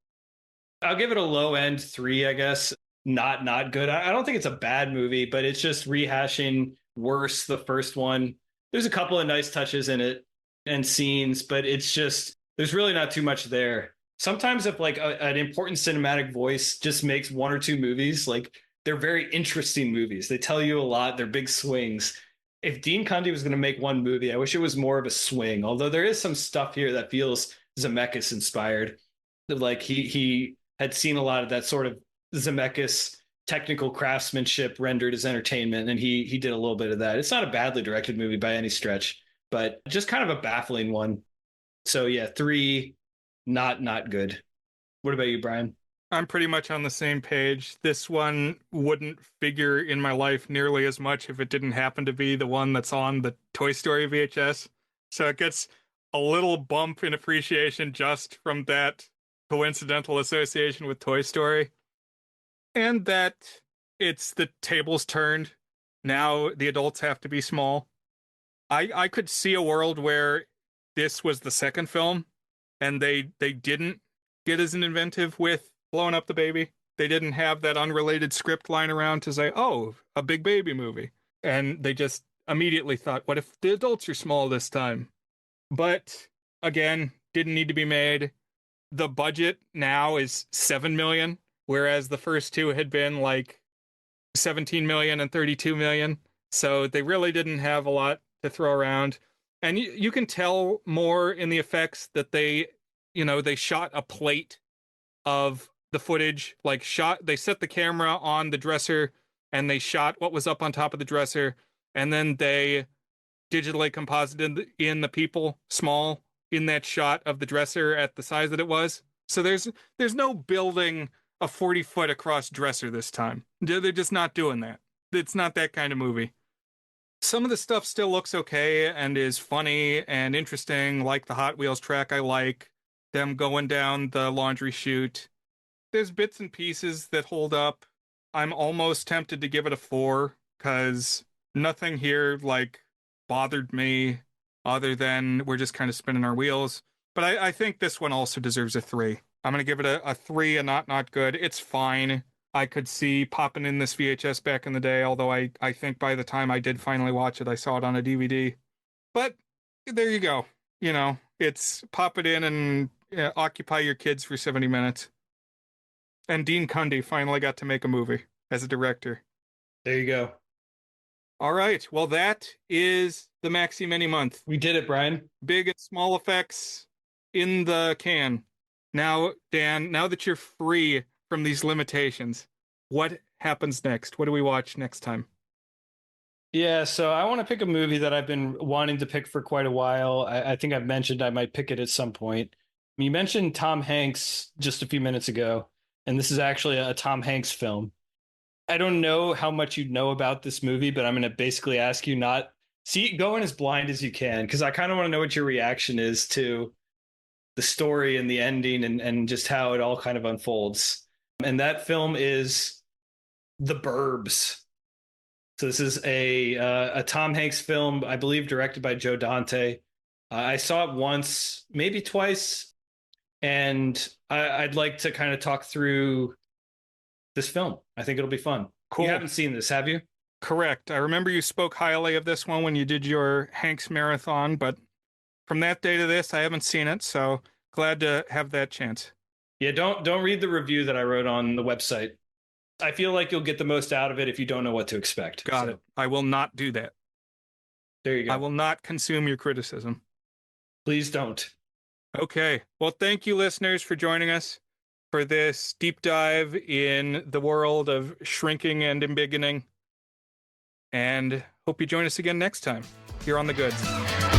I'll give it a low end 3, I guess. Not good. I don't think it's a bad movie, but it's just rehashing worse the first one. There's a couple of nice touches in it and scenes, but it's just there's really not too much there. Sometimes if an important cinematic voice just makes 1 or 2 movies, they're very interesting movies. They tell you a lot. They're big swings. If Dean Cundey was going to make one movie, I wish it was more of a swing. Although there is some stuff here that feels Zemeckis inspired. He had seen a lot of that sort of Zemeckis technical craftsmanship rendered as entertainment, and he did a little bit of that. It's not a badly directed movie by any stretch, but just kind of a baffling one. So yeah, 3, not good. What about you, Brian? I'm pretty much on the same page. This one wouldn't figure in my life nearly as much if it didn't happen to be the one that's on the Toy Story VHS. So it gets a little bump in appreciation just from that coincidental association with Toy Story. And that it's the tables turned. Now the adults have to be small. I could see a world where this was the second film and they didn't get as inventive with blowing up the baby. They didn't have that unrelated script lying around to say, oh, a big baby movie. And they just immediately thought, what if the adults are small this time? But again, didn't need to be made. The budget now is 7 million, whereas the first two had been like 17 million and 32 million. So they really didn't have a lot to throw around. And you can tell more in the effects that they shot a plate of the footage, they set the camera on the dresser and they shot what was up on top of the dresser, and then they digitally composited in the people small in that shot of the dresser at the size that it was. So there's no building a 40-foot across dresser this time. They're just not doing that. It's not that kind of movie. Some of the stuff still looks okay and is funny and interesting, like the Hot Wheels track I like, them going down the laundry chute. There's bits and pieces that hold up. I'm almost tempted to give it a 4, because nothing here bothered me other than we're just kind of spinning our wheels. But I think this one also deserves a 3. I'm going to give it a 3, a not good. It's fine. I could see popping in this VHS back in the day, although I think by the time I did finally watch it, I saw it on a DVD. But there you go. It's pop it in and occupy your kids for 70 minutes. And Dean Cundey finally got to make a movie as a director. There you go. All right. Well, that is the Maxi Mini-Month. We did it, Brian. Big and small effects in the can. Now, Dan, now that you're free from these limitations, what happens next? What do we watch next time? Yeah, so I want to pick a movie that I've been wanting to pick for quite a while. I think I've mentioned I might pick it at some point. You mentioned Tom Hanks just a few minutes ago, and this is actually a Tom Hanks film. I don't know how much you know about this movie, but I'm going to basically ask you go in as blind as you can, because I kind of want to know what your reaction is to the story and the ending and just how it all kind of unfolds. And that film is The Burbs. So this is a Tom Hanks film, I believe, directed by Joe Dante. I saw it once, maybe twice, and I'd like to kind of talk through this film. I think it'll be fun. Cool. You haven't seen this, have you? Correct. I remember you spoke highly of this one when you did your Hanks marathon, but from that day to this, I haven't seen it, so glad to have that chance. Yeah, don't read the review that I wrote on the website. I feel like you'll get the most out of it if you don't know what to expect. Got it. I will not do that. There you go. I will not consume your criticism. Please don't. Okay. Well, thank you, listeners, for joining us for this deep dive in the world of shrinking and embiggening. And hope you join us again next time here on The Goods.